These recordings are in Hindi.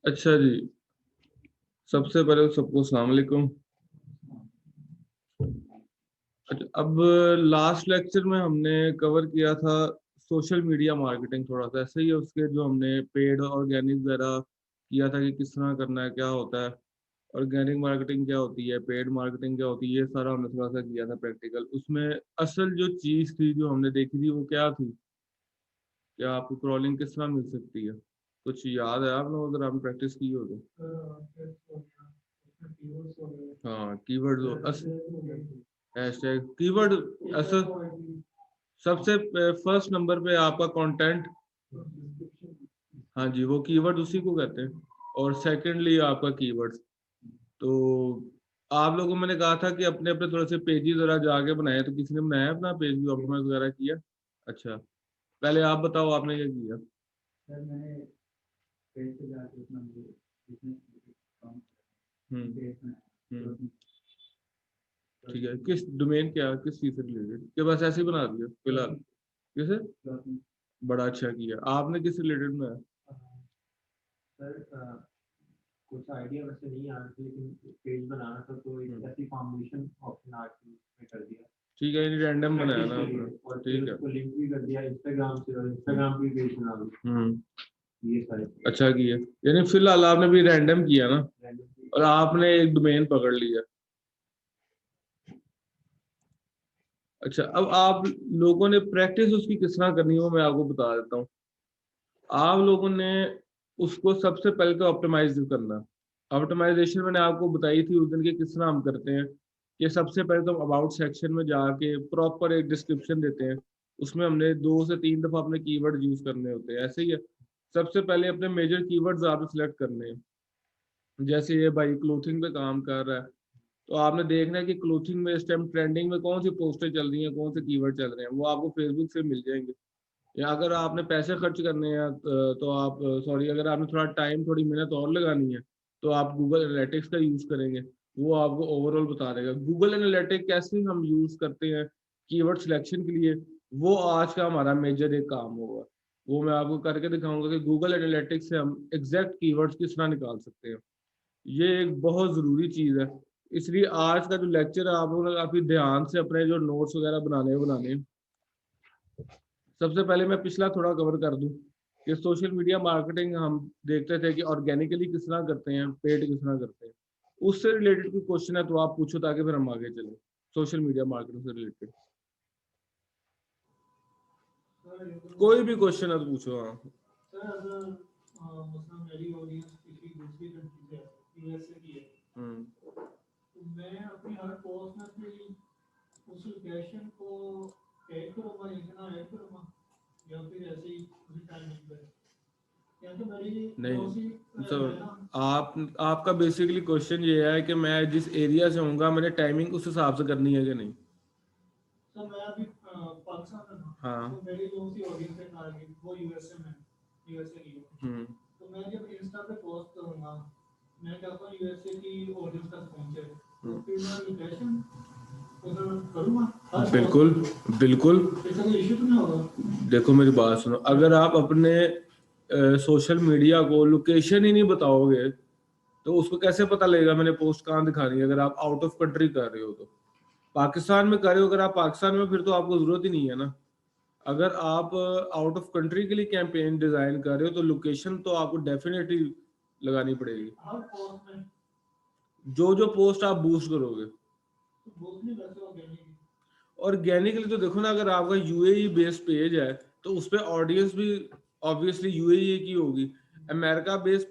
अच्छा जी, सबसे पहले तो सबको अस्सलाम वालेकुम। अच्छा, अब लास्ट लेक्चर में हमने कवर किया था सोशल मीडिया मार्केटिंग, थोड़ा सा ऐसे ही है उसके जो हमने पेड ऑर्गेनिक वगैरह किया था कि किस तरह करना है, क्या होता है ऑर्गेनिक मार्केटिंग, क्या होती है पेड मार्केटिंग, क्या होती है, ये सारा हमने थोड़ा सा किया था प्रैक्टिकल। उसमें असल जो चीज थी जो हमने देखी थी वो क्या थी, क्या आपको क्रॉलिंग किस तरह मिल सकती है, कुछ याद है आप लोग अगर आपने प्रैक्टिस की हो तो? हाँ, कीवर्ड, हैशटैग कीवर्ड असल सबसे फर्स्ट नंबर पे आपका कंटेंट। हाँ जी, वो कीवर्ड उसी को कहते हैं। और सेकंडली आपका कीवर्ड। तो आप लोगों को मैंने कहा था कि अपने अपने थोड़े से पेजेस जरा जाके बनाए, तो किसी ने बनाया अपना पेज भी ऑप्टिमाइज वगैरह किया? अच्छा, पहले आप बताओ आपने क्या किया। सर मैंने पेज पे जाके अपना हम्म। पेज हम्म। बनाया। ठीक है, किस डोमेन, क्या किस चीज से रिलेटेड, के बस ऐसे ही बना दिया फिलहाल? किसे? बड़ा अच्छा किया आपने, किस रिलेटेड में है? सर कुछ आइडिया वैसे नहीं आ रहा था, लेकिन पेज बनाना था तो एक ऐसी फाउंडेशन ऑप्शन आर्ट में कर दिया। ठीक है, रैंडम बनाया ना प्रैक्टिस के लिए, आपने, और फिर ठीक है। उसको लिंक भी कर दिया इंस्टाग्राम से, और इंस्टाग्राम पे पेज बना दिया। ये सारे अच्छा किया, यानी फिलहाल आपने भी रैंडम किया ना, रैंडम। और आपने एक डोमेन पकड़ लिया। अच्छा, अब आप लोगों ने प्रैक्टिस उसकी किस तरह करनी है वो मैं आपको बता देता हूँ। आप लोगों ने उसको सबसे पहले तो ऑप्टिमाइज करना। ऑप्टिमाइजेशन मैंने आपको बताई थी उस दिन के किस तरह हम करते हैं, कि सबसे पहले तो अबाउट सेक्शन में जाके प्रॉपर एक डिस्क्रिप्शन देते हैं। उसमें हमने 2 से 3 दफा अपने कीवर्ड यूज करने होते हैं, ऐसे ही है। सबसे पहले अपने मेजर कीवर्ड्स आपने सिलेक्ट करने हैं। जैसे ये भाई क्लोथिंग पे काम कर रहा है, तो आपने देखना है कि क्लोथिंग में इस टाइम ट्रेंडिंग में कौन सी पोस्टें चल रही हैं, कौन से कीवर्ड चल रहे हैं, वो आपको फेसबुक से मिल जाएंगे। या अगर आपने पैसे खर्च करने हैं तो आप, सॉरी, अगर आपने थोड़ा टाइम थोड़ी मेहनत और लगानी है तो आप गूगल एनालिटिक्स का यूज करेंगे। वो आपको ओवरऑल बता देगा। गूगल एनालिटिक्स कैसे हम यूज करते हैं कीवर्ड सिलेक्शन के लिए, वो आज का हमारा मेजर एक काम होगा। वो मैं आपको करके दिखाऊंगा कि गूगल एनालिटिक्स से हम एग्जैक्ट कीवर्ड्स किस तरह निकाल सकते हैं। ये एक बहुत जरूरी चीज है। इसलिए आज का जो लेक्चर है आप लोगों ने काफी ध्यान से अपने जो नोट्स वगैरह बनाने। सबसे पहले मैं पिछला थोड़ा कवर कर दूं कि सोशल मीडिया मार्केटिंग हम देखते थे कि ऑर्गेनिकली किस तरह करते हैं, पेड किस तरह करते हैं। उससे रिलेटेड कोई क्वेश्चन है तो आप पूछो, ताकि फिर हम आगे चलें सोशल मीडिया मार्केटिंग से रिलेटेड। कोई भी क्वेश्चन है तो पूछो। हाँ। सर अगर मतलब मेरी ऑडियंस किसी दूसरी कंट्री से है, यूएसए की है, तो मैं अपनी हर पोस्ट में अपनी उस लोकेशन को ऐड करूँगा, इतना ऐड करूँगा, या फिर ऐसे ही उसी टाइमिंग पे, या तो मेरी नहीं, तो है ना। आप आपका बेसिकली क्वेश्चन ये है कि मैं जिस एरिया से हूँगा मैंने टाइमिंग उस हिसाब से करनी है कि नहीं? सर मैं अभी पाकिस्तान में हूँ, हाँ। तो मेरी जो सी ऑडियंस है टारगेट वो यूएसए में, यूएसए की है। तो मैं जब इंस्टा पे पोस्ट करूँगा, मैं चाहता हूँ यूएसए की ऑडियंस तक पहुँचे, तो फिर मैं लोकेशन उधर करूँगा। बिल्कुल बिल्कुल। इसका कोई इशू तो नहीं होगा? देखो मेरी बात सुनो, अगर आप अपने सोशल मीडिया को लोकेशन ही नहीं बताओगे तो उसको कैसे पता लगेगा मैंने पोस्ट कहाँ दिखानी है? अगर आप आउट ऑफ कंट्री कर रहे हो तो, पाकिस्तान में कर रहे हो, अगर आप पाकिस्तान में, फिर तो आपको जरूरत ही नहीं है ना। अगर आप आउट ऑफ कंट्री के लिए कैंपेन डिजाइन कर रहे हो तो लोकेशन तो आपको डेफिनेटली लगानी पड़ेगी। हर पोस्ट में जो जो पोस्ट आप बूस्ट करोगे। तो बहुत नहीं वैसे ऑर्गेनिक। ऑर्गेनिकली तो देखो ना, अगर आपका यूएई बेस्ड पेज है तो उस पर ऑडियंस भी ऑब्वियसली यूएई की होगी। अमेरिका बेस्ड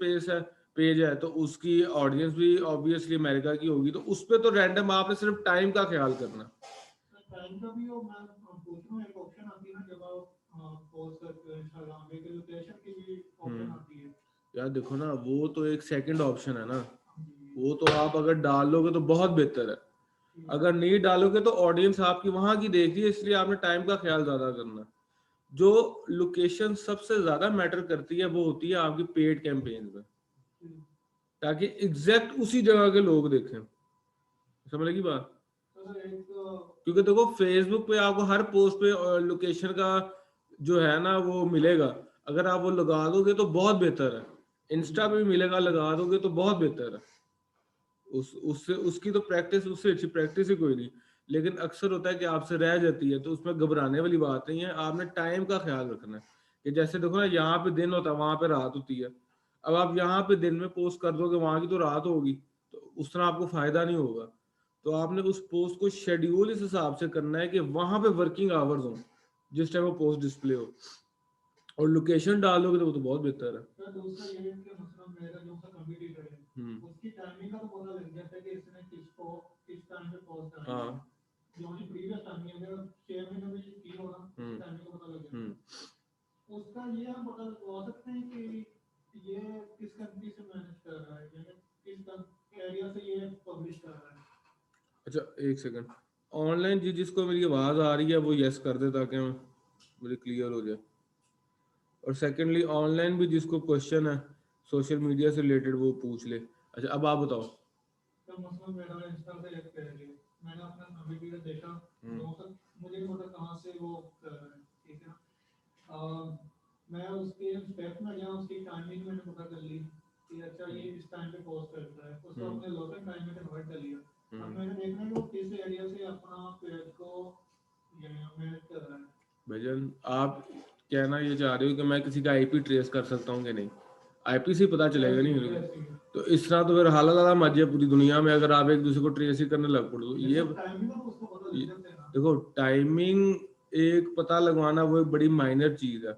पेज है तो उसकी ऑडियंस भी ऑब्वियसली अमेरिका की होगी। तो उस पर तो रैंडम आपने सिर्फ टाइम का ख्याल करना। टाइम का भी, और मैं पूछ रहा हूँ एक ऑप्शन आती है ना जब आप पोस्ट करते हो इंस्टाग्राम पे, लोकेशन की भी ऑप्शन आती है। यार देखो ना, वो तो एक सेकंड ऑप्शन है ना, वो तो आप अगर डाल लोगे तो बहुत बेहतर है। अगर नहीं डालोगे तो ऑडियंस आपकी वहां की देख रही है, इसलिए आपने टाइम का ख्याल ज्यादा करना। जो लोकेशन सबसे ज्यादा मैटर करती है वो होती है आपकी पेड कैंपेन में, ताकि एग्जैक्ट उसी जगह के लोग देखें। समझ लगी बात? क्योंकि देखो फेसबुक पे आपको हर पोस्ट पे लोकेशन का जो है ना वो मिलेगा। अगर आप वो लगा दोगे तो बहुत बेहतर है। इंस्टा पे भी मिलेगा, लगा दोगे तो बहुत बेहतर है। उससे उसकी तो प्रैक्टिस, उससे अच्छी प्रैक्टिस ही कोई नहीं। लेकिन अक्सर होता है कि आपसे रह जाती है, तो उसमें घबराने वाली बात नहीं है। आपने टाइम का ख्याल रखना है कि जैसे देखो ना, यहाँ पे दिन होता है, वहां पे रात होती है। अब आप यहाँ पे दिन में पोस्ट कर दोगे, वहां की तो रात होगी, तो उस तरह आपको फायदा नहीं होगा। तो आपने उस पोस्ट को शेड्यूल इस हिसाब से करना है कि वहां पे वर्किंग आवर्स हो, जिस टाइम वो पोस्ट डिस्प्ले हो, और लोकेशन डालोगे तो वो तो बहुत बेहतर है। सर दूसरा ये है कि मतलब मेरा जो सा कंपटीटर है उसकी टाइमिंग का तो पता लग जाता है कि इसने किसको किस टाइम पे पोस्ट करना है। हाँ, जो भी प्रीवियस टाइमिंग अगर 6 महीने में की हो ना, टाइमिंग का पता लग जाता है। उसका ये हम पता लगा सकते हैं कि ये किस कंट्री से मैनेज कर रहा है, यानी किस एरिया से ये पब्लिश कर रहा है। अच्छा एक सेकंड, ऑनलाइन जिसको मेरी आवाज आ रही है वो यस कर दे, ताकि मुझे क्लियर हो जाए। और सेकंडली ऑनलाइन भी जिसको क्वेश्चन है सोशल मीडिया से रिलेटेड, वो पूछ ले। अच्छा अब आप बताओ। तो मतलब मेरा इंस्टा पे एक पेज है, मैंने अपना कंप्यूटर देखा, मुझे नहीं पता कहाँ से वो कर रहा है, ठीक है ना। मैं उसके स्टेप में गया, उसकी टाइमिंग मैंने पता कर ली कि अच्छा ये इस टाइम पे पोस्ट करता है, उसको अपने लोकल टाइम में कन्वर्ट कर लिया। अब मैंने देखना है कि वो किस एरिया से अपना पेज को मैनेज कर रहा है। भजन, आप कहना ये चाह रहे हो कि मैं किसी का आईपी ट्रेस कर सकता हूँ कि नहीं? आईपी से पता चलेगा नहीं। तो इस तरह तो फिर हालत मच जाए पूरी दुनिया में, अगर आप एक दूसरे को ट्रेस ही करने लग पड़ो। ये देखो, टाइमिंग एक पता लगवाना वो एक बड़ी माइनर चीज है।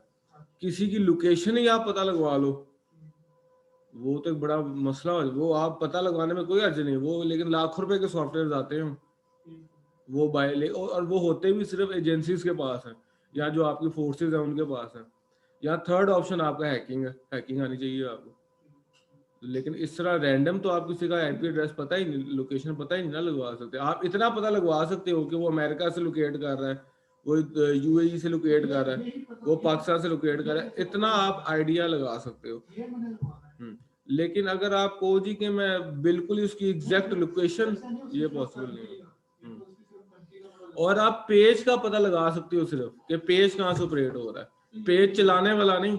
किसी की लोकेशन ही आप पता लगवा लो, वो तो एक बड़ा मसला हो। वो आप पता लगवाने में कोई अर्ज नहीं वो, लेकिन लाखों रुपए के सॉफ्टवेयर आते हैं वो बाय, और वो होते भी सिर्फ एजेंसीज के पास है, या जो आपकी फोर्सेज है उनके पास है। या थर्ड ऑप्शन आपका हैकिंग है, हैकिंग आनी चाहिए आपको। लेकिन इस तरह रैंडम तो आप किसी का आईपी एड्रेस पता ही नहीं, लोकेशन पता ही नहीं ना लगवा सकते। आप इतना पता लगवा सकते हो कि वो अमेरिका से लोकेट कर रहा है, वो यूएई से लोकेट कर रहा है, वो पाकिस्तान से लोकेट कर रहा है, इतना आप आइडिया लगा सकते हो। लेकिन अगर आप कहो जी कि मैं बिल्कुल उसकी एग्जैक्ट लोकेशन, ये पॉसिबल नहीं है। और आप पेज का पता लगा सकते हो सिर्फ कि पेज कहाँ से ऑपरेट हो रहा है, पेज चलाने वाला नहीं।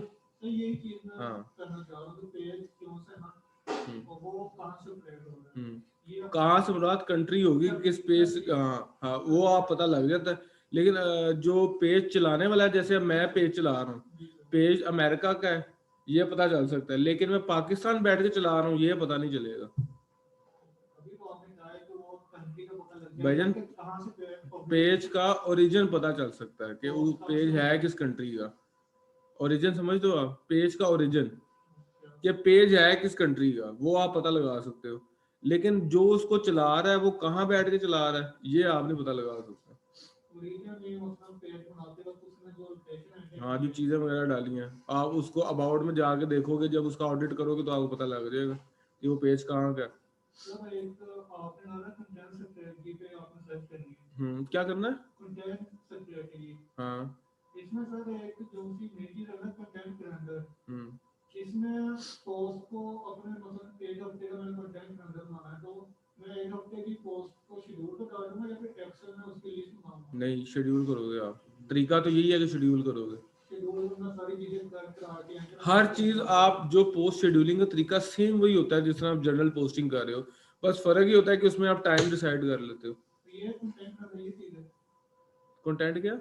हाँ, कहाँ से मुराद कंट्री होगी, किस पेज, हाँ हाँ वो आप पता लग जाता है। लेकिन जो पेज चलाने वाला है, जैसे मैं पेज चला रहा हूँ, पेज अमेरिका का है ये पता चल सकता है, लेकिन मैं पाकिस्तान बैठ के चला रहा हूँ ये पता नहीं चलेगा। भाईजान, पेज का ओरिजिन पता चल सकता है कि वो पेज है किस कंट्री का। ओरिजिन समझ दो आप, पेज का ओरिजिन, कि पेज है किस कंट्री का, वो आप पता लगा सकते हो। लेकिन जो उसको चला रहा है वो कहाँ बैठ के चला रहा है, ये आप नहीं पता लगा सकते। हाँ, जो चीजें वगैरह डाली हैं, आप उसको अबाउट में जाके देखोगे, जब उसका ऑडिट करोगे तो आपको पता लग जाएगा कि वो पेज कहाँ का है। क्या करना है? हाँ, इसमें सर एक जो सी मेजर है ना कंटेंट कैलेंडर, इसमें पोस्ट को अपने मतलब एक हफ्ते का मैंने कंटेंट कैलेंडर बनाना है, तो मैं एक हफ्ते की पोस्ट को शेड्यूल पे डाल दूंगा या फिर एक्सेल में उसकी लिस्ट बनाऊंगा? नहीं, शेड्यूल करोगे आप। तरीका तो यही है कि शेड्यूल करोगे। शेड्यूल में सारी चीजें करके हर चीज आप जो पोस्ट शेड्यूलिंग का तरीका सेम वही होता है जिस तरह आप जनरल पोस्टिंग कर रहे हो, बस फर्क ही होता है कि उसमें आप टाइम डिसाइड कर लेते हो। ये कंटेंट का यही चीज है। कंटेंट क्या?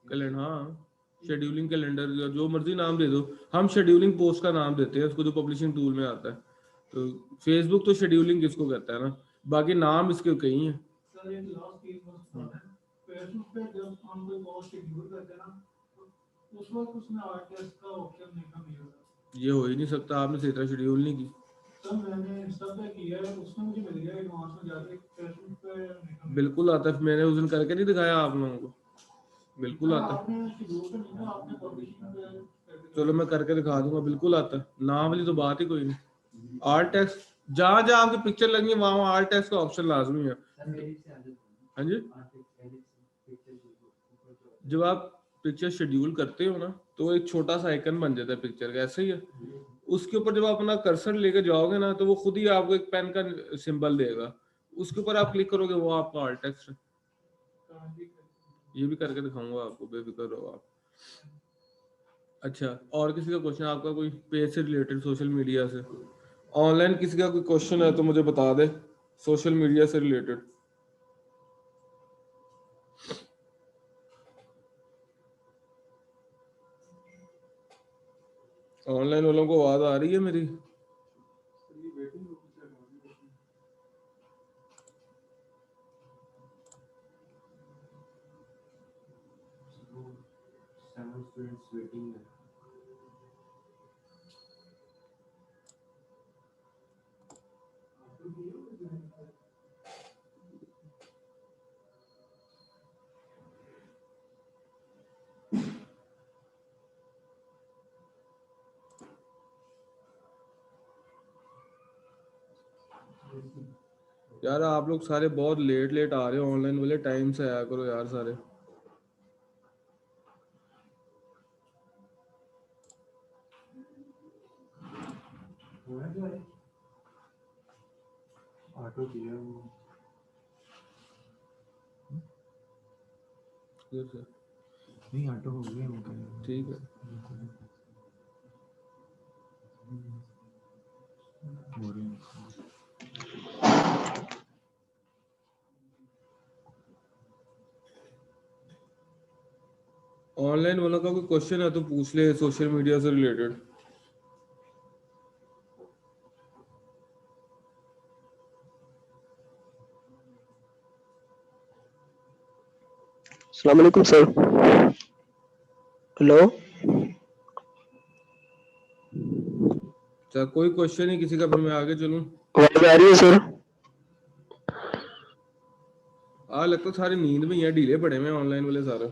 कैलेंडर, हाँ, शेड्यूलिंग कैलेंडर, जो मर्जी नाम दे दो। हम शेड्यूलिंग पोस्ट का नाम देते हैं उसको, जो पब्लिशिंग टूल में आता है। तो फेसबुक तो शेड्यूलिंग किसको कहता है ना, बाकी नाम इसके कई हैं। सर एक लास्ट चीज बस है, फेसबुक पे जब हम कोई पोस्ट शेड्यूल करते हैं ना, तो उस वक्त उसमें आर्टिस्ट का ऑप्शन नहीं होता। ये हो ही नहीं सकता, आपने सही तरह शेड्यूल नहीं की। सर मैंने इंस्टा पे किया है, उसमें मुझे मिल गया एडवांस में जाके, फेसबुक पे नहीं। बिल्कुल आता है, मैंने उस दिन करके नहीं दिखाया आप लोगों को, बिल्कुल आता है। आपने शेड्यूल पे नहीं था, आपने पब्लिशिंग पे। चलो मैं करके दिखा दूंगा, बिल्कुल आता है। नाम वाली तो बात ही कोई नहीं। आर्ट टेक्स्ट, जहां जहां आपकी पिक्चर लगी है वहां आर्ट टेक्स्ट का ऑप्शन लाजमी है। हाँ जी, जब आप पिक्चर शेड्यूल करते हो ना, तो एक छोटा सा आइकन बन जाता है पिक्चर का, ऐसे ही है। उसके ऊपर जब आप अपना कर्सर लेकर जाओगे ना, तो वो खुद ही आपको एक पेन का सिंबल देगा, उसके ऊपर आप क्लिक करोगे, वो आपका आर्ट टेक्स्ट है। ये भी करके दिखाऊंगा आपको, बेफिक्र रहो आप। अच्छा, और किसी का क्वेश्चन आपका कोई पेज से रिलेटेड, सोशल मीडिया से ऑनलाइन किसी का कोई क्वेश्चन है तो मुझे बता दे, सोशल मीडिया से रिलेटेड। ऑनलाइन वालों को आवाज आ रही है मेरी? यार आप लोग सारे बहुत लेट लेट आ रहे हो ऑनलाइन वाले, टाइम से आया करो यार सारे। ऑटो दिया वो। नहीं ऑटो हो गया वो, ठीक है। हो रही है। ऑनलाइन वालों का कोई क्वेश्चन है तो पूछ ले सोशल मीडिया से रिलेटेड। अस्सलाम वालेकुम सर। हेलो। अच्छा, कोई क्वेश्चन ही किसी का, फिर मैं आगे चलूं। आवाज आ रही है सर? लगता सारे नींद में ही है, ढीले पड़े में ऑनलाइन वाले सारे।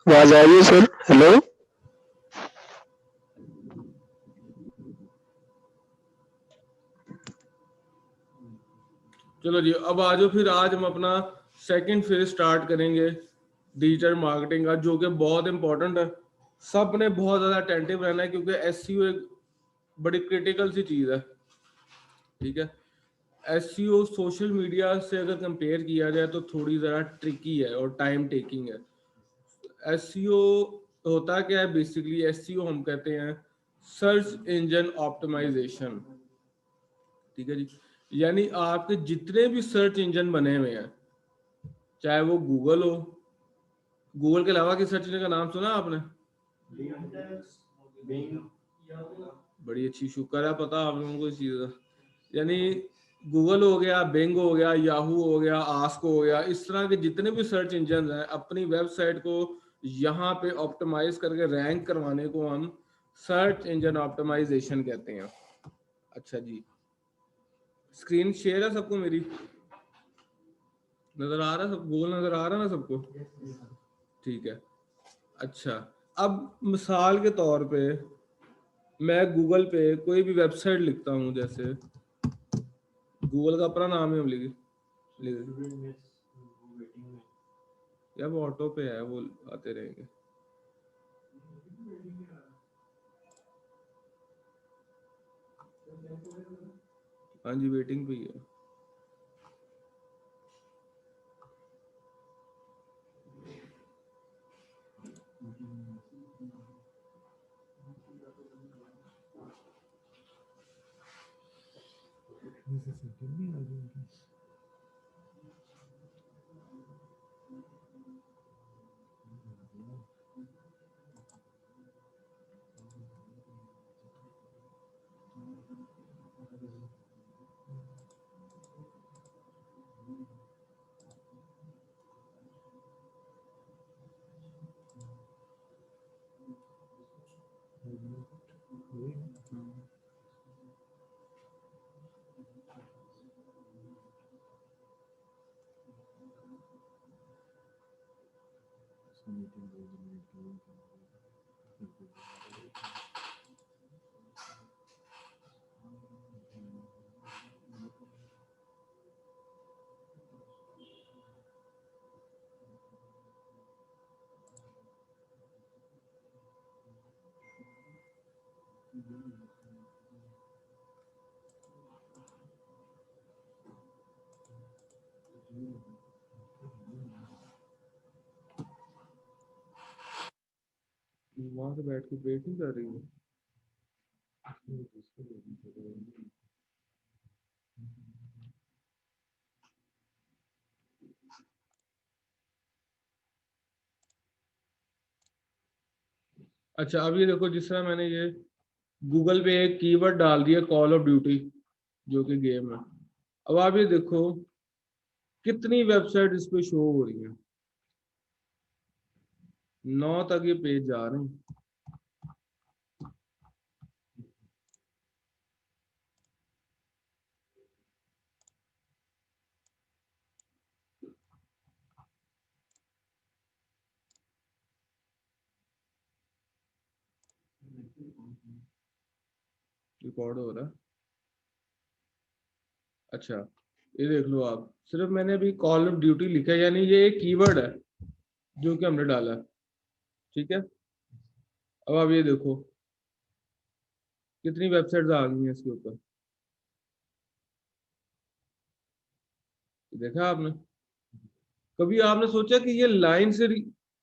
आवाज आ रही है सर? हेलो। चलो जी, अब आ जाओ फिर। आज हम अपना सेकंड फेज स्टार्ट करेंगे डिजिटल मार्केटिंग का, जो कि बहुत इंपॉर्टेंट है। सब ने बहुत ज्यादा अटेंटिव रहना है, क्योंकि एसईओ एक बड़ी क्रिटिकल सी चीज है। ठीक है, एसईओ सोशल मीडिया से अगर कंपेयर किया जाए तो थोड़ी जरा ट्रिकी है और टाइम टेकिंग है। एसईओ होता क्या है बेसिकली? एसईओ हम कहते हैं सर्च इंजन ऑप्टिमाइजेशन। ठीक है जी, यानी आपके जितने भी सर्च इंजन बने हुए हैं, चाहे वो गूगल हो, गूगल के अलावा किस सर्च इंजन का नाम सुना आपने? बड़ी अच्छी, शुक्र है पता आप लोगों को इस चीज का। यानी गूगल हो गया, बिंग हो गया, याहू हो गया, आस्क हो गया, इस तरह के जितने भी सर्च इंजन हैं, अपनी वेबसाइट को यहाँ पे ऑप्टिमाइज करके रैंक करवाने को हम सर्च इंजन ऑप्टिमाइजेशन कहते हैं। अच्छा जी, स्क्रीन शेयर है सबको मेरी? नजर आ रहा है सब? गूगल नजर आ रहा है ना सबको? ठीक है। अच्छा, अब मिसाल के तौर पे मैं गूगल पे कोई भी वेबसाइट लिखता हूँ, जैसे गूगल का अपना नाम है, हम लिख या वो ऑटो पे है, वो आते रहेंगे। हाँ जी, वेटिंग पे ही है। नहीं आ रही। वहां से बैठ के वेट नहीं कर रही है। अच्छा अब ये देखो, जिस तरह मैंने ये गूगल पे एक कीवर्ड डाल दिया कॉल ऑफ ड्यूटी, जो कि गेम है। अब आप ये देखो कितनी वेबसाइट इस पे शो हो रही है, 9 तक ये पेज जा रहे हैं। रिकॉर्ड हो रहा है। अच्छा ये देख लो आप, सिर्फ मैंने अभी कॉल ऑफ ड्यूटी लिखा है, यानी ये एक कीवर्ड है जो कि हमने डाला है। ठीक है, अब आप ये देखो कितनी वेबसाइट्स आ गई हैं इसके ऊपर, देखा आपने? कभी आपने सोचा कि ये लाइन से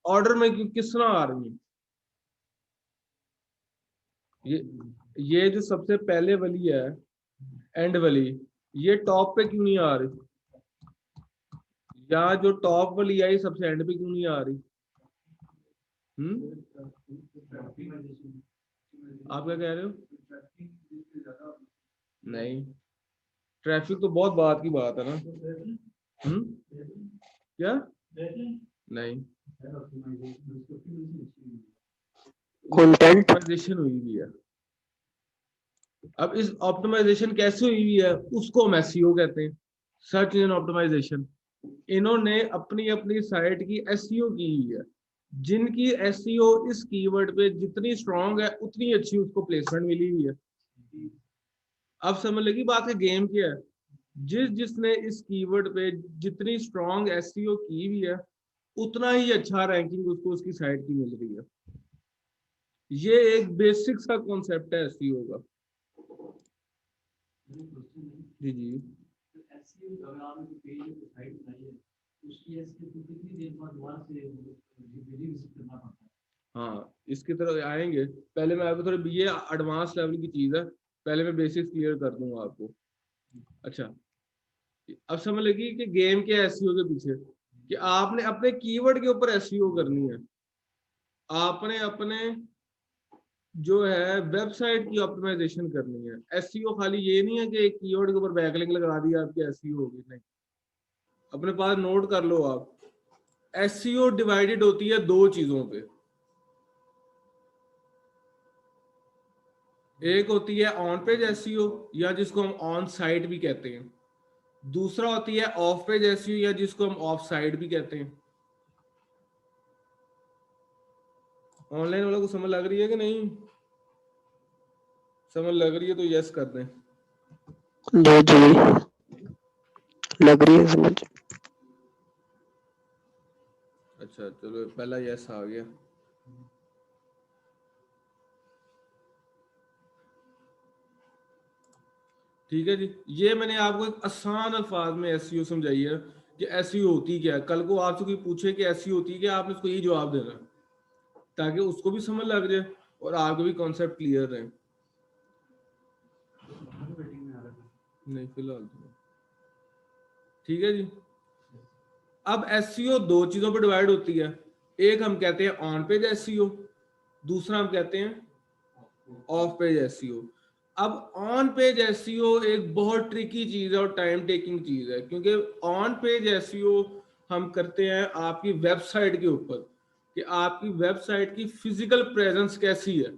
ऑर्डर में किस तरह आ रही है? ये ये जो सबसे पहले वाली है, एंड वाली, ये टॉप पे क्यों नहीं आ रही? या जो टॉप वाली आई सबसे एंड पे क्यों नहीं आ रही? आप क्या कह रहे हो? नहीं, ट्रैफिक तो बहुत बात की बात है ना। क्या? नहीं, कंटेंट ऑप्टिमाइजेशन हुई हुई है। अब इस ऑप्टिमाइजेशन कैसे हुई हुई है उसको हम एसईओ कहते हैं, सर्च इंजन ऑप्टिमाइजेशन। इन्होंने अपनी अपनी साइट की एसईओ की हुई है। जिनकी एसईओ इस कीवर्ड पे जितनी स्ट्रांग है उतनी अच्छी उसको प्लेसमेंट मिली हुई है। अब समझ लगी बात है, गेम क्या है? जिसने इस कीवर्ड पे जितनी स्ट्रांग एसईओ की हुई है उतना ही अच्छा रैंकिंग उसको उसकी साइट की मिल रही है। ये एक बेसिक सा कॉन्सेप्ट है एसईओ का। जी जी। हाँ इसकी तरफ आएंगे, पहले मैं आपको थोड़ी, ये एडवांस लेवल की चीज है, पहले मैं बेसिक्स क्लियर कर दूंगा आपको। अच्छा अब समझ लगी कि गेम के एसईओ के पीछे, कि आपने अपने कीवर्ड के ऊपर एसईओ करनी है। आपने अपने जो है वेबसाइट की ऑप्टिमाइजेशन करनी है। एसईओ खाली ये नहीं है कि एक कीवर्ड के ऊपर बैकलिंक लगा दिया आपकी एसईओ होगी, नहीं। अपने पास नोट कर लो आप, एसईओ डिवाइडेड होती है दो चीजों पे। एक होती है ऑन पेज एसईओ, या जिसको हम ऑन साइट भी कहते हैं। दूसरा होती है ऑफ पेज एसईओ, या जिसको हम ऑफ साइट भी कहते हैं। ऑनलाइन वालों को समझ लग रही है कि नहीं? समझ लग रही है तो यस कर दें। जी जी लग रही है समझ। अच्छा चलो पहला यस आ गया। ठीक है जी, ये मैंने आपको एक आसान अल्फाज में एसईओ समझाई है कि एसईओ होती क्या है। कल को आपसे कोई पूछे कि एसईओ होती क्या, आपने उसको यही जवाब देना है, ताकि उसको भी समझ लग जाए और आपको भी कॉन्सेप्ट क्लियर रहे। नहीं फिलहाल तो ठीक है जी। अब एसईओ दो चीजों पर डिवाइड होती है, एक हम कहते हैं ऑन पेज एसईओ, दूसरा हम कहते हैं ऑफ पेज एसईओ। अब ऑन पेज एसईओ एक बहुत ट्रिकी चीज है और टाइम टेकिंग चीज है, क्योंकि ऑन पेज एसईओ हम करते हैं आपकी वेबसाइट के ऊपर, कि आपकी वेबसाइट की फिजिकल प्रेजेंस कैसी है।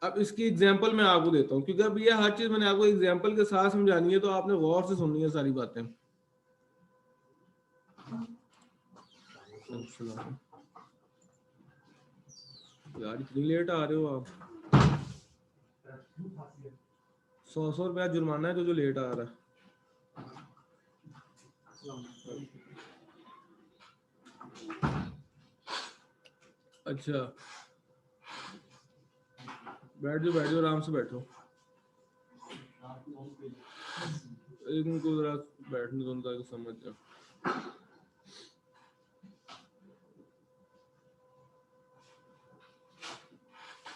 अब इसकी एग्जांपल मैं आपको देता हूँ, क्योंकि अब ये हर चीज मैंने आपको एग्जांपल के साथ समझानी है, तो आपने गौर से सुननी है सारी बातें। यार इतनी लेट आ रहे हो आप। 100 रुपया जुर्माना है जो लेट आ रहा है। अच्छा बैठ जाओ आराम से बैठो। एक उनको जरा बैठने दो ताकि समझ जाओ।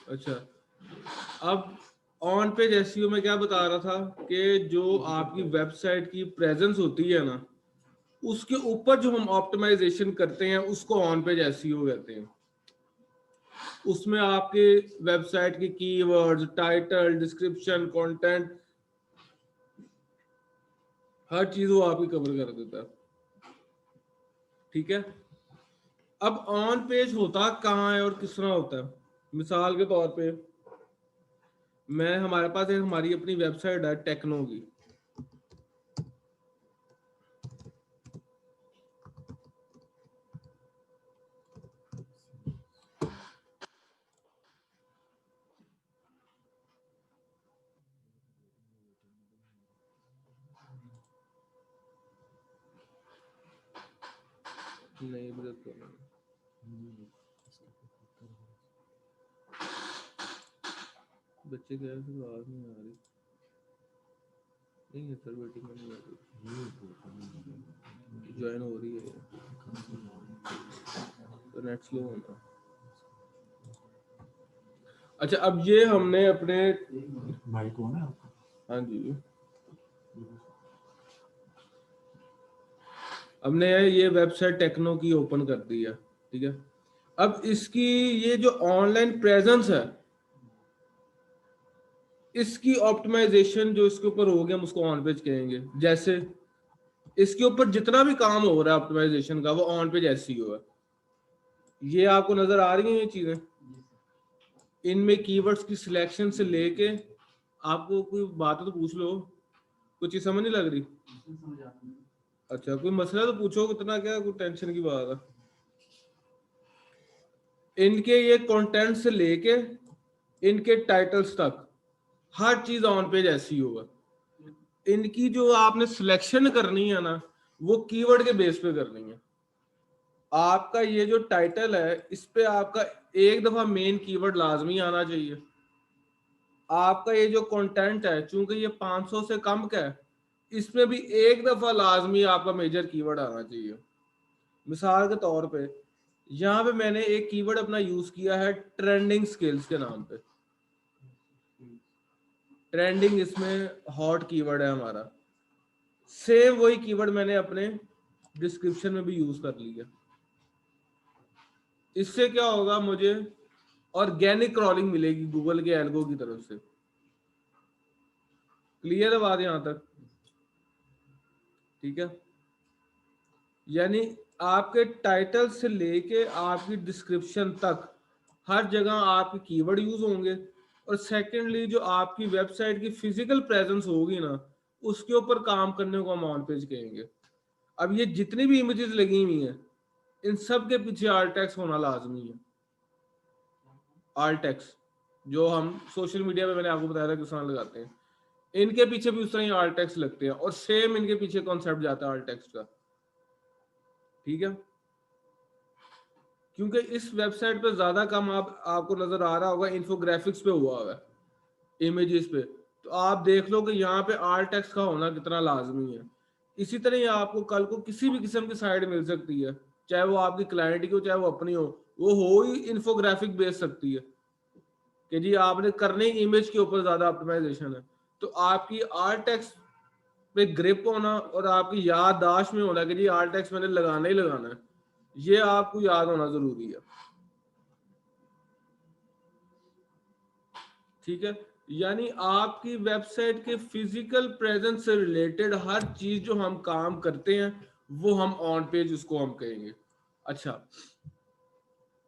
अच्छा, अब ऑन पेज एसईओ में क्या बता रहा था कि जो आपकी वेबसाइट की प्रेजेंस होती है ना, उसके ऊपर जो हम ऑप्टिमाइजेशन करते हैं उसको ऑन पेज एसईओ कहते हैं। उसमें आपके वेबसाइट के कीवर्ड्स, टाइटल, डिस्क्रिप्शन, कंटेंट, हर चीज वो आपकी कवर कर देता है। ठीक है, अब ऑन पेज होता कहाँ है और किस तरह होता है? मिसाल के तौर पे हमारे पास एक हमारी अपनी वेबसाइट है टेक्नो की। नहीं मुझे तो बच्चे क्या है, आवाज नहीं आ रही। नहीं है सर, वेटिंग में नहीं आ रही, ज्वाइन हो रही है तो नेट स्लो होना। अच्छा, अब ये हमने अपने भाई कौन है आपका? हाँ जी, हमने ये वेबसाइट टेक्नो की ओपन कर दी है। ठीक है, अब इसकी ये जो ऑनलाइन प्रेजेंस है, इसकी ऑप्टिमाइजेशन जो इसके ऊपर होगी हम उसको ऑन पेज कहेंगे। जैसे इसके ऊपर जितना भी काम हो रहा है ऑप्टिमाइजेशन का, वो ऑन पेज एसईओ है। ये आपको नजर आ रही हैं ये चीजें? इनमें कीवर्ड्स की सिलेक्शन से लेके, आपको कोई बात तो पूछ लो, कुछ चीज समझ नहीं लग रही? अच्छा, कोई मसला तो पूछो, कितना क्या कोई टेंशन की बात है। इनके ये कंटेंट से लेके इनके टाइटल्स तक हर चीज ऑन पेज ऐसी होगा। इनकी जो आपने सिलेक्शन करनी है ना, वो कीवर्ड के बेस पे करनी है। आपका ये जो टाइटल है, इस पे आपका एक दफा मेन कीवर्ड लाजमी आना चाहिए। आपका ये जो कंटेंट है, चूंकि ये 500 से कम का है, इसमें भी एक दफा लाजमी आपका मेजर कीवर्ड आना चाहिए। मिसाल के तौर पे यहाँ पे मैंने एक कीवर्ड अपना यूज किया है ट्रेंडिंग स्किल्स के नाम पे। ट्रेंडिंग इसमें हॉट कीवर्ड है हमारा। सेम वही कीवर्ड मैंने अपने डिस्क्रिप्शन में भी यूज कर लिया। इससे क्या होगा, मुझे ऑर्गेनिक क्रॉलिंग मिलेगी गूगल के एल्गो की तरफ से। क्लियर है बात यहां तक? ठीक है, यानी आपके टाइटल से लेके आपकी डिस्क्रिप्शन तक हर जगह आपके कीवर्ड यूज होंगे। और सेकेंडली जो आपकी वेबसाइट की फिजिकल प्रेजेंस होगी ना, उसके ऊपर काम करने को हम ऑन पेज कहेंगे। अब ये जितनी भी इमेजेस लगी हुई हैं, इन सब के पीछे आल्ट टेक्स्ट होना लाजमी है। आल्ट टेक्स्ट जो हम सोशल मीडिया में, मैंने आपको बताया था किस तरह लगाते हैं, इनके पीछे भी उस तरह ही आल्ट टेक्स्ट लगते हैं और सेम इनके पीछे कॉन्सेप्ट जाता है आल्ट टेक्स्ट का। ठीक है, क्योंकि इस वेबसाइट पे ज्यादा काम आपको नजर आ रहा होगा इन्फोग्राफिक्स पे हुआ है, इमेजेस पे। तो आप देख लो कि यहाँ पे आल्ट टेक्स्ट का होना कितना लाजमी है। इसी तरह ही आपको कल को किसी भी किस्म की साइट मिल सकती है, चाहे वो आपकी क्लाइंट की हो चाहे वो अपनी हो, वो हो ही इन्फोग्राफिक बेच सकती है कि जी आपने करने ही इमेज के ऊपर ज्यादा ऑप्टिमाइजेशन है। तो आपकी आल्ट टेक्स्ट पे ग्रिप होना और आपकी याददाश्त में होना कि जी आल्ट टेक्स्ट मैंने लगाना ही लगाना है, ये आपको याद होना जरूरी है। ठीक है, यानी आपकी वेबसाइट के फिजिकल प्रेजेंस से रिलेटेड हर चीज जो हम काम करते हैं, वो हम ऑन पेज उसको हम कहेंगे। अच्छा,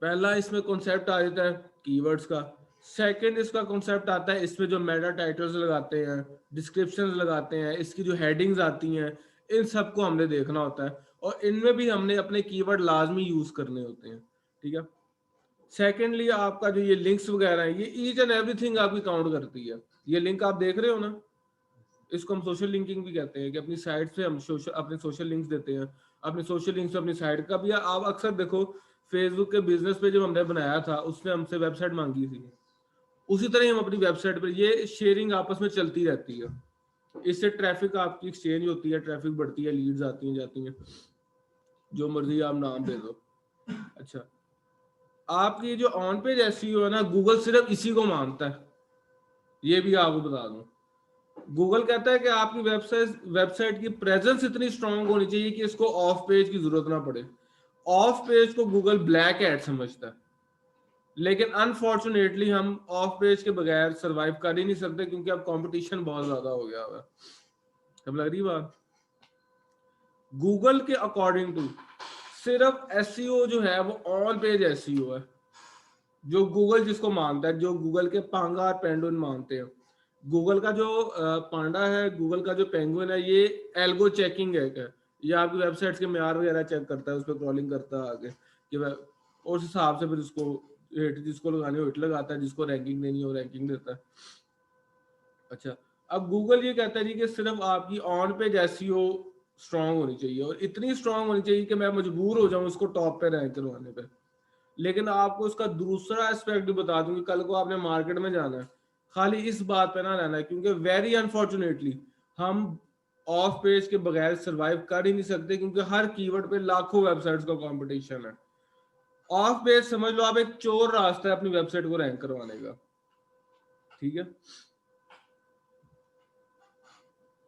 पहला इसमें कॉन्सेप्ट आ जाता है कीवर्ड्स का। सेकंड इसका कॉन्सेप्ट आता है इसमें जो मेटा टाइटल्स लगाते हैं, डिस्क्रिप्शंस लगाते हैं, इसकी जो हेडिंग्स आती हैं, इन सबको हमने देखना होता है और इनमें भी हमने अपने कीवर्ड लाजमी यूज करने होते हैं। ठीक है, सेकेंडली आपका जो ये लिंक्स वगैरह है, ये ईच एंड एवरीथिंग आपकी काउंट करती है। ये लिंक आप देख रहे हो ना, इसको हम सोशल लिंकिंग भी कहते हैं कि अपनी साइट से हम अपने सोशल लिंक्स देते हैं। अपने सोशल लिंक्स अपनी साइट का भी आप अक्सर देखो, फेसबुक के बिजनेस पे जब हमने बनाया था उसने हमसे वेबसाइट मांगी थी, उसी तरह हम अपनी वेबसाइट पर ये शेयरिंग आपस में चलती रहती है। इससे ट्रैफिक आपकी एक्सचेंज होती है, ट्रैफिक बढ़ती है, लीड्स आती हैं जाती हैं, जो मर्जी आप नाम दे दो। अच्छा, आपकी जो ऑन पेज एसईओ है ना, गूगल सिर्फ इसी को मानता है, ये भी आपको बता दूं। गूगल कहता है कि आपकी वेबसाइट की प्रेजेंस इतनी स्ट्रांग होनी चाहिए कि इसको ऑफ पेज की जरूरत ना पड़े। ऑफ पेज को गूगल ब्लैक एड समझता है, लेकिन अनफॉर्चुनेटली हम ऑफ पेज के बगैर सरवाइव कर ही नहीं सकते, क्योंकि अब कंपटीशन बहुत ज्यादा हो गया है। अब लग रही बात? गूगल के अकॉर्डिंग टू सिर्फ एसईओ जो है वो ऑन पेज एसईओ है, जो गूगल जिसको मानता है, जो गूगल के पांगा और पेंगुइन मानते हैं। गूगल का जो पांडा है, गूगल का जो पेंगुइन है, ये एल्गो चेकिंग है क्या, ये आपकी वेबसाइट्स के म्यार वगैरह चेक करता है, उस पर क्रॉलिंग करता है आगे कि उस हिसाब से फिर उसको हिट जिसको लगानी हो हिट लगाता है, जिसको रैंकिंग देनी हो रैंकिंग देता है। अच्छा, अब गूगल ये कहता है जी कि सिर्फ आपकी ऑन पेज एसईओ स्ट्रांग होनी चाहिए, और इतनी स्ट्रांग होनी चाहिए कि मैं मजबूर हो जाऊं इसको टॉप पे रैंक करवाने पे। लेकिन आपको उसका दूसरा एस्पेक्ट भी बता दूं कि कल को आपने मार्केट में जाना है, खाली इस बात पे ना रहना है, क्योंकि वेरी अनफॉर्चुनेटली हम ऑफ पेज के बगैर सरवाइव कर ही नहीं सकते, क्योंकि हर कीवर्ड पे लाखों वेबसाइट्स का कंपटीशन है। ऑफ पेज समझ लो आप एक चोर रास्ता है अपनी वेबसाइट को रैंक करवाने का। ठीक है,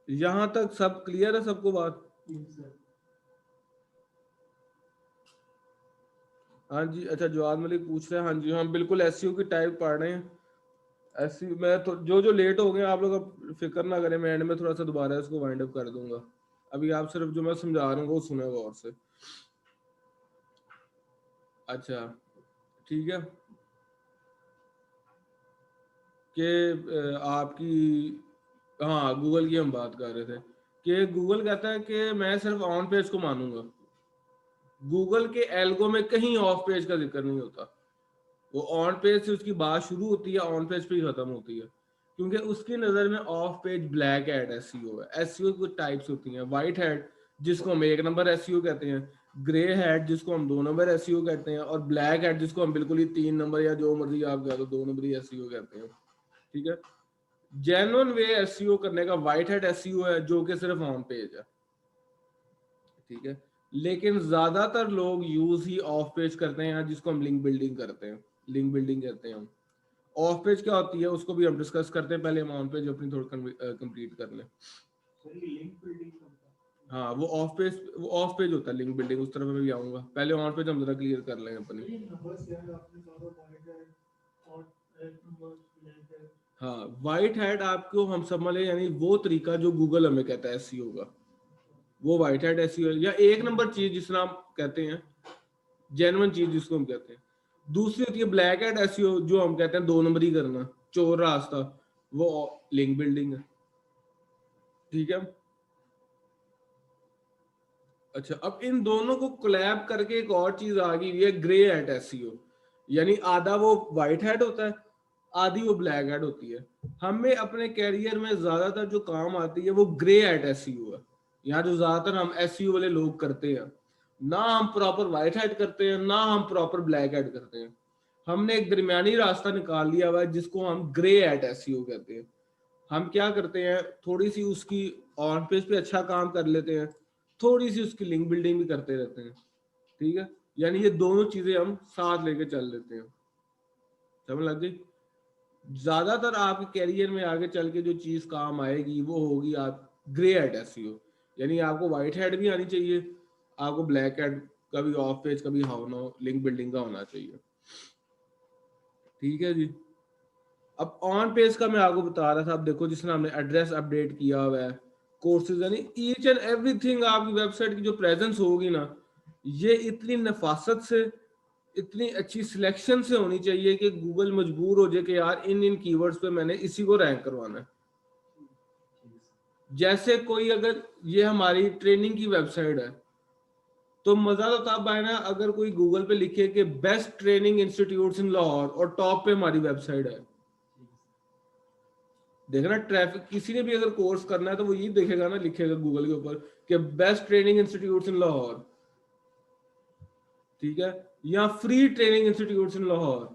यहां तक सब क्लियर है सबको बात? हाँ जी, अच्छा जवाद मलिक पूछ रहे हैं। हाँ जी, हम बिल्कुल एसईओ की टाइप पढ़ रहे हैं। एसईओ मैं तो जो लेट हो गए आप लोग अब फिक्र ना करें, मैं एंड में थोड़ा सा दोबारा इसको वाइंड अप कर दूंगा। अभी आप सिर्फ जो मैं समझा रहा हूँ वो सुने गौर से। अच्छा ठीक है, कि आपकी, हाँ गूगल की हम बात कर रहे थे कि गूगल कहता है कि मैं सिर्फ ऑन पेज को मानूंगा। गूगल के एल्गो में कहीं ऑफ पेज का जिक्र नहीं होता, वो ऑन पेज से उसकी बात शुरू होती है, ऑन पेज पे ही खत्म होती है, क्योंकि उसकी नजर में of page black hat SEO है। एसईओ कुछ टाइप्स होती हैं, व्हाइट हैट जिसको हम 1 नंबर एसईओ कहते हैं, ग्रे हैट जिसको हम 2 नंबर एसईओ कहते हैं, और ब्लैक हैट जिसको हम बिल्कुल ही 3 नंबर या जो मर्जी आप कह दो 2 नंबर ही एसईओ कहते हैं। ठीक है, जेन्युइन वे एसईओ करने का व्हाइट हैट एसईओ है, जो कि सिर्फ ऑन पेज है। ठीक है, लेकिन ज्यादातर लोग यूज ही ऑफ पेज करते हैं, जिसको हम लिंक बिल्डिंग करते हैं, लिंक बिल्डिंग कहते हैं हम। ऑफ पेज क्या होती है उसको भी हम डिस्कस करते हैं, पहले हम ऑन पेज अपनी थोड़ी कंप्लीट कर लें। हाँ वो ऑफ पेज होता है लिंक बिल्डिंग, उस तरफ मैं भी आऊंगा, पहले ऑन पेज हम जरा क्लियर कर लें अपनी। हाँ व्हाइट हैट आपको हम समझ लें, यानी वो तरीका जो गूगल हमें कहता है एसईओ का, वो व्हाइट हैट एसईओ, या 1 नंबर चीज जिस नाम कहते हैं, जेन्युइन चीज जिसको हम कहते हैं। दूसरी होती है ब्लैक हैट एसईओ, जो हम कहते हैं 2 नंबर ही करना, चोर रास्ता, वो लिंक बिल्डिंग है। ठीक है, अच्छा अब इन दोनों को कोलैब करके एक और चीज आ गई है, ग्रे हैट एसईओ, यानी आधा वो व्हाइट हैट होता है, आधी वो ब्लैक हैट होती है। हमें अपने कैरियर में ज्यादातर जो काम आती है वो ग्रे हैट एसईओ है। यहाँ जो ज्यादातर हम एसईओ वाले लोग करते हैं, ना हम प्रॉपर व्हाइट हैट करते हैं, ना हम प्रॉपर ब्लैक हैट करते हैं, हमने एक दरमियानी रास्ता निकाल लिया हुआ है जिसको हम ग्रे हैट एसईओ कहते हैं। हम क्या करते हैं, थोड़ी सी उसकी ऑन पेज पे अच्छा काम कर लेते हैं, थोड़ी सी उसकी लिंक बिल्डिंग भी करते रहते हैं। ठीक है, यानी ये दोनों चीजें हम साथ लेके चल लेते हैं। समझ लग गई? ज्यादातर आपके कैरियर में आगे चल के जो चीज काम आएगी वो होगी आप ग्रे हैट एसईओ, यानी आपको व्हाइट हैट भी आनी चाहिए, आपको ब्लैक हैट का भी ऑफ पेज का भी होना, लिंक बिल्डिंग का होना चाहिए। ठीक है जी, अब ऑन पेज का मैं आपको बता रहा था, अब देखो जिसने हमने एड्रेस अपडेट किया हुआ है, कोर्सेज, यानी ईच एंड एवरीथिंग आपकी वेबसाइट की जो प्रेजेंस होगी ना, ये इतनी नफासत से, इतनी अच्छी सिलेक्शन से होनी चाहिए कि गूगल मजबूर हो जाए कि यार इन इन कीवर्ड्स पे मैंने इसी को रैंक करवाना है। जैसे कोई अगर ये हमारी ट्रेनिंग की वेबसाइट है, तो मजा तो तब आए ना अगर कोई गूगल पे लिखे कि best training institutes in Lahore और टॉप पे हमारी वेबसाइट है। देखना ट्रैफिक, किसी ने भी अगर कोर्स करना है तो वो ये देखेगा ना, लिखेगा गूगल के ऊपर कि best training institutes in Lahore, ठीक है, या free training institutes in Lahore,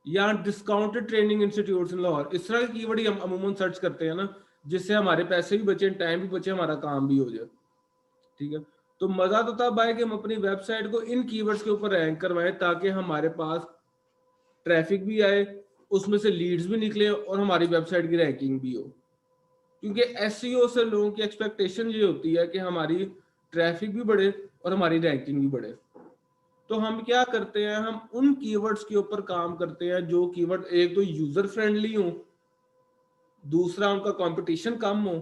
या discounted training institutes in Lahore. इस तरह के कीवर्ड ही हम अमूमन सर्च करते हैं ना, जिससे हमारे पैसे भी बचे, टाइम भी बचे, हमारा काम भी हो जाए। ठीक है, तो मजा तो तब आए कि हम अपनी वेबसाइट को इन कीवर्ड्स के ऊपर रैंक करवाएं ताकि हमारे पास ट्रैफिक भी आए, उसमें से लीड्स भी निकले और हमारी वेबसाइट की रैंकिंग भी हो। क्योंकि एसईओ से लोगों की एक्सपेक्टेशन ये होती है कि हमारी ट्रैफिक भी बढ़े और हमारी रैंकिंग भी बढ़े। तो हम क्या करते हैं, हम उन कीवर्ड्स के ऊपर काम करते हैं जो कीवर्ड एक तो यूजर फ्रेंडली हो, दूसरा उनका कंपटीशन कम हो,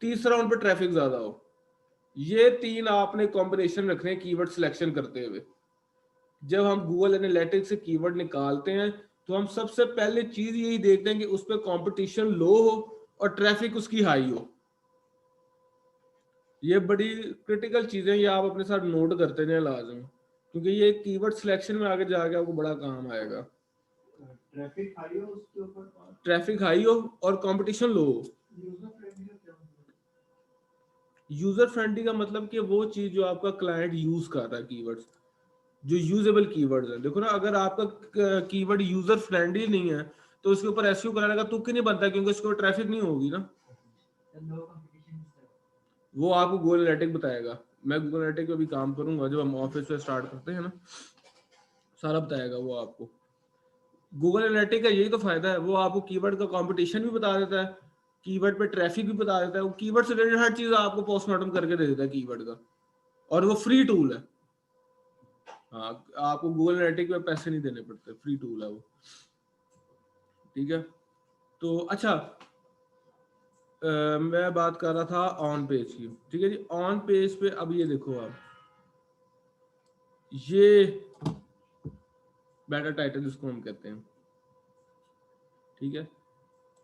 तीसरा उन पर ट्रैफिक ज्यादा हो। ये 3 आपने कॉम्बिनेशन रखने हैं कीवर्ड सिलेक्शन करते हुए। जब हम गूगल एनालिटिक्स से कीवर्ड निकालते हैं तो हम सबसे पहले चीज यही देखते हैं कि उस पर कंपटीशन लो हो और ट्रैफिक उसकी हाई हो। ये बड़ी क्रिटिकल चीजें, ये आप अपने साथ नोट करते हैं लाजम, क्योंकि ये कीवर्ड सिलेक्शन में आगे जाके आपको बड़ा काम आएगा। ट्रैफिक हाई हो उसके ऊपर, ट्रैफिक हाई हो और कंपटीशन लो हो। यूजर फ्रेंडली का क्या मतलब? यूजर फ्रेंडली का मतलब कि वो चीज जो आपका क्लाइंट यूज कर रहा है, कीवर्ड्स जो यूजेबल कीवर्ड्स है। देखो ना, अगर आपका कीवर्ड यूजर फ्रेंडली नहीं है तो उसके ऊपर एसईओ कराने का तुक ही नहीं बनता, क्योंकि उसके ऊपर ट्रैफिक नहीं होगी ना। वो आपको गूगल एनालिटिक्स बताएगा। मैं गूगल एनालिटिक्स पे भी काम करूंगा, जब हम ऑफिस पे स्टार्ट करते हैं ना, सारा बताएगा वो आपको। गूगल एनालिटिक्स का यही तो फायदा है, वो आपको कीवर्ड का कंपटीशन भी बता देता है, कीवर्ड पे ट्रैफिक भी बता देता है, वो कीवर्ड से रिलेटेड हर चीज आपको पोस्टमार्टम करके दे देता है कीवर्ड का, और वो फ्री टूल है। हाँ, आपको गूगल एनालिटिक्स में पैसे नहीं देने पड़ते, फ्री टूल है वो। ठीक है, तो अच्छा, मैं बात कर रहा था ऑन पेज की। ठीक है जी, ऑन पेज पे अब ये देखो आप, ये बेटा टाइटल जिसको हम कहते हैं, ठीक है,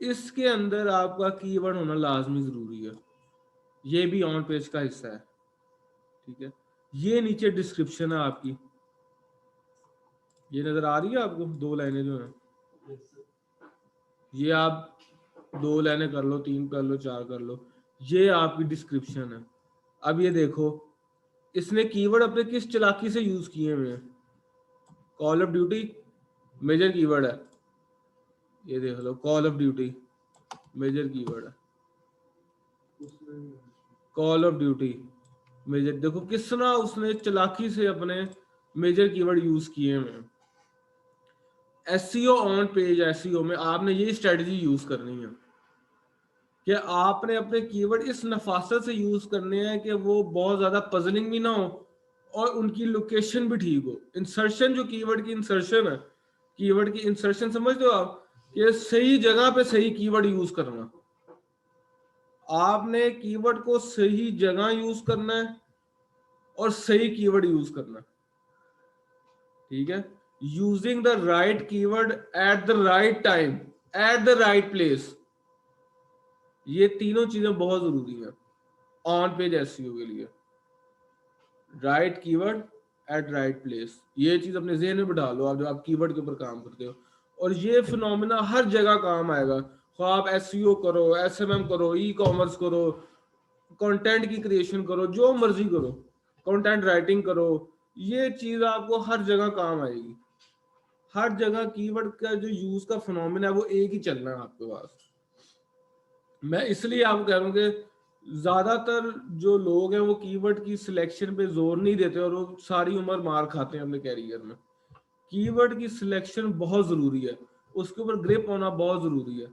इसके अंदर आपका कीवर्ड होना लाजमी जरूरी है। ये भी ऑन पेज का हिस्सा है। ठीक है, ये नीचे डिस्क्रिप्शन है आपकी, ये नजर आ रही है आपको 2 लाइनें जो है, ये आप 2 लाइनें कर लो, 3 कर लो, 4 कर लो, ये आपकी डिस्क्रिप्शन है। अब ये देखो इसने कीवर्ड अपने किस चालाकी से यूज किए हुए हैं। Call of duty major keyword है, ये देख लो, call of duty major keyword है, कॉल ऑफ ड्यूटी मेजर। देखो किस तरह उसने चालाकी से अपने मेजर कीवर्ड यूज किए हैं। एसईओ ऑन पेज एसईओ में आपने ये स्ट्रेटजी यूज करनी है कि आपने अपने कीवर्ड इस नफासत से यूज करने हैं कि वो बहुत ज्यादा पजलिंग भी ना हो और उनकी लोकेशन भी ठीक हो। इंसर्शन, जो कीवर्ड की इंसर्शन है, कीवर्ड की इंसर्शन समझते हो आप, कि सही जगह पे सही कीवर्ड यूज करना। आपने कीवर्ड को सही जगह यूज करना है और सही कीवर्ड यूज करना। ठीक है, using the right keyword at the right time at the right place, ये तीनों चीजें बहुत जरूरी है ऑन पेज एसईओ के लिए। Right keyword at right place, ये चीज अपने ज़हन में बिठा लो आप जब आप कीवर्ड के ऊपर काम करते हो। और ये फिनोमेना हर जगह काम आएगा, तो आप एसईओ करो, एसएमएम करो, ई कॉमर्स करो, कंटेंट की क्रिएशन करो, जो मर्जी करो, कंटेंट राइटिंग करो, ये चीज आपको हर जगह काम आएगी। हर जगह कीवर्ड का जो यूज का फिनोमेना है वो एक ही चलना है आपके पास। मैं इसलिए आपको कह रहा हूँ कि ज्यादातर जो लोग हैं वो कीवर्ड की सिलेक्शन पे जोर नहीं देते और वो सारी उम्र मार खाते हैं अपने कैरियर में। कीवर्ड की सिलेक्शन बहुत जरूरी है, उसके ऊपर ग्रिप होना बहुत जरूरी है।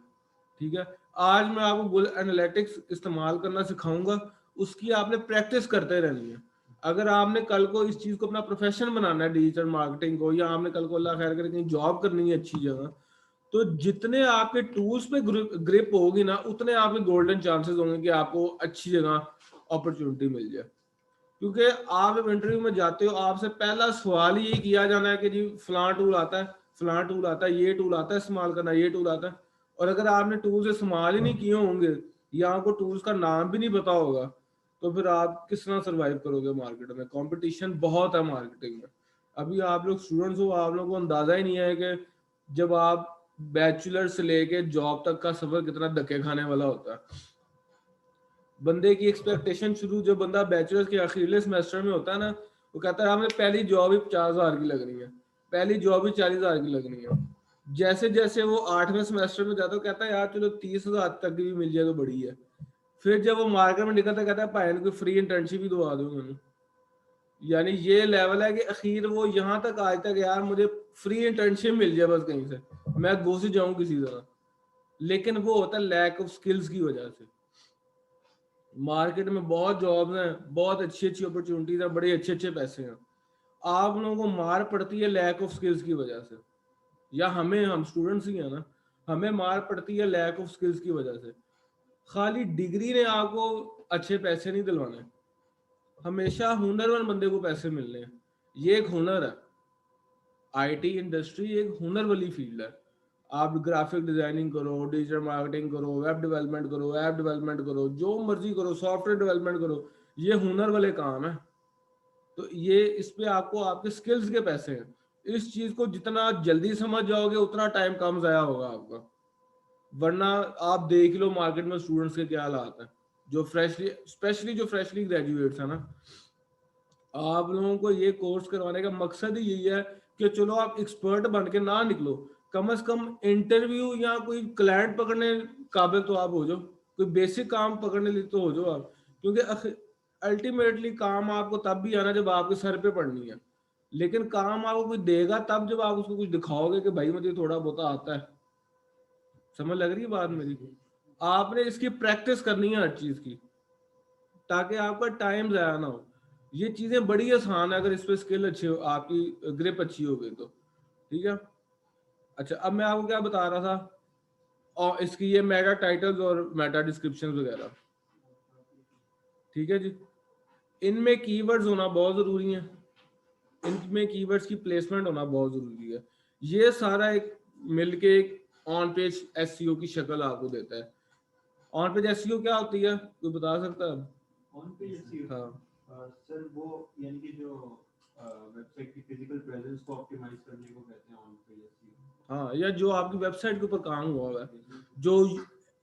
ठीक है, आज मैं आपको गूगल एनालिटिक्स इस्तेमाल करना सिखाऊंगा, उसकी आपने प्रैक्टिस करते रहनी है। अगर आपने कल को इस चीज को अपना प्रोफेशन बनाना है, डिजिटल मार्केटिंग को, या आपने कल को अल्लाह खैर करे कहीं जॉब करनी है अच्छी जगह, तो जितने आपके टूल्स पे ग्रिप होगी ना, उतने आपके गोल्डन चांसेस होंगे कि आपको अच्छी जगह अपॉर्चुनिटी मिल जाए। क्योंकि आप जब इंटरव्यू में जाते हो, आपसे पहला सवाल यही किया जाना है कि जी फलां टूल आता है, फलां टूल आता है, ये टूल आता है इस्तेमाल करना, ये टूल आता है। और अगर आपने टूल्स इस्तेमाल ही नहीं किए होंगे या आपको टूल्स का नाम भी नहीं पता होगा, तो फिर आप किस तरह सर्वाइव करोगे मार्केट में। कंपटीशन बहुत है मार्केटिंग में। अभी आप लोग स्टूडेंट्स हो, आप लोगों को अंदाजा ही नहीं है कि जब आप बैचलर से लेके जॉब तक का सफर कितना धक्के खाने वाला होता है। बंदे की एक्सपेक्टेशन शुरू, जब बंदा बैचलर्स के अखीरले सेमेस्टर में होता है ना, वो कहता है हमें पहली जॉब ही 50,000 की लगनी है, पहली जॉब ही 40,000 की लगनी है। जैसे जैसे वो 8वें सेमेस्टर में जाता है, कहता है यार चलो 30,000 तक भी मिल जाए तो बड़ी है। फिर जब वो मार्केट में निकलता है, कहता है भाई इनको फ्री इंटर्नशिप ही दवा दो उन्होंने। यानी ये लेवल है कि आखिर वो यहाँ तक आज तक यार मुझे फ्री इंटर्नशिप मिल जाए बस कहीं से, मैं घुस जाऊं किसी तरह, लेकिन वो होता है लैक ऑफ स्किल्स की वजह से। मार्केट में बहुत जॉब्स हैं, बहुत अच्छी अच्छी अपॉर्चुनिटीज हैं, बड़े अच्छे अच्छे पैसे हैं, आप लोगों को मार पड़ती है लैक ऑफ स्किल्स की वजह से, या हम स्टूडेंट्स ही हैं ना, हमें मार पड़ती है लैक ऑफ स्किल्स की वजह से। खाली डिग्री ने आपको अच्छे पैसे नहीं दिलवाने, हमेशा हुनरमंद बंदे को पैसे मिलने हैं, ये एक हुनर है। आईटी इंडस्ट्री एक हुनर वाली फील्ड है। आप ग्राफिक डिजाइनिंग करो, डिजिटल मार्केटिंग करो, वेब डेवलपमेंट करो, ऐप डेवलपमेंट करो, जो मर्जी करो, सॉफ्टवेयर डेवलपमेंट करो, ये हुनर वाले काम है। तो ये इस पे आपको आपके स्किल्स के पैसे हैं। इस चीज को जितना जल्दी समझ जाओगे उतना टाइम कम जाया होगा आपका। वरना आप देख लो मार्केट में स्टूडेंट्स के क्या हालात हैं, जो फ्रेशली, स्पेशली जो फ्रेशली ग्रेजुएट्स है ना, आप लोगों को ये कोर्स करवाने का मकसद ही यही है कि चलो आप एक्सपर्ट बन के ना निकलो, कम से कम इंटरव्यू या कोई क्लाइंट पकड़ने काबिल तो आप हो जाओ, कोई बेसिक काम पकड़ने लिए तो हो जाओ आप। क्योंकि अल्टीमेटली काम आपको तब भी आना जब आपके सर पे पड़नी है, लेकिन काम आपको कोई देगा तब जब आप उसको कुछ दिखाओगे कि भाई मुझे थोड़ा बहुत आता है। समझ लग रही है बात मेरी? आपने इसकी प्रैक्टिस करनी है हर चीज की, ताकि आपका टाइम जाया ना हो। ये चीजें बड़ी आसान है अगर इस पे स्किल अच्छी हो, आपकी ग्रिप अच्छी हो गई तो। ठीक है, अच्छा अब मैं आपको क्या बता रहा था, और इसकी ये मेटा टाइटल्स और मेटा डिस्क्रिप्शन वगैरह। ठीक है जी, इनमें कीवर्ड्स होना बहुत जरूरी है, इनमें कीवर्ड्स की प्लेसमेंट होना बहुत जरूरी है। ये सारा एक मिलके एक ऑन पेज एसईओ की शक्ल आपको देता है। ऑन पेज एसईओ क्या होती है, कोई बता सकता है? ऑन पेज एसईओ, हाँ सर वो यानी कि जो वेबसाइट की फिजिकल प्रेजेंस को ऑप्टिमाइज करने को कहते हैं ऑन पेज एसईओ। हाँ, या जो आपकी वेबसाइट के ऊपर काम हुआ है, जो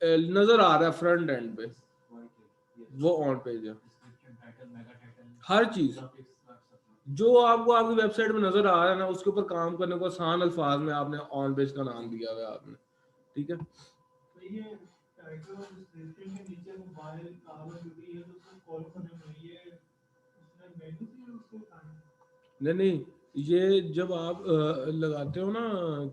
नजर आ रहा है फ्रंट एंड पे, वो ऑन पेज है। हर चीज जो आपको आपकी वेबसाइट में नजर आ रहा है ना, उसके ऊपर काम करने को आसान अल्फाज में आपने ऑन पेज का नाम दिया हुआ है आपने। ठीक है, तो ये टाइटल और डिस्क्रिप्शन के नीचे मोबाइल आवर ड्यूटी है तो उसको कॉल करने में ये उसमें मेनू भी उसको काम नहीं, ये जब आप लगाते हो ना,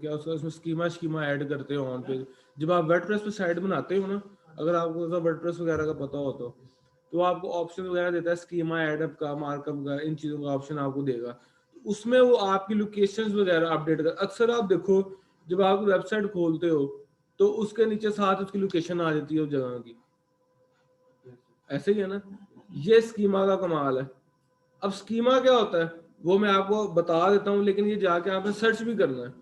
क्या उसमें स्कीमा ऐड करते हो ऑन पेज, जब आप वर्डप्रेस पे साइट बनाते हो ना, अगर आपको वर्डप्रेस वगैरह का पता हो तो आपको ऑप्शन वगैरह देता है, स्कीमा एडअप का, मार्कअप का, इन चीजों का ऑप्शन आपको देगा। उसमें वो आपकी लोकेशंस वगैरह अपडेट कर, अक्सर आप देखो जब आप वेबसाइट खोलते हो तो उसके नीचे साथ उसकी लोकेशन आ जाती है उस जगह की, ऐसे ही है ना। ये स्कीमा का कमाल है। अब स्कीमा क्या होता है वो मैं आपको बता देता हूँ, लेकिन ये जाके आपने सर्च भी करना है,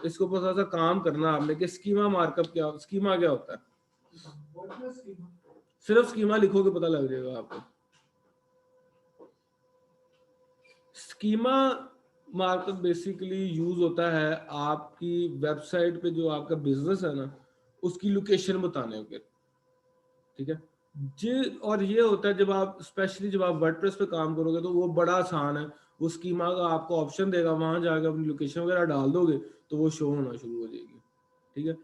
इसको थोड़ा सा काम करना है आपने कि स्कीमा मार्कअप क्या, स्कीमा क्या होता है। सिर्फ स्कीमा लिखोगे पता लग जाएगा आपको। स्कीमा मार्कअप बेसिकली यूज होता है आपकी वेबसाइट पे जो आपका बिजनेस है ना, उसकी लोकेशन बताने के। ठीक है जी, और ये होता है जब आप स्पेशली जब आप वर्डप्रेस पे काम करोगे तो वो बड़ा आसान है, वो स्कीमा का आपको ऑप्शन देगा, वहां जाकर अपनी लोकेशन वगैरह डाल दोगे तो वो शो होना शुरू हो जाएगी। ठीक है,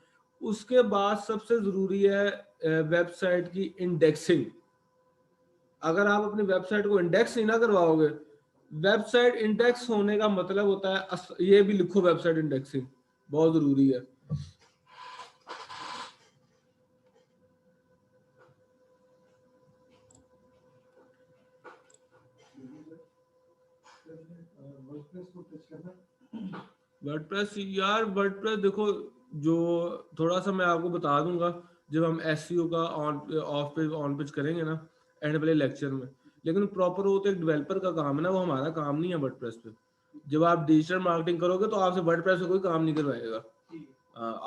उसके बाद सबसे जरूरी है वेबसाइट की इंडेक्सिंग। अगर आप अपनी वेबसाइट को इंडेक्स नहीं ना करवाओगे, वेबसाइट इंडेक्स होने का मतलब होता है, ये भी लिखो, वेबसाइट इंडेक्सिंग बहुत जरूरी है। वर्डप्रेस यार, वर्डप्रेस देखो, जो थोड़ा सा मैं आपको बता दूंगा जब हम एसईओ का on off page on page करेंगे ना एंड वाले लेक्चर में, लेकिन प्रॉपर वो तो एक डेवलपर का काम है ना, वो हमारा काम नहीं है वर्डप्रेस पे। जब आप डिजिटल मार्केटिंग करोगे तो आपसे वर्डप्रेस पे कोई काम नहीं करवाएगा,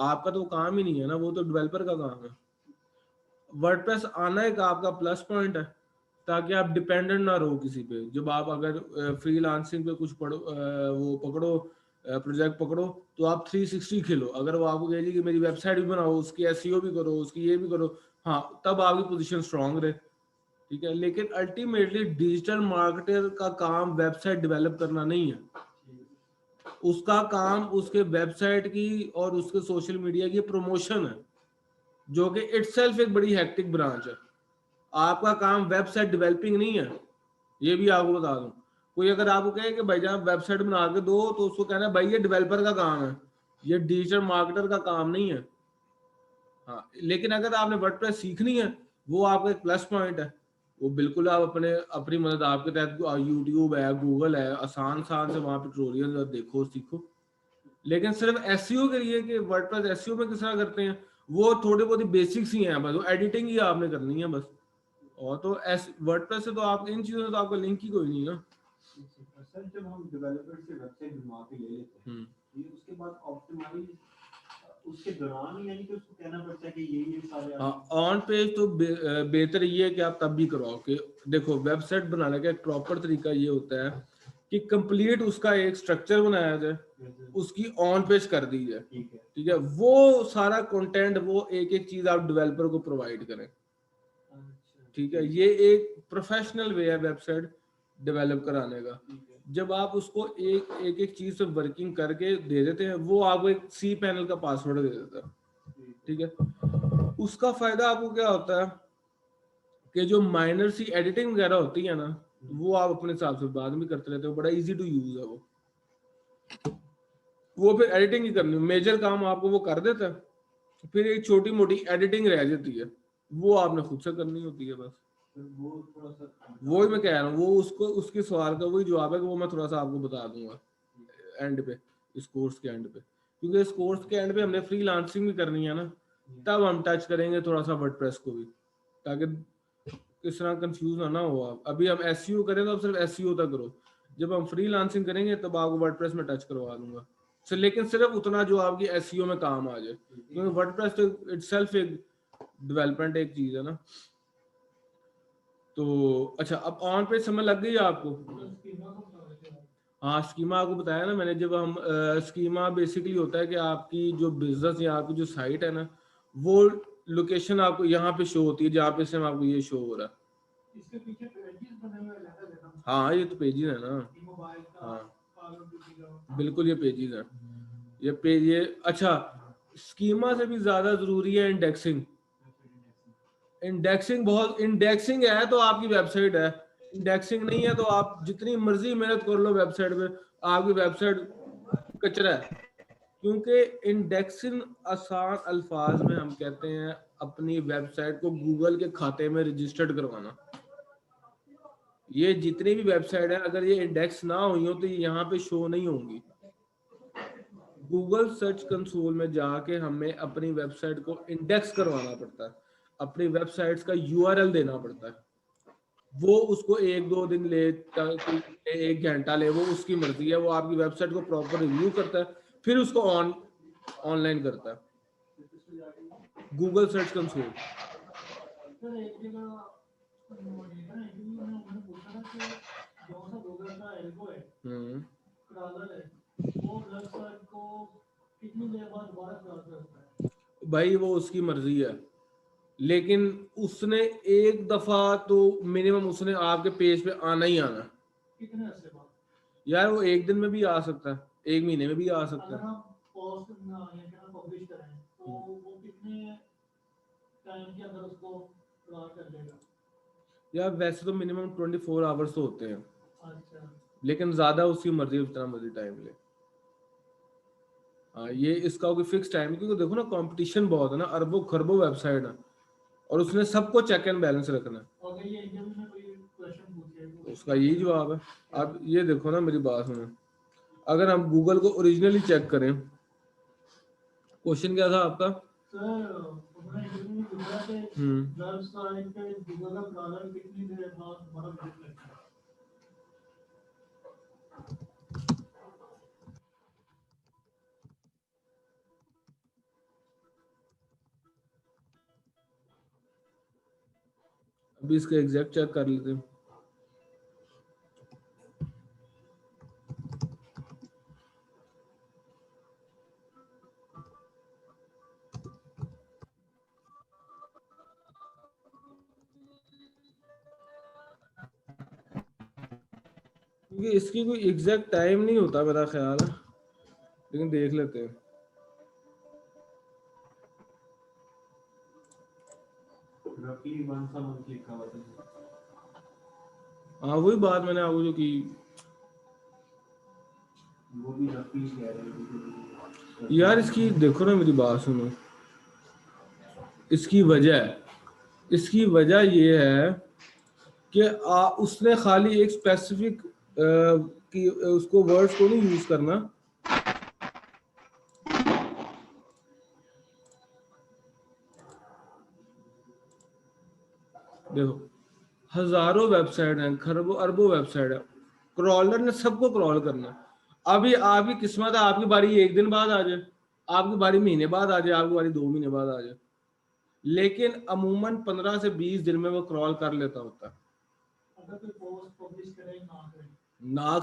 आपका तो काम ही नहीं है ना, वो तो डेवलपर का काम है। वर्डप्रेस आना एक आपका प्लस पॉइंट है, ताकि आप डिपेंडेंट ना रहो किसी पे। जब आप अगर फ्रीलांसिंग पे कुछ पढ़ो, वो पकड़ो, प्रोजेक्ट पकड़ो, तो आप 360 खेलो। अगर वो आपको कहेगी कि मेरी वेबसाइट भी बनाओ, उसकी एसईओ भी करो, उसकी ये भी करो, हाँ तब आपकी पोजीशन स्ट्रांग रहे। ठीक है, लेकिन अल्टीमेटली डिजिटल मार्केटर का काम वेबसाइट डेवलप करना नहीं है, उसका काम उसके वेबसाइट की और उसके सोशल मीडिया की प्रमोशन है, जो कि इटसेल्फ एक बड़ी हेक्टिक ब्रांच है। आपका काम वेबसाइट डेवलपिंग नहीं है, ये भी आपको बता दूं। कोई अगर आपको कहे कि भाई जान वेबसाइट बना के दो, तो उसको कहना है भाई ये डेवलपर का काम है, ये डिजिटल मार्केटर का काम नहीं है। हाँ, लेकिन अगर आपने वर्डप्रेस सीखनी है, वो आपका एक प्लस पॉइंट है, वो बिल्कुल आप अपनी मदद आपके तहत यूट्यूब है, गूगल है, आसान से वहाँ पे ट्यूटोरियल देखो सीखो। लेकिन सिर्फ एसईओ के लिए कि वर्डप्रेस एसईओ में किस तरह करते हैं, वो थोड़ी बहुत बेसिक्स ही हैं, बस वो एडिटिंग ही आपने करनी है बस। और तो वर्डप्रेस से तो आप इन चीजों से तो आपका लिंक ही कोई नहीं ना। सर जब हम डेवलपर से वेबसाइट बनवा के ले लेते हैं, ये उसके बाद ऑप्टिमाइज उसके दौरान यानी कि उसको कहना पड़ता है कि ये सारे ऑन पेज तो बेहतर ये है कि आप तब भी करवाओ कि देखो वेबसाइट बनाने का एक प्रॉपर तरीका ये होता है कि कंप्लीट उसका एक स्ट्रक्चर बनाया जाए, उसकी ऑन पेज कर दी जाए, ठीक है, वो सारा कंटेंट वो एक एक चीज आप डेवलपर को प्रोवाइड करें, ठीक है। ये एक प्रोफेशनल वे है वेबसाइट डेवलप कराने का। जब आप उसको एक चीज से वर्किंग करके दे देते हैं, वो आपको एक सी पैनल का पासवर्ड दे देता है, ठीक है। उसका फायदा आपको क्या होता है कि जो माइनर सी एडिटिंग वगैरह होती है ना, वो आप अपने हिसाब से बाद में करते रहते हो, बड़ा इजी टू यूज है वो फिर एडिटिंग ही करनी, मेजर काम आपको वो कर देता है, फिर एक छोटी मोटी एडिटिंग रह जाती है, वो आपने खुद से करनी होती है बस। वो थोड़ा सा वो ही मैं कह रहा हूँ, वो उसको उसके सवाल का वही जवाब है कि वो मैं थोड़ा सा आपको बता दूंगा एंड पे, इस कोर्स के एंड पे, क्योंकि इस कोर्स के एंड पे हमने फ्रीलांसिंग भी करनी है ना, तब हम टच करेंगे थोड़ा सा वर्डप्रेस को भी, ताकि किस तरह कंफ्यूज ना हो आप। अभी हम एसईओ करें तो आप सिर्फ एसईओ तक करो, जब हम फ्रीलांसिंग करेंगे तब आपको वर्डप्रेस में टच करवा दूंगा। लेकिन सिर्फ उतना जो आपकी एसईओ में काम आ जाए, क्योंकि वर्डप्रेस तो इटसेल्फ एक डेवलपमेंट एक चीज है ना। तो अच्छा, अब ऑन पे समझ लग गई आपको? हाँ, स्कीमा आपको बताया ना मैंने। जब हम स्कीमा बेसिकली होता है कि आपकी जो बिजनेस या आपकी जो साइट है ना, वो लोकेशन आपको यहाँ पे शो होती है, जहाँ पे से आपको ये शो हो रहा है। इसके पीछे पेजेस बने हुए हैं। हाँ, ये तो पेजेस है ना। मोबाइल का, हाँ बिल्कुल, ये पेजेस है, ये पेज ये। अच्छा, स्कीमा से भी ज्यादा जरूरी है इंडेक्सिंग। इंडेक्सिंग है तो आपकी वेबसाइट है, इंडेक्सिंग नहीं है तो आप जितनी मर्जी मेहनत कर लो वेबसाइट पे, आपकी वेबसाइट कचरा है। क्योंकि इंडेक्सिंग आसान अल्फाज में हम कहते हैं अपनी वेबसाइट को गूगल के खाते में रजिस्टर्ड करवाना। ये जितनी भी वेबसाइट है, अगर ये इंडेक्स ना हुई हो तो ये यहाँ पे शो नहीं होंगी। गूगल सर्च कंसोल में जाके हमें अपनी वेबसाइट को इंडेक्स करवाना पड़ता है, अपनी वेबसाइट्स का यूआरएल देना पड़ता है। वो उसको 1-2 दिन ले, 1 घंटा ले, वो उसकी मर्जी है। वो आपकी वेबसाइट को प्रॉपर रिव्यू करता है, फिर उसको ऑनलाइन करता है गूगल सर्च कंसोल। सर एक जगह उन्होंने पूछा था कि जो सा गूगल का एल्गो है, क्रॉलर है, वो वेबसाइट को कितनी देर बाद दोबारा क्रॉल करता है? भाई वो उसकी मर्जी है, लेकिन उसने एक दफा तो मिनिमम उसने आपके पेज पे आना ही आना। कितने अर्से बाद? यार वो 1 दिन में भी आ सकता है, 1 महीने में भी आ सकता अगर है। हम पोस्ट या पब्लिश करें तो वो कितने टाइम के अंदर उसको क्रॉल कर लेगा? यार वैसे तो मिनिमम 24 आवर्स तो होते हैं, अच्छा, लेकिन ज्यादा उसकी मर्जी, उतना मर्जी टाइम ले। हाँ, ये इसका कोई फिक्स टाइम है, क्योंकि देखो ना कंपटीशन बहुत है ना, अरबों खरबों वेबसाइट है, और उसने सबको चेक एंड बैलेंस रखना है। अगर ये इंटरव्यू में कोई क्वेश्चन पूछे तो उसका यही जवाब है। अब ये देखो ना, मेरी बात सुनो, अगर हम गूगल को ओरिजिनली चेक करें, क्वेश्चन क्या था आपका? सर उन्होंने इंटरव्यू में पूछा कि वेबसाइट पे गूगल का क्रॉलर कितनी देर बाद हमारा विजिट लगता है? अभी इसका एग्जैक्ट चेक कर लेते हैं। क्योंकि इसकी कोई एग्जैक्ट टाइम नहीं होता मेरा ख्याल है, लेकिन देख लेते हैं। रफली 1 month लिखा हुआ था। हाँ, वही बात मैंने आपको जो की, वो भी रफी कह रहे हैं यार इसकी देखो ना, मेरी बात सुनो, इसकी वजह ये है कि उसने खाली एक स्पेसिफिक कि उसको वर्ड्स को नहीं यूज करना, देखो हजारों वेबसाइट हैं, खरबों अरबों वेबसाइट है, क्रॉलर ने सबको क्रॉल करना। अभी आपकी किस्मत है, आपकी बारी एक दिन बाद आ जाए, आपकी बारी महीने बाद आ जाए, आपकी बारी 2 महीने बाद आ जाए, लेकिन अमूमन 15 से 20 दिन में वो क्रॉल कर लेता होता है। अगर कोई पोस्ट पब्लिश करें ना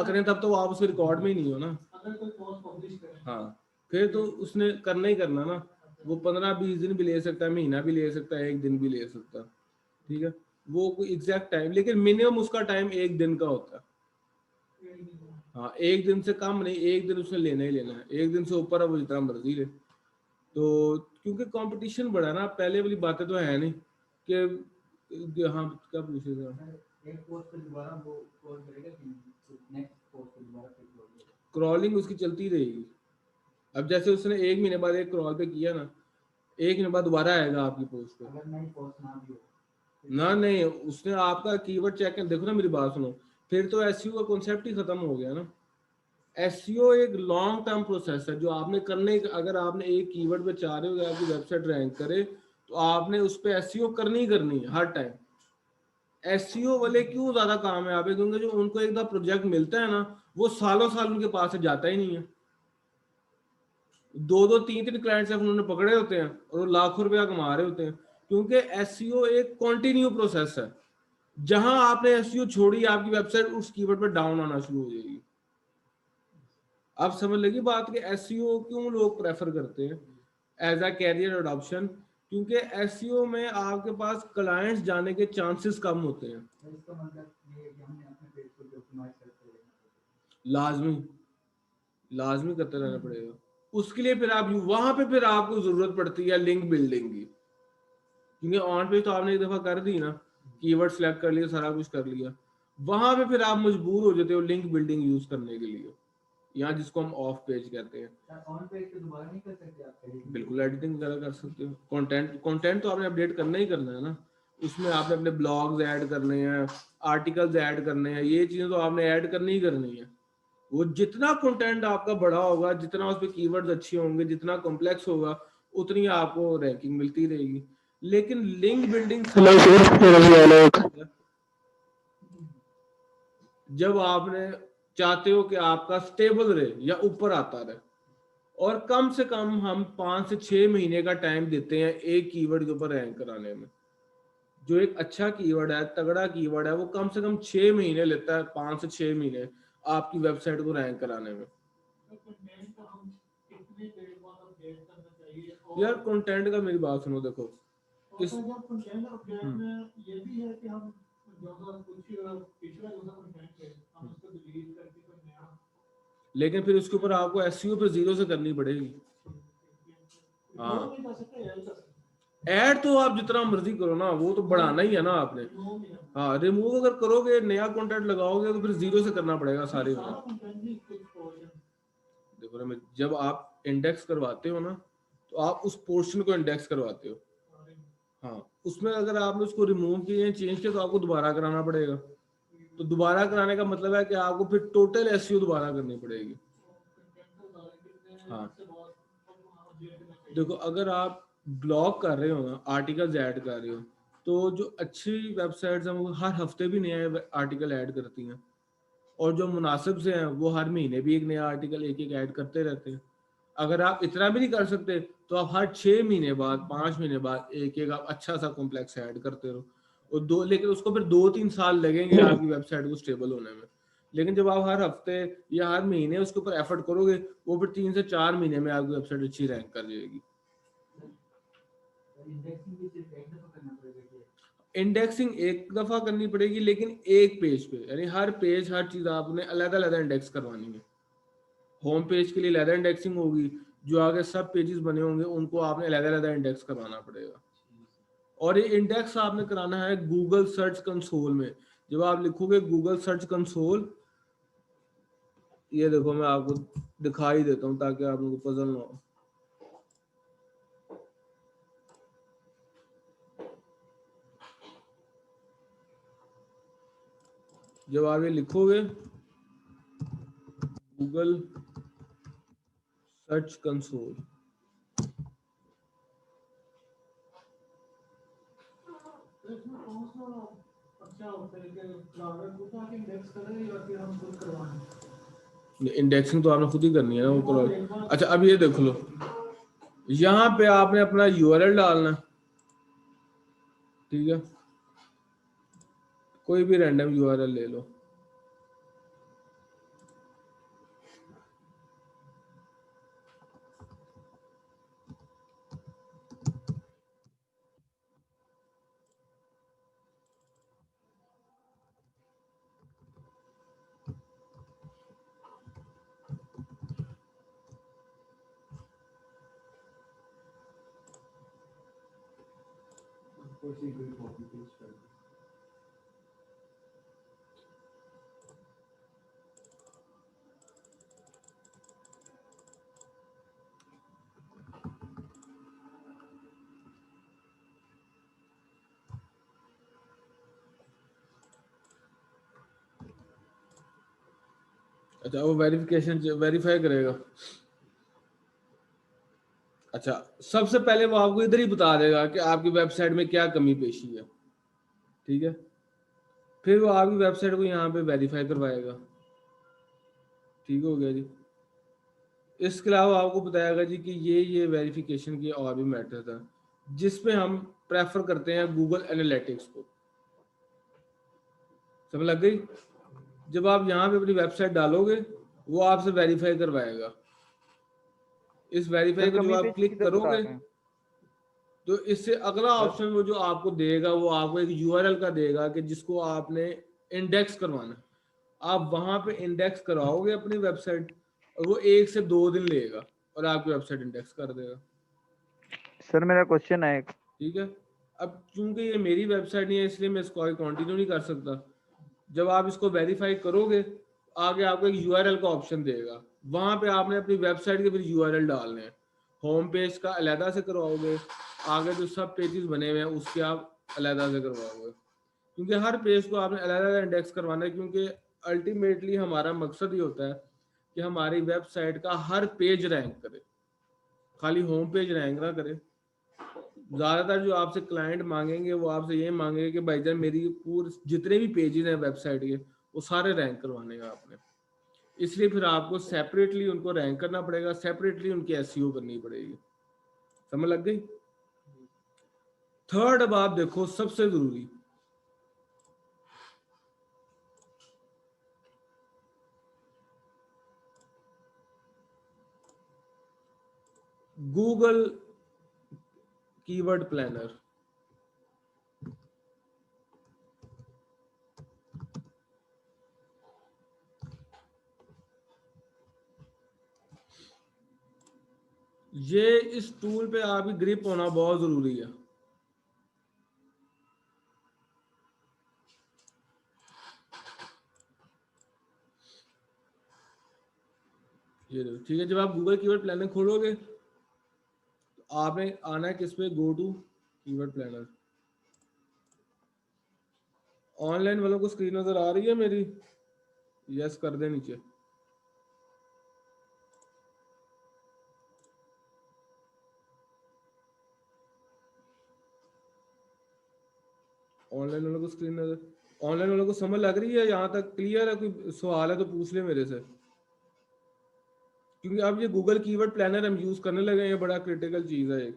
करें तब तो आप उसके रिकॉर्ड में ही नहीं हो ना। अगर कोई पोस्ट पब्लिश करें, हाँ, फिर तो उसने करना ही करना ना। वो 15-20 दिन भी ले सकता है, महीना भी ले सकता है, 1 दिन भी ले सकता है, ठीक है, वो कोई एग्जैक्ट टाइम, लेकिन मिनिमम उसका टाइम 1 दिन का होता है। हाँ, 1 दिन से कम नहीं, 1 दिन उसने लेना ही लेना है, 1 दिन से ऊपर है वो जितना मर्जी ले। तो क्योंकि कंपटीशन बढ़ा ना, पहले वाली बातें तो है नहीं कि हाँ क्या पूछेगा, एक पोस्ट पे दोबारा वो कॉल करेगा कि नेक्स्ट पोस्ट पे दोबारा क्लिक होगा, क्रॉलिंग उसकी चलती रहेगी। अब जैसे उसने 1 महीने बाद एक क्रॉल पे किया ना, 1 महीने बाद दोबारा आएगा आपकी पोस्ट पे। अगर नई पोस्ट ना भी हो ना नहीं, उसने आपका कीवर्ड चेक कर, देखो ना मेरी बात सुनो, फिर तो एसईओ का कॉन्सेप्ट ही खत्म हो गया ना। एसईओ एक लॉन्ग टर्म प्रोसेस है जो आपने करने, अगर आपने एक कीवर्ड पे चाह रहे हो कि आपकी वेबसाइट रैंक करे, तो आपने उस पे एसईओ करनी ही करनी है हर टाइम। एसईओ वाले क्यों ज्यादा कामयाब है, क्योंकि जो उनको एक दफा प्रोजेक्ट मिलता है ना, वो सालों साल उनके पास से जाता ही नहीं है। 2-2 3-3 क्लाइंट्स उन्होंने पकड़े होते हैं और वो लाखों रुपया कमा रहे होते हैं, क्योंकि एसईओ एक कॉन्टिन्यू प्रोसेस है। जहां आपने एसईओ छोड़ी, आपकी वेबसाइट उस कीवर्ड पर डाउन आना शुरू हो जाएगी। आप समझ लगी बात कि एसईओ क्यों लोग प्रेफर करते हैं एज अ कैरियर अडॉप्शन, क्योंकि एसईओ में आपके पास क्लाइंट्स जाने के चांसेस कम होते हैं। इसका मतलब ये है कि हमने अपने पेज को ऑप्टिमाइज करते रहना लाजमी करते रहना पड़ेगा। उसके लिए फिर आप वहां पे फिर आपको जरूरत पड़ती है लिंक बिल्डिंग की, क्योंकि ऑन पेज तो आपने एक दफा कर दी ना, कीवर्ड सिलेक्ट कर लिया, सारा कुछ कर लिया, वहां पे फिर आप मजबूर हो जाते हो लिंक बिल्डिंग यूज करने के लिए, यहाँ जिसको हम ऑफ पेज कहते हैं। ऑन पेज पे दोबारा नहीं कर सकते आप, बिल्कुल एडिटिंग वगैरह कर सकते हो। कंटेंट तो आपने अपडेट करना ही करना है ना, उसमें आपने अपने ब्लॉग्स ऐड करने हैं, आर्टिकल्स ऐड करने हैं, ये चीजें तो आपने ऐड करनी ही करनी है। वो जितना कंटेंट आपका बड़ा होगा, जितना उस पर कीवर्ड्स अच्छे होंगे, जितना कॉम्प्लेक्स होगा, उतनी आपको रैंकिंग मिलती रहेगी। लेकिन लिंक बिल्डिंग जब आपने चाहते हो कि आपका स्टेबल रहे या ऊपर आता रहे, और कम से कम हम 5 से 6 महीने का टाइम देते हैं एक कीवर्ड के ऊपर रैंक कराने में। जो एक अच्छा कीवर्ड है, तगड़ा कीवर्ड है, वो कम से कम 6 महीने लेता है, 5 से 6 महीने आपकी वेबसाइट को रैंक कराने में। यार कंटेंट का मेरी बात सुनो, देखो इस कंटेंट अपडेट में ये भी है कि हम जो कुछ पिछला जो कंटेंट है हम उसको डिलीट करके कोई नया, लेकिन फिर उसके ऊपर आपको एसईओ पे 0 से करनी पड़ेगी। हाँ, ऐड तो आप जितना मर्जी करो ना, वो तो बढ़ाना ही है ना आपने। हाँ, रिमूव अगर करोगे, नया कंटेंट लगाओगे, तो फिर 0 से करना पड़ेगा सारे में। देखो ना, जब आप इंडेक्स करवाते हो ना, तो आप उस पोर्शन को इंडेक्स करवाते हो। हाँ, उसमें अगर आपने उसको रिमूव किया, चेंज किया, तो आपको दोबारा कराना पड़ेगा। तो दोबारा कराने का मतलब है कि आपको फिर टोटल एसईओ दोबारा करनी पड़ेगी। हाँ, देखो अगर आप ब्लॉग कर रहे हो ना, आर्टिकल्स ऐड कर रहे हो, तो जो अच्छी वेबसाइट्स हैं वो हर हफ्ते भी नया आर्टिकल ऐड करती हैं, और जो मुनासिब से हैं वो हर महीने भी एक नया आर्टिकल एक एक ऐड करते रहते हैं। अगर आप इतना भी नहीं कर सकते, तो आप हर 6 महीने बाद, 5 महीने बाद एक एक आप अच्छा सा कॉम्प्लेक्स ऐड करते रहो, और लेकिन उसको फिर 2-3 साल लगेंगे आपकी वेबसाइट को स्टेबल होने में। लेकिन जब आप हर हफ्ते या हर महीने उसके ऊपर एफर्ट करोगे, वो फिर 3 से 4 महीने में आपकी वेबसाइट अच्छी रैंक कर जाएगी। इंडेक्सिंग एक दफा करनी पड़ेगी, लेकिन एक पेज पे, यानी हर पेज, हर चीज आपने अलग अलग इंडेक्स करवानी है। होम पेज के लिए अलग इंडेक्सिंग होगी, जो आगे सब पेजेस बने होंगे उनको आपने अलग अलग इंडेक्स करवाना पड़ेगा। और ये इंडेक्स आपने कराना है गूगल सर्च कंसोल में। जब आप लिखोगे गूगल सर्च कंसोल, ये देखो मैं आपको दिखाई देता हूँ ताकि आप लोगों को पजल ना हो। जब आप ये लिखोगे गूगल सर्च कंसोल, तो इसमें कौन सा अच्छा होता है कि ब्राउज़र खुद आके इंडेक्स करे या फिर हम खुद करवाएं? इंडेक्सिंग तो आपने खुद ही करनी है ना ऊपर। अच्छा अब ये देख लो, यहाँ पे आपने अपना यूआरएल डालना, ठीक है, कोई भी रैंडम यूआरएल ले लो। उसी को कॉपी पेस्ट कर दो। अच्छा वो वेरीफाई करेगा। अच्छा सबसे पहले वो आपको इधर ही बता देगा कि आपकी वेबसाइट में क्या कमी पेशी है, ठीक है, फिर वो आपकी वेबसाइट को यहाँ पे वेरीफाई करवाएगा। ठीक हो गया जी। इसके अलावा आपको बताएगा जी कि ये वेरिफिकेशन की और भी मेथड है जिसमें हम प्रेफर करते हैं गूगल एनालिटिक्स को। समझ लग गई? जब आप यहाँ पे अपनी वेबसाइट डालोगे वो आपसे वेरीफाई करवाएगा। इस वेरीफाई को जब आप क्लिक करोगे तो इससे अगला ऑप्शन वो जो आपको देगा वो आपको एक यूआरएल का देगा कि जिसको आपने इंडेक्स करवाना। आप वहां पे इंडेक्स करवाओगे अपनी वेबसाइट और वो 1 से 2 दिन लेगा और आपकी वेबसाइट इंडेक्स कर देगा। सर मेरा क्वेश्चन है एक। ठीक है, अब चूंकि ये मेरी वेबसाइट नहीं है इसलिए मैं इसको कंटिन्यू नहीं कर सकता। जब आप इसको वेरीफाई करोगे आगे आपको एक यूआरएल का ऑप्शन देगा, वहां पे आपने अपनी वेबसाइट के फिर यूआरएल डालने हैं। होम पेज का अलहदा से करवाओगे, आगे जो सब पेजेस बने हुए हैं उसके आप अलहदा से करवाओगे, क्योंकि हर पेज को आपने अलग-अलग इंडेक्स करवाना है। क्योंकि अल्टीमेटली हमारा मकसद ही होता है कि हमारी वेबसाइट का हर पेज रैंक करे, खाली होम पेज रैंक ना करे। ज़्यादातर जो आपसे क्लाइंट मांगेंगे वो आपसे ये मांगेंगे कि भाईजान मेरी पूरे जितने भी पेजेस हैं वेबसाइट के वो सारे रैंक करवाने हैं आपने। इसलिए फिर आपको सेपरेटली उनको रैंक करना पड़ेगा, सेपरेटली उनकी एसईओ करनी पड़ेगी। समझ लग गई? थर्ड अब आप देखो सबसे जरूरी, गूगल कीवर्ड प्लानर। ये इस टूल पे आपकी ग्रिप होना बहुत जरूरी है। ये देखो, ठीक है, जब आप गूगल कीवर्ड प्लानर खोलोगे तो आपने आना है किस पे, go to keyword planner. Online वालों को स्क्रीन नजर आ रही है मेरी? यस कर दे नीचे। ऑनलाइन वालों को स्क्रीन नजर, ऑनलाइन वालों को समझ लग रही है? यहाँ तक क्लियर है? कोई सवाल है तो पूछ ले मेरे से, क्योंकि अब ये गूगल कीवर्ड प्लानर हम यूज करने लगे हैं, ये बड़ा क्रिटिकल चीज है एक।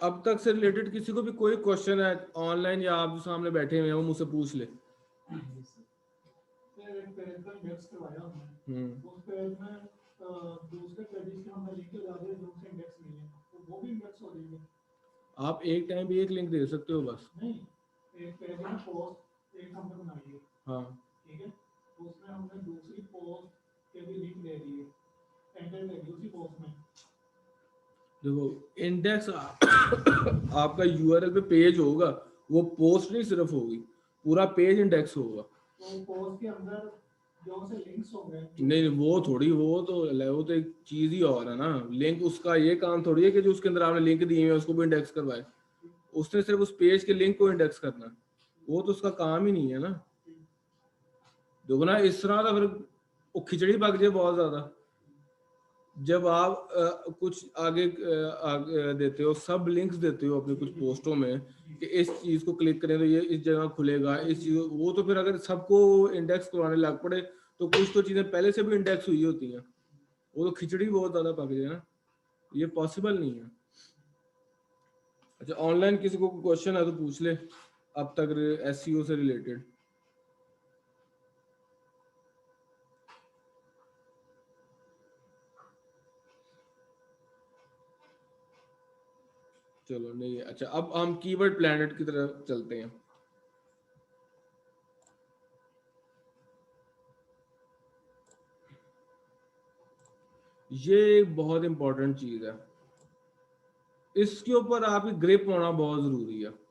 अब तक से रिलेटेड किसी को भी कोई क्वेश्चन है ऑनलाइन या आप जो सामने बैठे हुए हैं वो मुझसे पूछ ले। सर एक पेज का इंडेक्स करवाया हमने, उस पेज में दूसरे पेजेस के हमने लिंक लगा दिए जो उनसे इंडेक्स नहीं है, तो वो भी इंडेक्स हो जाएंगे? आप एक टाइम पे एक लिंक दे सकते हो बस। नहीं, एक पेज में पोस्ट एक हमने बनाई है, हाँ ठीक है, तो उसमें हमने दूसरी पोस्ट के भी लिंक दे दिए, एंटर दे दी उसी पोस्ट में। देखो इंडेक्स आपका यूआरएल पे पेज होगा, वो पोस्ट नहीं सिर्फ होगी, पूरा पेज इंडेक्स होगा। तो कोर्स के अंदर जो से लिंक्स होंगे नहीं वो थोड़ी, वो तो एक चीज ही और है ना। लिंक उसका ये काम थोड़ी है कि जो उसके अंदर आपने लिंक दिए हुए उसको भी इंडेक्स करवाए। उसने सिर्फ उस पेज के लिंक को इंडेक्स करना, वो तो उसका काम ही नहीं है ना। देखो ना, इस तरह तो फिर वो खिचड़ी पक जाए बहुत ज्यादा। जब आप कुछ आगे देते हो, सब लिंक्स देते हो अपनी कुछ पोस्टों में कि इस चीज को क्लिक करें तो ये इस जगह खुलेगा, इस चीज वो तो फिर अगर सबको इंडेक्स करवाने लग पड़े तो कुछ तो चीजें पहले से भी इंडेक्स हुई होती हैं, वो तो खिचड़ी बहुत ज्यादा पक जाए ना, ये पॉसिबल नहीं है। अच्छा, ऑनलाइन किसी को क्वेश्चन है तो पूछ ले अब तक एसईओ से रिलेटेड। चलो नहीं, अच्छा अब हम कीवर्ड प्लैनेट की तरफ चलते हैं। ये एक बहुत इंपॉर्टेंट चीज है, इसके ऊपर आपकी ग्रिप होना बहुत जरूरी है।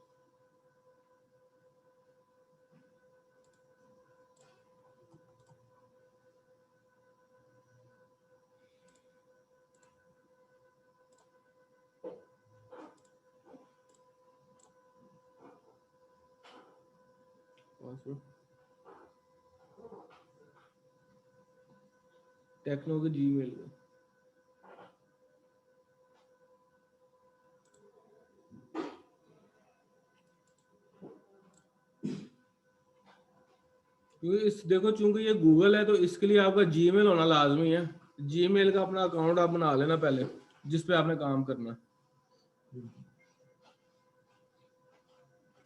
टेक्नो के जीमेल में क्योंकि इस देखो, चूंकि ये गूगल है तो इसके लिए आपका जीमेल होना लाजमी है। जीमेल का अपना अकाउंट आप बना लेना पहले, जिस पे आपने काम करना।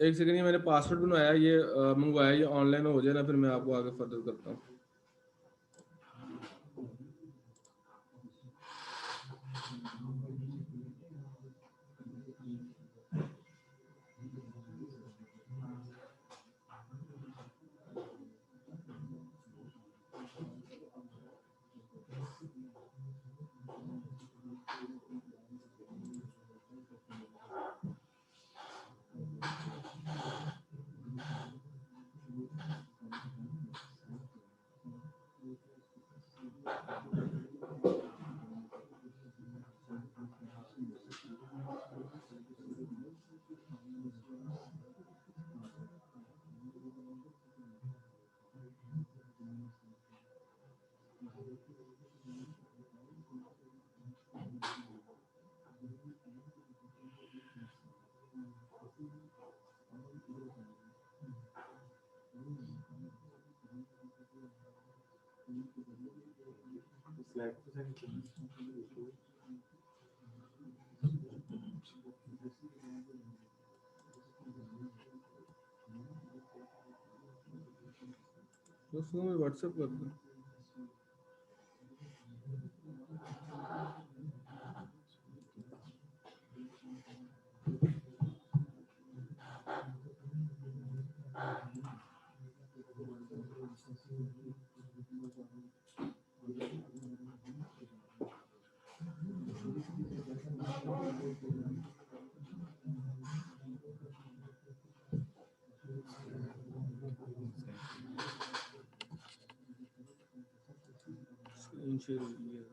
एक सेकंड, ये मैंने पासवर्ड बनवाया, ये मंगवाया, ये ऑनलाइन हो जाए ना, फिर मैं आपको आगे फर्दर करता हूँ। दोस्तों मैं व्हाट्सएप कर दूँ। स्क्रीन शेयर हो गई है।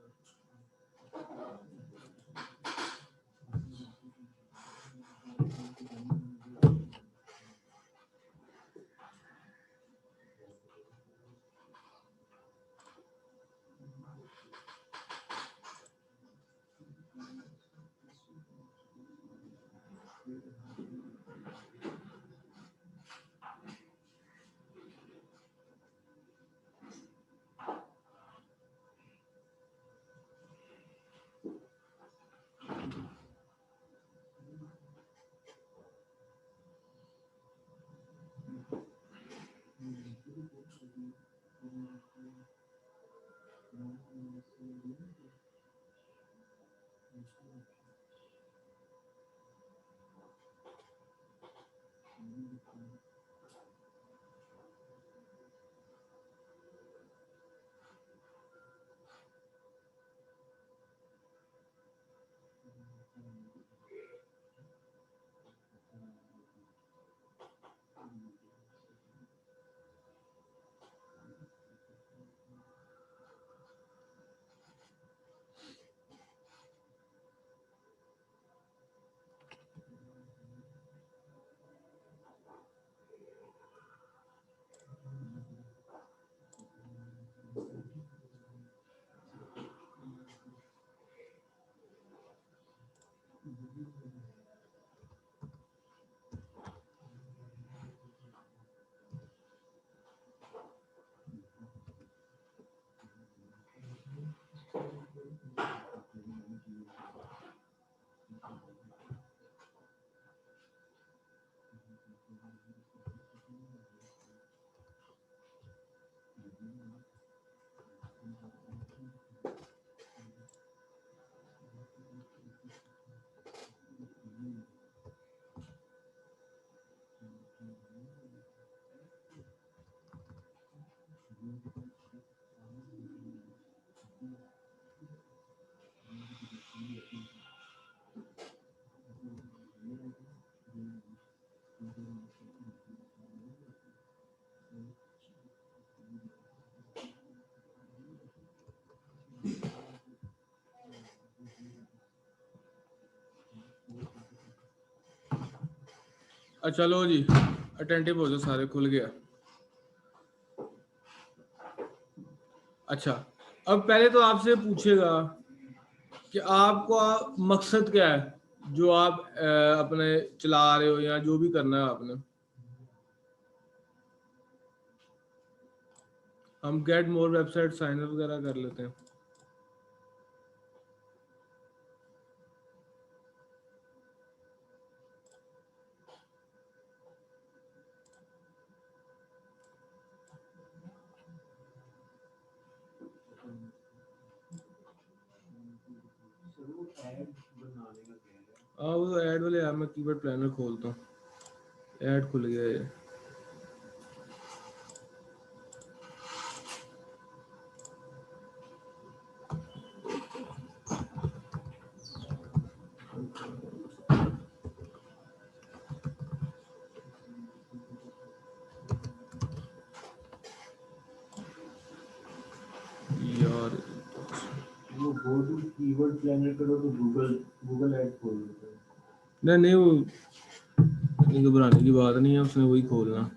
चलो जी, अटेंटिव हो जाओ सारे, खुल गया। अच्छा, अब पहले तो आपसे पूछेगा कि आपका मकसद क्या है जो आप अपने चला रहे हो या जो भी करना है आपने। हम get more website sign up वगैरह कर लेते हैं। सर वो ऐड बनाने का कह रहे हैं। वो ऐड वाले यार, मैं कीवर्ड प्लानर खोलता हूँ, ऐड खुल गया ये। यार वो गो टू कीवर्ड प्लानर करो तो गूगल ऐड खोल देता है। नहीं नहीं, वो इतनी घबराने की बात नहीं है, उसने वही खोलना।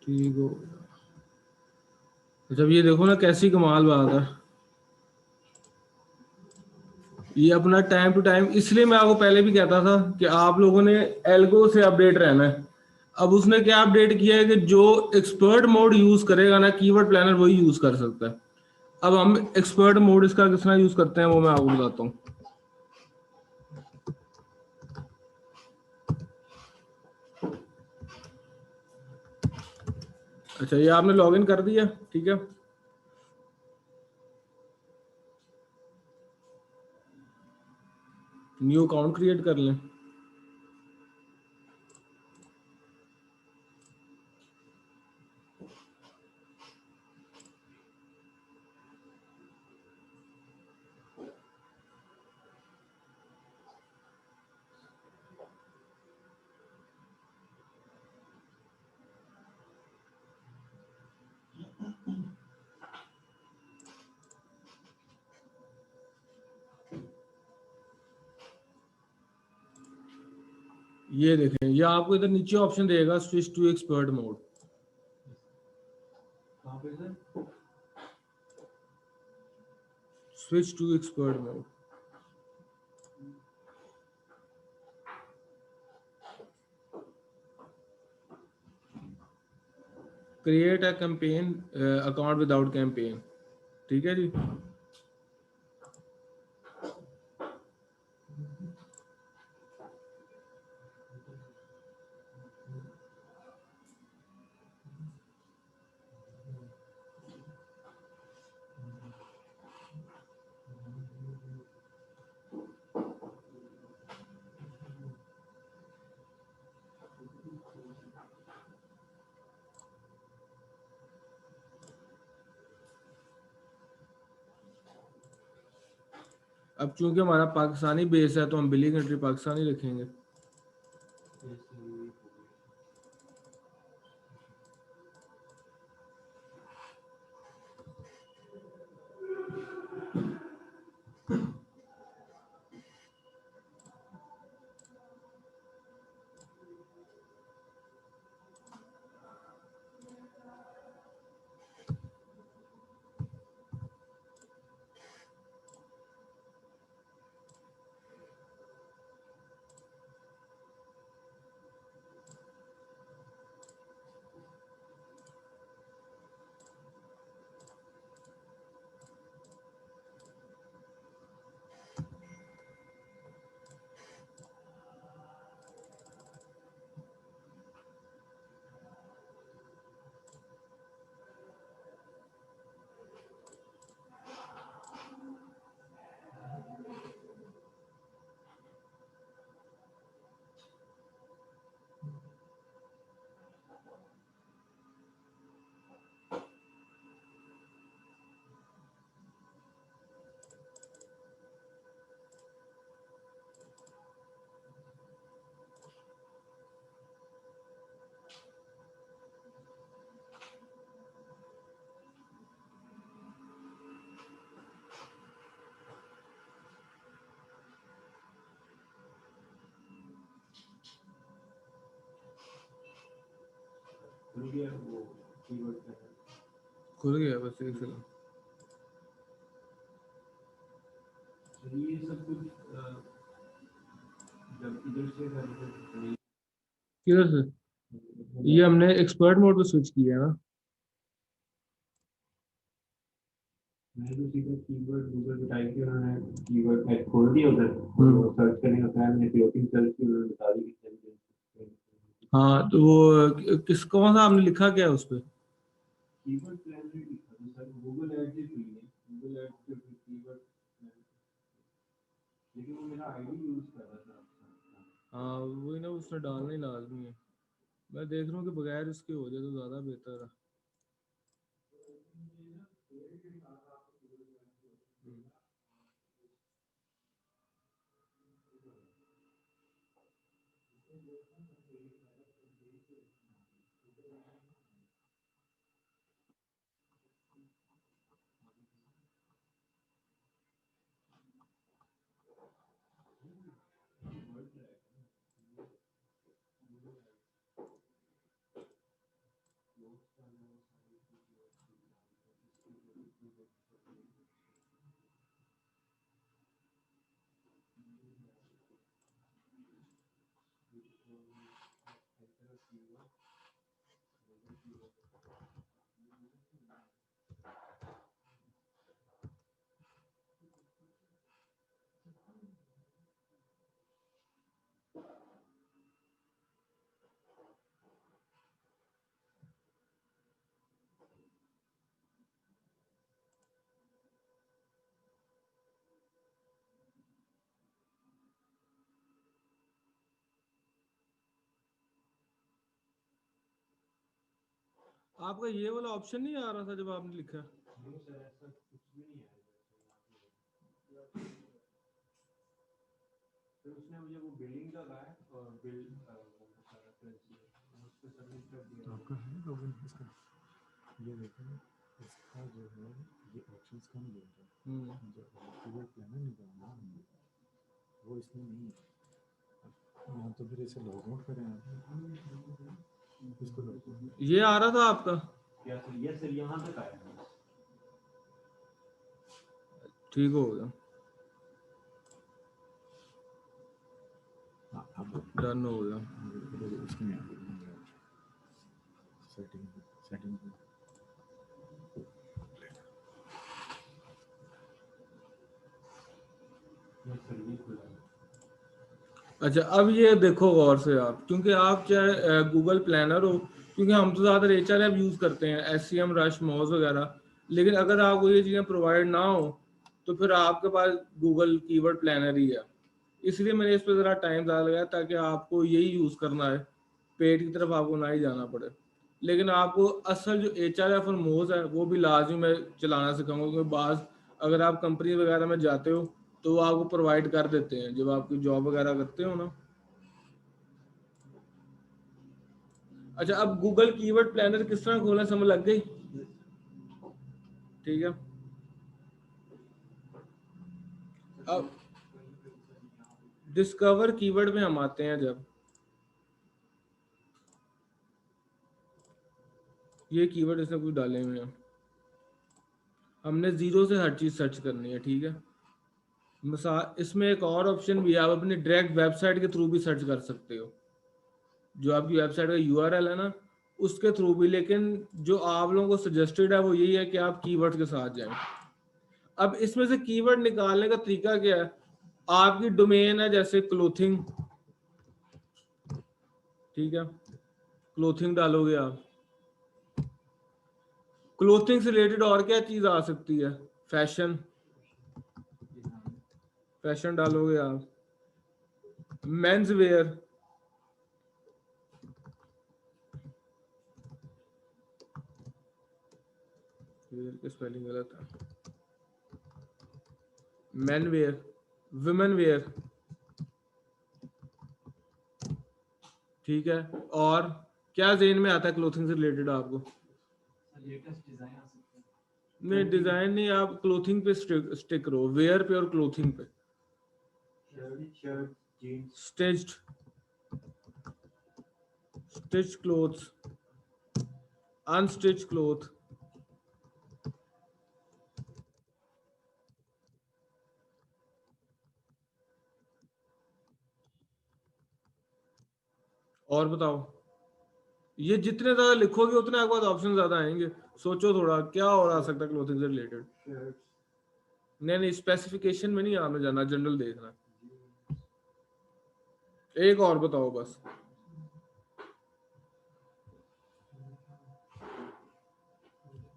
ठीक हो। जब ये देखो ना कैसी कमाल बात है, ये अपना टाइम टू टाइम, इसलिए मैं आपको पहले भी कहता था कि आप लोगों ने एल्गो से अपडेट रहना है। अब उसने क्या अपडेट किया है कि जो एक्सपर्ट मोड यूज करेगा ना कीवर्ड प्लानर, वही यूज कर सकता है। अब हम एक्सपर्ट मोड इसका किस तरह यूज करते हैं वो मैं आपको बताता हूँ। अच्छा, ये आपने लॉगिन कर दिया, ठीक है। न्यू अकाउंट क्रिएट कर लें। ये देखें, ये आपको इधर नीचे ऑप्शन देगा स्विच टू एक्सपर्ट मोड। कहाँ पे sir? Switch to expert mode. Create a campaign account without campaign, ठीक है जी। अब चूंकि हमारा पाकिस्तानी बेस है तो हम बिलिंग कंट्री पाकिस्तानी रखेंगे। खुल गया वो कीवर्ड का। खुल गया बस, एक सेकंड। ये सब कुछ जब इधर से किधर से? ये हमने एक्सपर्ट मोड पे स्विच किया है ना। मैंने तो सीधा कीवर्ड गूगल पे टाइप किया, उन्होंने कीवर्ड ऐड खोल दिया उधर, वो सर्च करने का टाइम मैंने फ्लोटिंग सर्च की, उन्होंने बता दी कि हाँ तो वो किस कौन सा आपने लिखा क्या है उस पे? कीवर्ड प्लान में लिखा था सर, गूगल एड्स ही खुली है, गूगल एड्स के कीवर्ड, लेकिन वो मेरा आईडी यूज कर रहा था। हाँ वही ना, उसने डालना ही लाजमी है। मैं देख रहा हूँ कि बगैर इसके हो जाए तो ज़्यादा बेहतर है। आपका ये वाला ऑप्शन नहीं आ रहा था जब आपने लिखा? नहीं सर, ऐसा कुछ भी नहीं है। फिर उसने मुझे वो बिलिंग का कहा और बिल वो सारा करेंसी उस पे सबमिट कर दिया। आपका है लॉगिन इसका? ये देखो इसका जो है ये ऑप्शंस कम दे रहा है, जो कीवर्ड प्लानर निकालना है वो इसमें नहीं है। यहाँ तो फिर इसे लॉग आउट करें आप। इसको लॉग आउट। ये आ रहा था आपका? क्या सर, ये सर यहाँ तक आया है। ठीक हो गया, हाँ अब डन हो गया। उसमें सेटिंग सेटिंग ये सर ये खुला है। अच्छा अब ये देखो गौर से आप, क्योंकि आप चाहे गूगल प्लानर हो, क्योंकि हम तो ज़्यादातर HRF यूज़ करते हैं, SCM, रश, मॉज वगैरह, लेकिन अगर आपको ये चीज़ें प्रोवाइड ना हो तो फिर आपके पास गूगल कीवर्ड प्लानर ही है। इसलिए मैंने इस पर ज़रा टाइम ज़्यादा लगाया ताकि आपको यही यूज़ करना है, पेड की तरफ आपको ना ही जाना पड़े। लेकिन आपको असल जो HRF और मोज है वो भी लाजमी मैं चलाना सिखाऊंगा, क्योंकि बाज़ अगर आप कंपनी वगैरह में जाते हो तो वो आपको प्रोवाइड कर देते हैं जब आपकी जॉब वगैरह करते हो ना। अच्छा अब गूगल कीवर्ड प्लानर किस तरह खोलना समझ लग गई? ठीक है, अब डिस्कवर कीवर्ड में हम आते हैं। जब ये कीवर्ड इसने कुछ डाले हुए हैं, हमने जीरो से हर चीज सर्च करनी है, ठीक है। मिसाल इसमें एक और ऑप्शन भी है, आप अपनी डायरेक्ट वेबसाइट के थ्रू भी सर्च कर सकते हो, जो आपकी वेबसाइट का URL है ना उसके थ्रू भी। लेकिन जो आप लोगों को सजेस्टेड है वो यही है कि आप कीवर्ड के साथ जाएं। अब इसमें से कीवर्ड निकालने का तरीका क्या है? आपकी डोमेन है जैसे क्लोथिंग, ठीक है, क्लोथिंग डालोगे आप। क्लोथिंग से रिलेटेड और क्या चीज आ सकती है? फैशन, फैशन डालोगे आप। मेंस वेयर, वेयर की स्पेलिंग गलत है, मेन वेयर, वुमेन वेयर, ठीक है। और क्या जेन में आता है क्लोथिंग से रिलेटेड आपको? लेटेस्ट डिजाइन आ सकता है। नहीं डिजाइन नहीं, आप क्लोथिंग पे स्टिक करो, वेयर पे और क्लोथिंग पे। Shirt shirt jeans. Stitched, stitch clothes, unstitch cloth, और बताओ। ये जितने ज्यादा लिखोगे उतने आपके पास ऑप्शन ज्यादा आएंगे। सोचो थोड़ा क्या और आ सकता है क्लोथिंग से रिलेटेड। शर्ट नहीं स्पेसिफिकेशन में नहीं आपने जाना, जनरल देखना। एक और बताओ बस।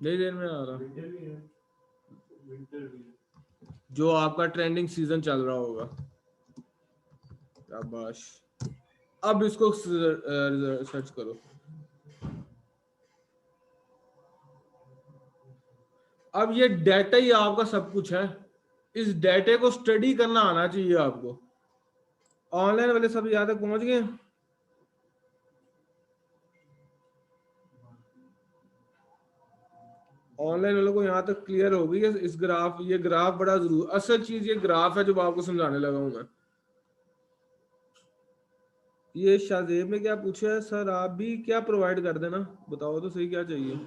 नहीं देर में आ रहा, विंटर भी है। विंटर भी जो आपका ट्रेंडिंग सीजन चल रहा होगा। शाबाश, अब इसको सर्च करो। अब ये डाटा ही आपका सब कुछ है, इस डाटे को स्टडी करना आना चाहिए आपको। ऑनलाइन वाले सब यहाँ तक पहुंच गए? ऑनलाइन वालों को यहाँ तक क्लियर हो गई है इस ग्राफ, ये ग्राफ बड़ा जरूर, असल चीज ये ग्राफ है जो आपको समझाने लगा हूं मैं। ये शाहजेब ने क्या पूछा है? सर आप भी क्या प्रोवाइड कर देना, बताओ तो सही क्या चाहिए।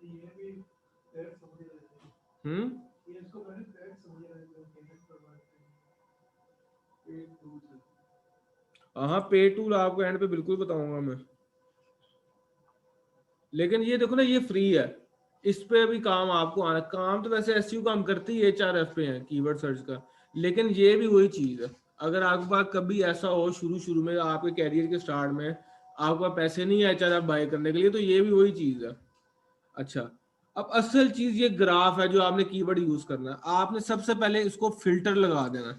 ये भी डायरेक्ट समझ रहे थे, ये इसको मैंने डायरेक्ट समझ रहे थे, पेमेंट करवाते हैं पेड टूल्स। हाँ पे टूल आपको एंड पे बिल्कुल बताऊंगा मैं। लेकिन ये देखो ना ये फ्री है, इस पे भी काम आपको आना। काम तो वैसे SEO काम करती है, HRF पे है कीवर्ड सर्च का, लेकिन ये भी वही चीज है। अगर आपके पास कभी ऐसा हो शुरू में आपके कैरियर के स्टार्ट में आपके पास पैसे नहीं है HRF बाय करने के लिए, तो ये भी वही चीज है। अच्छा अब असल चीज ये ग्राफ है जो आपने कीवर्ड यूज करना है। आपने सबसे पहले इसको फिल्टर लगा देना।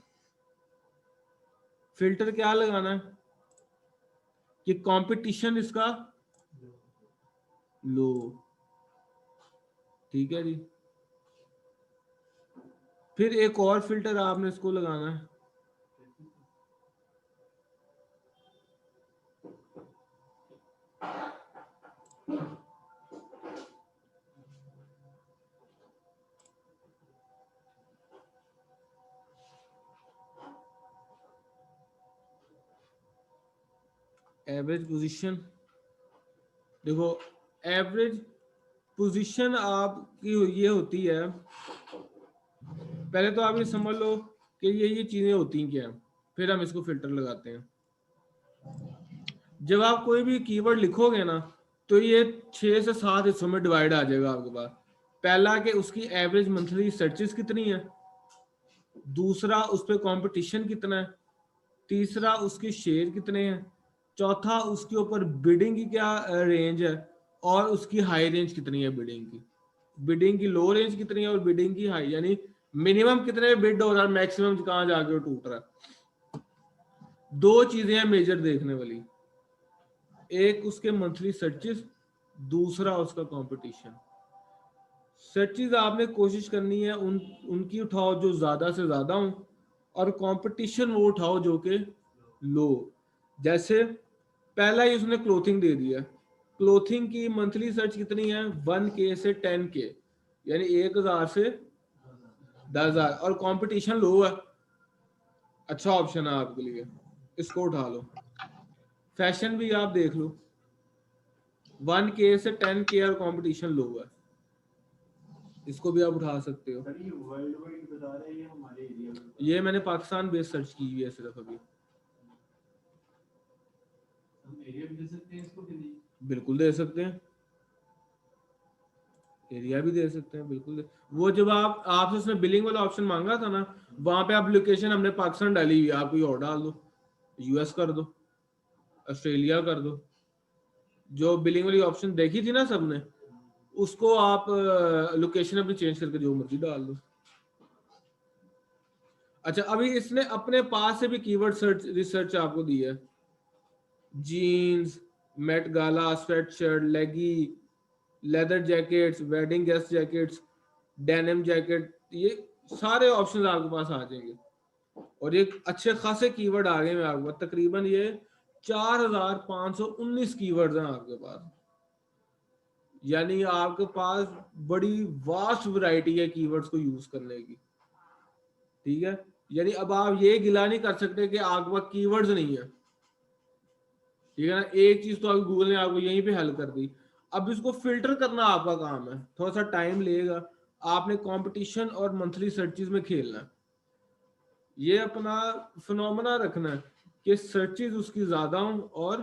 फिल्टर क्या लगाना है कि कंपटीशन इसका लो, ठीक है जी। फिर एक और फिल्टर आपने इसको लगाना है, एवरेज पोजीशन, देखो एवरेज पोजीशन आपकी ये होती है, पहले तो आप ये समझ लो कि ये चीजें होती हैं क्या, फिर हम इसको फिल्टर लगाते हैं। जब आप कोई भी कीवर्ड लिखोगे ना तो ये 6 से 7 हिस्सों में डिवाइड आ जाएगा आपके पास। पहला कि उसकी एवरेज मंथली सर्चेस कितनी है, दूसरा उस पर कॉम्पिटिशन कितना है, तीसरा उसके शेयर कितने हैं, चौथा उसके ऊपर बिडिंग की क्या रेंज है, और उसकी हाई रेंज कितनी है बिडिंग की लो रेंज कितनी है और बिडिंग की हाई, यानी मिनिमम कितने बिड हो रहा है, मैक्सिमम कहाँ जाके टूट रहा है। 2 चीजें हैं मेजर देखने वाली, एक उसके मंथली सर्चेस, दूसरा उसका कंपटीशन। सर्चेस आपने कोशिश करनी है उनकी उठाओ जो ज्यादा से ज्यादा हो, और कंपटीशन वो उठाओ जो कि लो। जैसे पहला ही उसने क्लोथिंग दे दिया, क्लोथिंग की मंथली सर्च कितनी है 1K से 10K, यानी 1000 से 10,000, और कंपटीशन लो है। अच्छा ऑप्शन है आपके लिए, इसको उठा लो। फैशन भी आप देख लो, 1K से 10K और कंपटीशन लो है, इसको भी आप उठा सकते हो। सर ये वर्ल्ड वाइड बता रहे हैं ये हमारे एरिया में? ये मैंने पाकिस्तान बेस्ड सर्च की हुई है सिर्फ अभी। हम एरिया भी दे सकते हैं इसको कि नहीं? बिल्कुल दे सकते हैं, एरिया भी दे सकते हैं, बिल्कुल वो जब आपसे उसने बिलिंग वाला ऑप्शन मांगा था ना, वहां पे आप लोकेशन हमने पाकिस्तान डाली हुई है, आप कोई और डाल दो, यूएस कर दो, ऑस्ट्रेलिया कर दो, जो बिलिंग वाली ऑप्शन देखी थी ना सबने, उसको आप लोकेशन अपनी चेंज करके जो मर्जी डाल दो। अच्छा अभी इसने अपने पास से भी कीवर्ड सर्च रिसर्च आपको दी है, जीन्स, मेट गाला, स्वेटशर्ट, लेगी, leather jackets, wedding guest jackets, denim jacket, ये सारे ऑप्शंस आपके पास आ जाएंगे, और ये अच्छे खासे कीवर्ड आ गए हैं आपके पास, तकरीबन ये 4519 कीवर्ड्स हैं आपके पास, यानी आपके पास बड़ी वास्ट वैरायटी है कीवर्ड्स को यूज करने की। ठीक है, यानी अब आप ये गिला नहीं कर सकते कि आपके पास कीवर्ड्स नहीं है। ठीक है ना, एक चीज तो अभी गूगल ने आपको यहीं पे हल कर दी, अब इसको फिल्टर करना आपका काम है, थोड़ा सा टाइम लेगा, आपने कंपटीशन और मंथली सर्चेस में खेलना है। ये अपना फिनोमेना रखना है कि सर्चेस उसकी ज्यादा हो और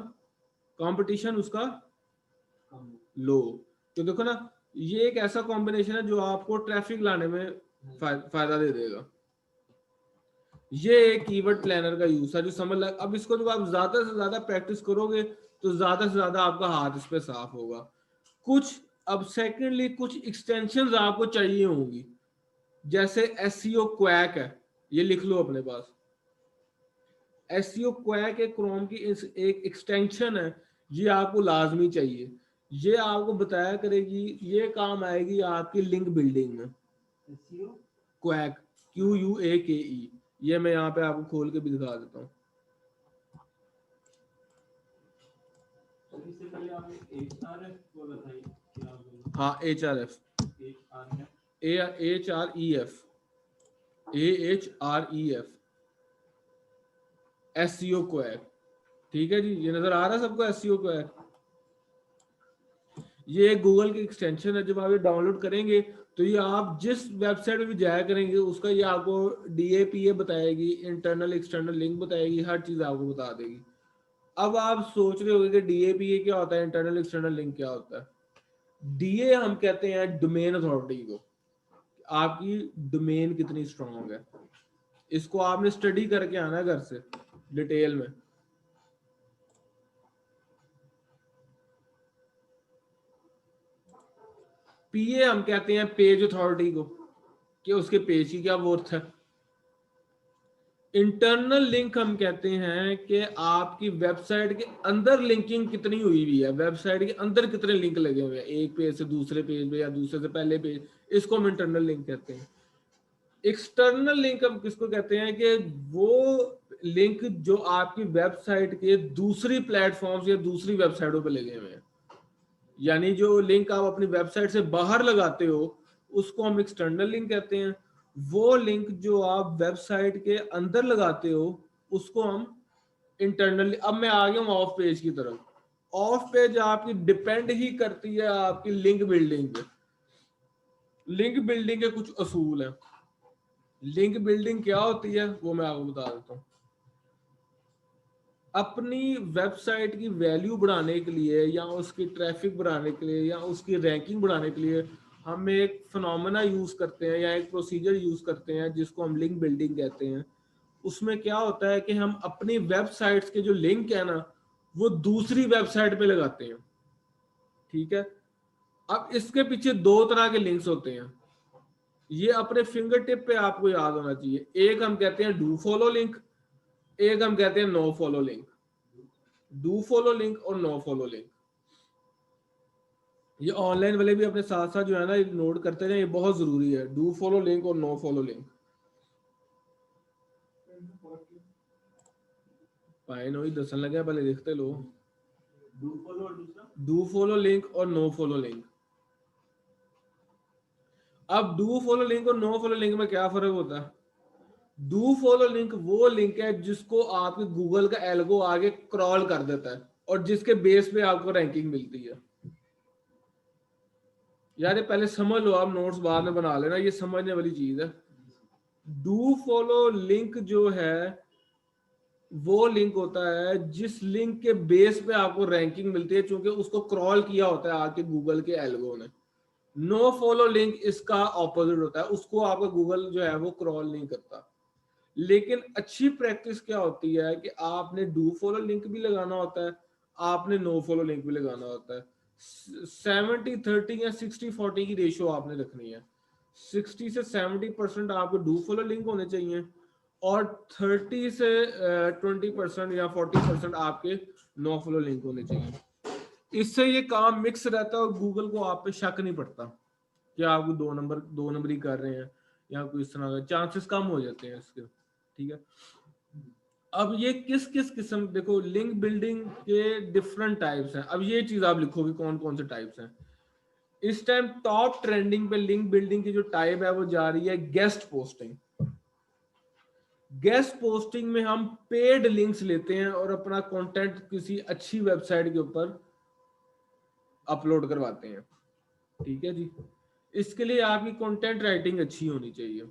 कंपटीशन उसका लो। तो देखो ना, ये एक ऐसा कॉम्बिनेशन है जो आपको ट्रैफिक लाने में फायदा दे देगा। ये एक कीवर्ड प्लानर का यूज है जो समझ लग। अब इसको जब आप ज्यादा से ज्यादा प्रैक्टिस करोगे तो ज्यादा से ज्यादा आपका हाथ इस पे साफ होगा। कुछ अब सेकेंडली कुछ एक्सटेंशंस आपको चाहिए होंगी, जैसे एसईओ क्वैक है, ये लिख लो अपने पास। एसईओ क्वैक एक क्रोम की एक एक्सटेंशन है, ये आपको लाजमी चाहिए। ये आपको बताया करेगी, ये काम आएगी आपकी लिंक बिल्डिंग में। एसईओ क्वैक, QUAKE, ये मैं यहाँ पे आपको खोल के भी दिखा देता हूँ। इससे पहले आपने एचआरएफ बोला था, क्या बोला? हाँ HRF, AHREF, SEO क्वैक। ठीक है जी, ये नजर आ रहा है सबको SEO क्वैक? ये गूगल की एक्सटेंशन है, जब आप ये डाउनलोड करेंगे तो ये आप जिस वेबसाइट पे भी जाया करेंगे उसका ये आपको DAPA बताएगी, इंटरनल एक्सटर्नल लिंक बताएगी, हर चीज आपको बता देगी। अब आप सोच रहे होंगे कि DAPA क्या होता है, इंटरनल एक्सटर्नल लिंक क्या होता है। DA हम कहते हैं डोमेन अथॉरिटी को, आपकी डोमेन कितनी स्ट्रांग है। इसको आपने स्टडी करके आना घर से डिटेल में। PA हम कहते हैं पेज अथॉरिटी को, कि उसके पेज की क्या वर्थ है। इंटरनल लिंक हम कहते हैं कि आपकी वेबसाइट के अंदर लिंकिंग कितनी हुई है, वेबसाइट के अंदर कितने लिंक लगे हुए हैं, एक पेज से दूसरे पेज पे या दूसरे से पहले पेज, इसको हम इंटरनल लिंक कहते हैं। एक्सटर्नल लिंक हम किसको कहते हैं, कि वो लिंक जो आपकी वेबसाइट के दूसरी प्लेटफॉर्म्स या दूसरी वेबसाइटों पे लगे हुए हैं, यानी जो लिंक आप अपनी वेबसाइट से बाहर लगाते हो उसको हम एक्सटर्नल लिंक कहते हैं। वो लिंक जो आप वेबसाइट के अंदर लगाते हो उसको हम इंटरनली। अब मैं आ गया हूँ ऑफ पेज की तरफ। ऑफ पेज आपकी डिपेंड ही करती है आपकी लिंक बिल्डिंग पे। लिंक बिल्डिंग के कुछ असूल हैं। लिंक बिल्डिंग क्या होती है वो मैं आपको बता देता हूँ। अपनी वेबसाइट की वैल्यू बढ़ाने के लिए या उसकी ट्रैफिक बढ़ाने के लिए या उसकी रैंकिंग बढ़ाने के लिए हम एक फिनोमेना यूज करते हैं या एक प्रोसीजर यूज करते हैं जिसको हम लिंक बिल्डिंग कहते हैं। उसमें क्या होता है कि हम अपनी वेबसाइट्स के जो लिंक है ना वो दूसरी वेबसाइट पे लगाते हैं। ठीक है। अब इसके पीछे दो तरह के लिंक्स होते हैं, ये अपने फिंगर टिप पे आपको याद होना चाहिए। एक हम कहते हैं डू फॉलो लिंक, एक हम कहते हैं no follow link. Do follow link और नो फॉलो लिंक, ये ऑनलाइन वाले भी अपने साथ साथ जो है ना नोट करते हैं, ये बहुत जरूरी है। डू फॉलो लिंक और नो फॉलो लिंक। पाए नो ही दसन लगे पहले देखते लो। डू फॉलो और दूसरा डू फॉलो लिंक और नो फॉलो लिंक। अब डू फॉलो लिंक और नो फॉलो लिंक में क्या फर्क होता है? डू फॉलो लिंक वो लिंक है जिसको आपके गूगल का एल्गो आगे क्रॉल कर देता है और जिसके बेस पे आपको रैंकिंग मिलती है। यार ये पहले समझ लो, आप नोट्स बाद में बना लेना, ये समझने वाली चीज है। डू फॉलो लिंक जो है वो लिंक होता है जिस लिंक के बेस पे आपको रैंकिंग मिलती है, क्योंकि उसको क्रॉल किया होता है आके गूगल के एल्गो ने। नो फॉलो लिंक इसका ऑपोजिट होता है, उसको आपका गूगल जो है वो क्रॉल नहीं करता। लेकिन अच्छी प्रैक्टिस क्या होती है कि आपने डू फॉलो लिंक भी लगाना होता है, आपने नो फॉलो लिंक भी लगाना होता है। 70-30 या 60-40 की रेशियो आपने रखनी है। 60 से 70% आपको डू फॉलो लिंक होने चाहिए और 30 से 20% या 40% आपके नो फॉलो लिंक होने चाहिए। इससे ये काम मिक्स रहता है और गूगल को आप पे शक नहीं पड़ता कि आप दो नंबर ही कर रहे हैं या कोई इस तरह का, चांसेस कम हो जाते हैं इसके। ठीक है। अब ये किस किस किस्म, देखो लिंक बिल्डिंग के डिफरेंट टाइप्स हैं। अब ये चीज आप लिखोगे कौन कौन से टाइप्स हैं। इस टाइम टॉप ट्रेंडिंग पे लिंक बिल्डिंग की जो टाइप है वो जा रही है गेस्ट पोस्टिंग। गेस्ट पोस्टिंग में हम पेड लिंक्स लेते हैं और अपना कंटेंट किसी अच्छी वेबसाइट के ऊपर अपलोड करवाते हैं। ठीक है जी। इसके लिए आपकी कंटेंट राइटिंग अच्छी होनी चाहिए।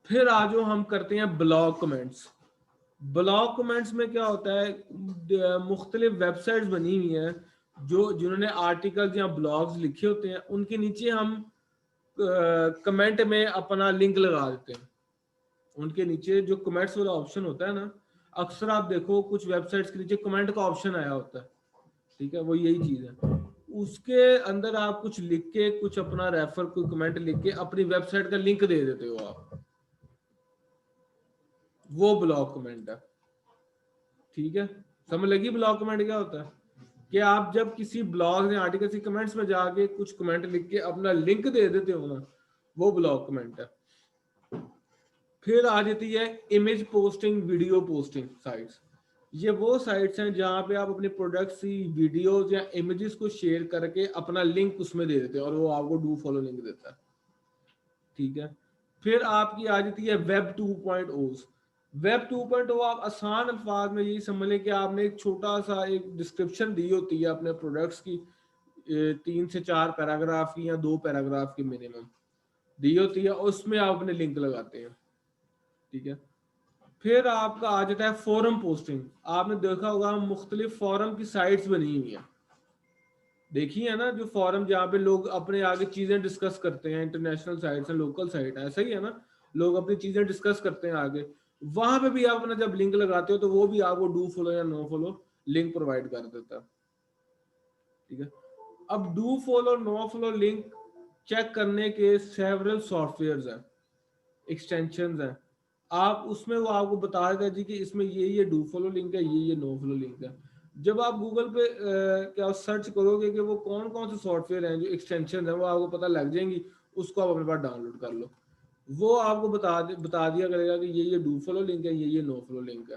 फिर आज हम करते हैं ब्लॉग कमेंट्स। ब्लॉग कमेंट्स में क्या होता है, मुख्तलिफ वेबसाइट्स बनी हुई हैं जो जिन्होंने आर्टिकल्स या ब्लॉग्स लिखे होते हैं, उनके नीचे हम कमेंट में अपना लिंक लगा देते हैं। उनके नीचे जो कमेंट्स वाला ऑप्शन होता है ना, अक्सर आप देखो कुछ वेबसाइट्स के नीचे कमेंट का ऑप्शन आया होता है। ठीक है, वो यही चीज है। उसके अंदर आप कुछ लिख के, कुछ अपना रेफर, कोई कमेंट लिख के अपनी वेबसाइट का लिंक दे देते हो आप, वो ब्लॉग कमेंट है। ठीक है, समझ लगी ब्लॉग कमेंट क्या होता है? कि आप जब किसी ब्लॉग या आर्टिकल की कमेंट्स में जाके कुछ कमेंट लिख के अपना लिंक दे देते हो ना, वो ब्लॉग कमेंट है। फिर आ जाती है image posting, video posting sites. ये वो साइट्स हैं जहां पे आप अपने प्रोडक्ट्स की वीडियोस या इमेजेस को शेयर करके अपना लिंक उसमें दे देते हैं और वो आपको डू फॉलो लिंक देता है। ठीक है। फिर आपकी आ जाती है वेब 2.0। वेब 2.0 आप आसान अल्फाज में यही समझ लें कि आपने एक छोटा सा एक डिस्क्रिप्शन दी होती है अपने प्रोडक्ट्स की, 3 से 4 पैराग्राफ की या 2 पैराग्राफ की मिनिमम दी होती है, उसमें आप अपने लिंक लगाते हैं। ठीक है। फिर आपका आ जाता है फोरम पोस्टिंग। आपने देखा होगा मुख्तलिफ फोरम की साइट्स बनी हुई हैं, देखी है ना, जो फोरम जहाँ पे लोग अपने आगे चीजें डिस्कस करते हैं। इंटरनेशनल साइट्स है, लोकल साइट है, ऐसा ही है ना, लोग अपनी चीजें डिस्कस करते हैं आगे। वहां पे भी आप अपना जब लिंक लगाते हो तो वो भी आपको डू फॉलो या नो फॉलो लिंक प्रोवाइड कर देता है। ठीक है। अब do follow no follow link check करने के सेवरल सॉफ्टवेयर्स हैं, एक्सटेंशंस हैं। आप उसमें वो आपको बता देता है जी कि इसमें ये डू फॉलो लिंक है, ये नो फॉलो लिंक है। जब आप गूगल पे क्या सर्च करोगे कि वो कौन कौन से सॉफ्टवेयर हैं जो एक्सटेंशन है, वो आपको पता लग जाएंगी, उसको आप अपने पास डाउनलोड कर लो। वो आपको बता दिया करेगा कि ये डू फॉलो लिंक है, ये नो फॉलो लिंक है।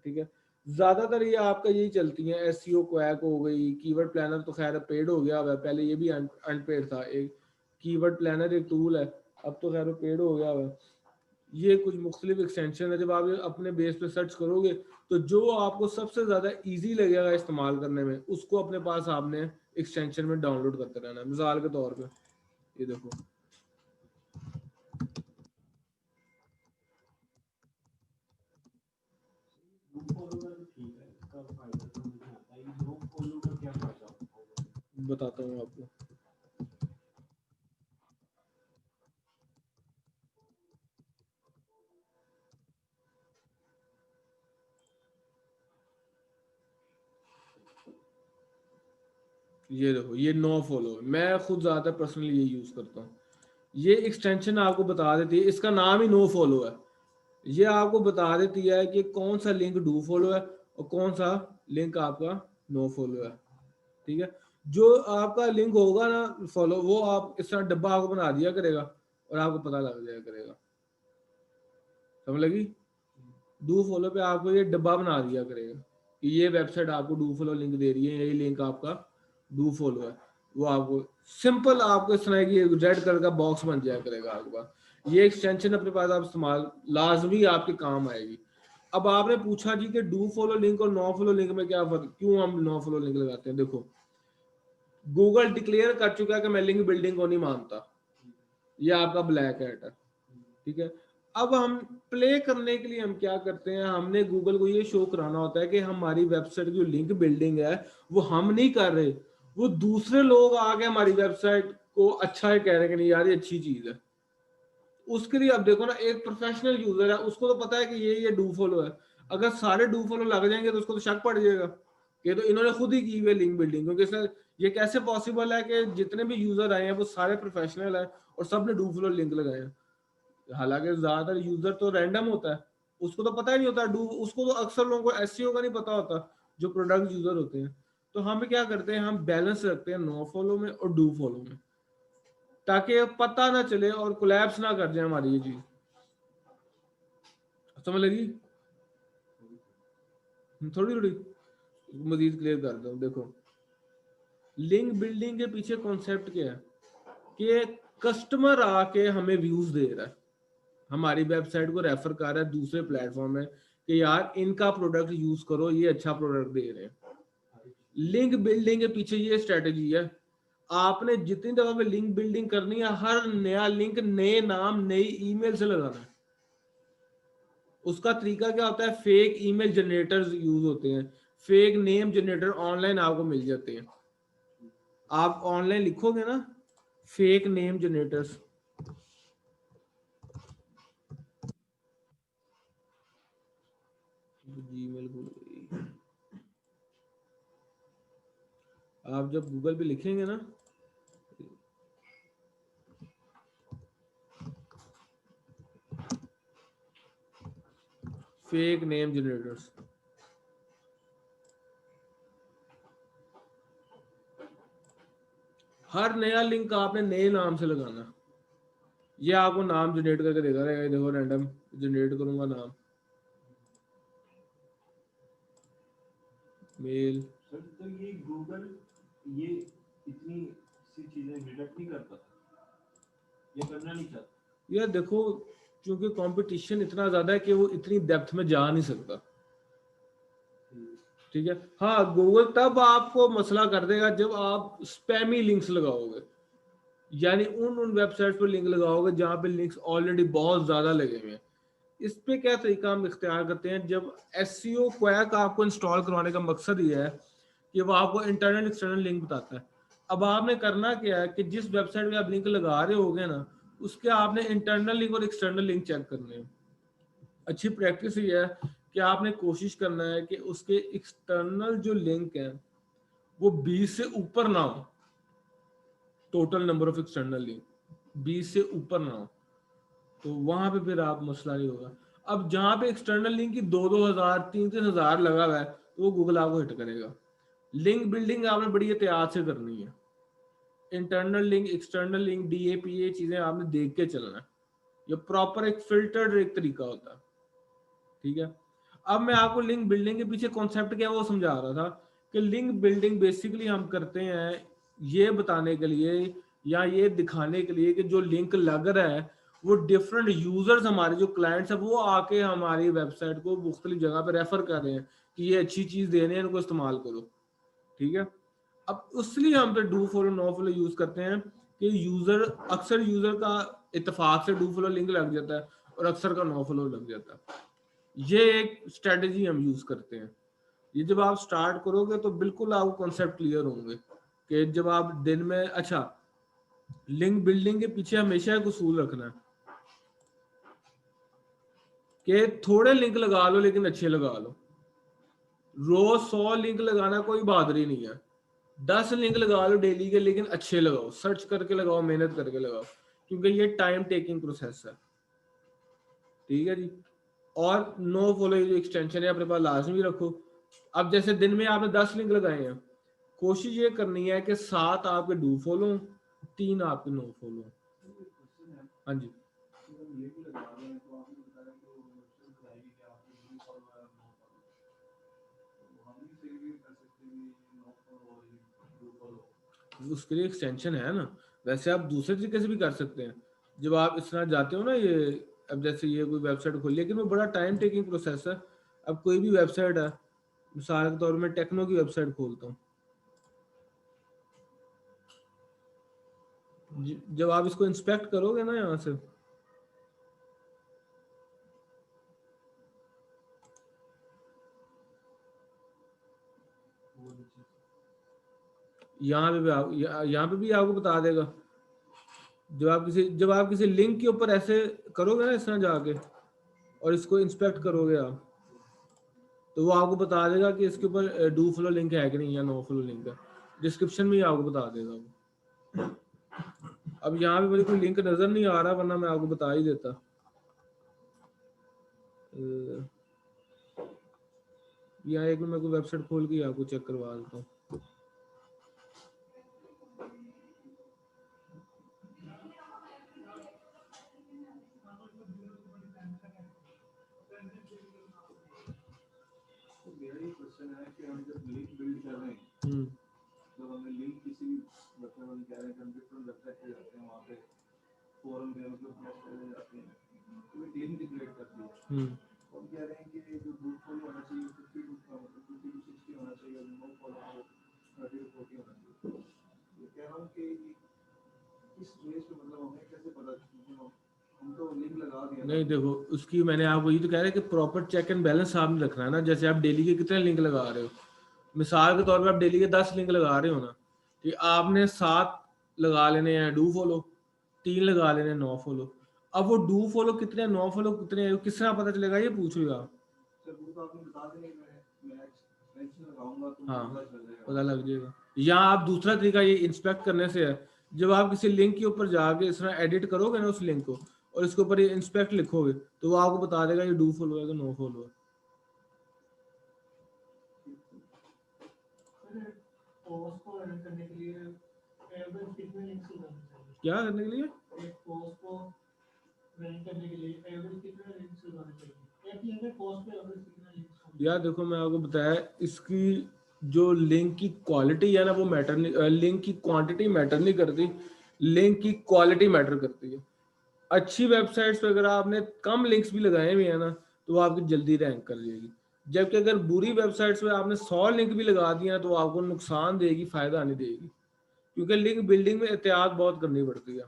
ठीक है। ज्यादातर ये आपका यही चलती है। एसईओ क्वैक हो गई, कीवर्ड प्लानर तो खैर पेड हो गया है, पहले ये भी अनपेड था। एक कीवर्ड प्लानर एक टूल है, अब तो खैर पेड हो गया है। ये कुछ मुख्तलिफ एक्सटेंशन है। जब आप ये अपने बेस पे सर्च करोगे तो जो आपको सबसे ज़्यादा इजी लगेगा इस्तेमाल करने में, उसको अपने पास आपने एक्सटेंशन में डाउनलोड करते रहना है। मिसाल के तौर पे ये देखो, ग्रुप फॉलो का तो ठीक है, इसका फायदा तो मुझे आता है। ग्रुप फॉलो का क्या फायदा होगा? बताता हूँ आपको। ये देखो, ये नो फॉलो, मैं खुद ज़्यादा पर्सनली ये यूज़ करता हूँ। ये एक्सटेंशन आपको बता देती है, इसका नाम ही नो फॉलो है। ये आपको बता देती है कि कौन सा लिंक डू फॉलो है और कौन सा लिंक आपका नो फॉलो है। ठीक है, जो आपका लिंक होगा ना फॉलो, वो आप इस तरह डब्बा आपको बना दिया करेगा और आपको पता लग जाया करेगा। समझ लगी? डू फॉलो पे आपको ये डब्बा बना दिया करेगा कि ये वेबसाइट आपको डू फॉलो लिंक दे रही है, यही लिंक आपका डू फॉलो है। वो आपको सिंपल आपको इस तरह की रेड कलर का बॉक्स बन जाया करेगा आपके पास। ये एक्सटेंशन अपने पास आप इस्तेमाल लाजमी आपके काम आएगी। अब आपने पूछा जी कि डू फॉलो लिंक और नो फॉलो लिंक में क्या फर्क, क्यों हम नो फॉलो लिंक लगाते हैं? देखो, गूगल डिक्लेयर कर चुका है कि मैं लिंक बिल्डिंग को नहीं मानता, ये आपका ब्लैक हैट है। ठीक है, अब हम प्ले करने के लिए हम क्या करते हैं, हमने गूगल को ये शो कराना होता है कि हमारी वेबसाइट की लिंक बिल्डिंग है वो हम नहीं कर रहे, वो दूसरे लोग आके हमारी वेबसाइट को अच्छा है कह रहे हैं कि नहीं यार ये अच्छी चीज है। उसके लिए अब देखो ना, एक प्रोफेशनल यूजर है, उसको तो पता है कि ये डू फॉलो है। अगर सारे डू फॉलो लग जाएंगे तो उसको तो शक पड़ जाएगा कि तो इन्होंने खुद ही की हुई लिंक बिल्डिंग, क्योंकि सर ये कैसे पॉसिबल है कि जितने भी यूजर आए हैं वो सारे प्रोफेशनल हैं और सब ने डू फॉलो लिंक लगाए हैं। हालांकि ज्यादातर यूजर तो रैंडम होता है, उसको तो पता ही नहीं होता डू, उसको तो अक्सर लोगों को एसईओ का नहीं पता होता जो प्रोडक्ट यूजर होते हैं। तो हम क्या करते हैं, हम बैलेंस रखते हैं नो फॉलो में और डू फॉलो में, ताकि पता ना चले और कोलैप्स ना कर जाए हमारी ये चीज। समझ लगी? थोड़ी थोड़ी मजीद क्लियर करता हूँ। देखो, लिंक बिल्डिंग के पीछे कॉन्सेप्ट क्या है कि कस्टमर आके हमें व्यूज दे रहा है, हमारी वेबसाइट को रेफर कर रहा है दूसरे प्लेटफॉर्म में कि यार इनका प्रोडक्ट यूज करो, ये अच्छा प्रोडक्ट दे रहे हैं। लिंक बिल्डिंग के पीछे ये स्ट्रेटेजी है। आपने जितनी दफा में लिंक बिल्डिंग करनी है, हर नया लिंक नए नाम नई ईमेल से लगाना है। उसका तरीका क्या होता है, फेक ईमेल जनरेटर्स यूज होते हैं, फेक नेम जनरेटर ऑनलाइन आपको मिल जाते हैं। आप ऑनलाइन लिखोगे ना फेक नेम जनरेटर्स, जीमेल भूल गई, आप जब गूगल पे लिखेंगे ना फेक नेम जनरेटर्स, हर नया लिंक आपने नए नाम से लगाना। ये आपको नाम जनरेट करके देगा रहेगा। देखो रैंडम जनरेट करूंगा नाम, मेल। सर तो ये गूगल ये इतनी सी चीजें डिटेक्ट नहीं करता, ये करना नहीं चाहता। यार देखो, क्योंकि कंपटीशन इतना ज्यादा है कि वो इतनी डेप्थ में जा नहीं सकता। ठीक है, हाँ गूगल तब आपको मसला कर देगा जब आप स्पैमी लिंक्स लगाओगे, यानी उन वेबसाइट पर लिंक लगाओगे जहां पे लिंक्स ऑलरेडी बहुत ज्यादा लगे हुए हैं। इस पे क्या तरीका हम इख्तियार करते हैं, जब एसईओ क्वैक आपको इंस्टॉल करवाने का मकसद ये है कि वो आपको इंटरनल एक्सटर्नल लिंक बताता है। अब आपने करना क्या है कि जिस वेबसाइट पे आप लिंक लगा रहे होगे ना, उसके आपने इंटरनल लिंक और एक्सटर्नल लिंक चेक करने हैं। अच्छी प्रैक्टिस ये है कि आपने कोशिश करना है कि उसके एक्सटर्नल जो लिंक है वो 20 से ऊपर ना हो, total number of external link 20 से ऊपर ना हो, तो वहां पे फिर आप मसला नहीं होगा। अब जहां पे एक्सटर्नल लिंक की 2-2 हज़ार 3-3 हज़ार लगा हुआ है तो वो गूगल आपको हिट करेगा। लिंक बिल्डिंग आपने बड़ी एहतियात से करनी है। Internal link, external link, DAPA चीजें आपने देख के चलना है। ये प्रॉपर एक फिल्टर्ड एक तरीका होता है। ठीक है, अब मैं आपको लिंक बिल्डिंग के पीछे कॉन्सेप्ट क्या है वो समझा रहा था कि लिंक बिल्डिंग बेसिकली हम करते हैं ये बताने के लिए या ये दिखाने के लिए कि जो लिंक लग रहा है वो डिफरेंट यूजर्स, हमारे जो क्लाइंट्स हैं वो आके हमारी वेबसाइट को मुख्तलिफ जगह पे रेफर कर रहे हैं कि ये अच्छी चीज दे रहे हैं, इनको इस्तेमाल करो, ठीक है। अब उसलिए हम पे do follow no follow use करते हैं कि यूजर, अक्सर यूजर का इत्तेफाक से डू फॉलो लिंक लग जाता है और अक्सर का नो फॉलो लग जाता है। ये एक स्ट्रेटजी हम यूज करते हैं। ये जब आप स्टार्ट करोगे तो बिल्कुल आपको कॉन्सेप्ट क्लियर होंगे कि जब आप दिन में, अच्छा, लिंक बिल्डिंग के पीछे हमेशा एक उसूल रखना है कि थोड़े लिंक लगा लो लेकिन अच्छे लगा लो। रोज 100 लिंक लगाना कोई बहादुरी नहीं है। 10 लिंक लगा लो डेली के, लेकिन अच्छे लगाओ, सर्च करके लगाओ, मेहनत करके लगाओ, क्योंकि ये टाइम टेकिंग प्रोसेस है, ठीक है जी। और नो फॉलो जो एक्सटेंशन है अपने पास लाजमी रखो। अब जैसे दिन में आपने 10 लिंक लगाए हैं, कोशिश ये करनी है कि 7 आपके डू फॉलो, 3 आपके नो फॉलो। हाँ जी, उसके लिए एक्सटेंशन है ना। वैसे आप दूसरे तरीके से भी कर सकते हैं। जब आप इस तरह जाते हो ना, ये अब जैसे ये कोई वेबसाइट खोली, लेकिन वो बड़ा टाइम टेकिंग प्रोसेस है। अब कोई भी वेबसाइट है, मिसाल के तौर में टेक्नो की वेबसाइट खोलता हूँ, जब आप इसको इंस्पेक्ट करोगे ना यहाँ से, यहाँ पे भी आपको बता देगा। जब आप किसी लिंक के ऊपर ऐसे करोगे ना, इस तरह जाके और इसको इंस्पेक्ट करोगे आप, तो वो आपको बता देगा कि इसके ऊपर डू फॉलो लिंक है कि नहीं या नो फॉलो लिंक है। डिस्क्रिप्शन में ही आपको बता देगा वो। अब यहाँ पे मुझे कोई लिंक नजर नहीं आ रहा, वरना मैं आपको बता ही देता। यहाँ एक मैं कोई वेबसाइट खोल के आपको चेक करवा देता हूँ। मेरा ये क्वेश्चन है कि हम जब लिंक बिल्ड कर रहे हैं, तो हमें लिंक किसी भी मतलब हम कह रहे हैं कि हम डिफरेंट वेबसाइट पे जाते हैं, वहाँ पे फोरम पे मतलब प्लस पे जाते हैं, तो वे टीम क्रिएट करती है। हम कह रहे हैं कि जो ग्रुप फॉलो होना चाहिए 50 to 60 होना चाहिए, नो फॉलो 30 to 40 होना चाहिए। ये कह रहा हूँ कि इस बेस पे मतलब हमें कैसे पता, हम तो लिंक लगा दिया। नहीं देखो, उसकी मैंने आपको ये तो कह रहा है कि प्रॉपर चेक एंड बैलेंस आपने रखना है ना। जैसे आप डेली के कितने लिंक लगा रहे हो, मिसाल के तौर पे आप डेली के 10 लिंक लगा रहे हो ना, कि आपने 7 लगा लेने हैं डू फॉलो, 3 लगा लेने हैं नो फॉलो। अब वो डू फॉलो कितने, नो फॉलो कितने, किस तरह पता चलेगा, ये पूछ रहे हो आप। सर वो तो आपने बता देंगे, मैं एक्सटेंशन लगाऊंगा तो हाँ, पता चल जाएगा, पता लग जाएगा। या आप दूसरा तरीका ये इंस्पेक्ट करने से है, जब आप किसी लिंक के ऊपर जाके इस तरह एडिट करोगे ना उस लिंक को, और इसके ऊपर ये इंस्पेक्ट लिखोगे, तो वो आपको बता देगा ये डू फॉलो है कि नो फॉलो है। पोस्ट को रन करने के लिए एवरेज कितने लिंक्स लगाने चाहिए? क्या करने के लिए? एक पोस्ट को रन करने के लिए एवरेज कितने लिंक्स लगाने चाहिए? एक लिंक में पोस्ट पे एवरेज कितने लिंक्स होंगे? यार देखो, मैं आपको बताया, इसकी जो लिंक की क्वालिटी है ना वो मैटर नहीं, लिंक की क्वांटिटी मैटर नहीं करती, लिंक की क्वालिटी मैटर करती है। अच्छी वेबसाइट्स पे अगर आपने कम लिंक्स भी लगाए हुए हैं ना, तो वो आपकी जल्दी रैंक कर जाएगी। जबकि अगर बुरी वेबसाइट्स पे आपने 100 लिंक भी लगा दिया तो आपको नुकसान देगी, फायदा नहीं देगी, क्योंकि लिंक बिल्डिंग में एहतियात बहुत करनी पड़ती है।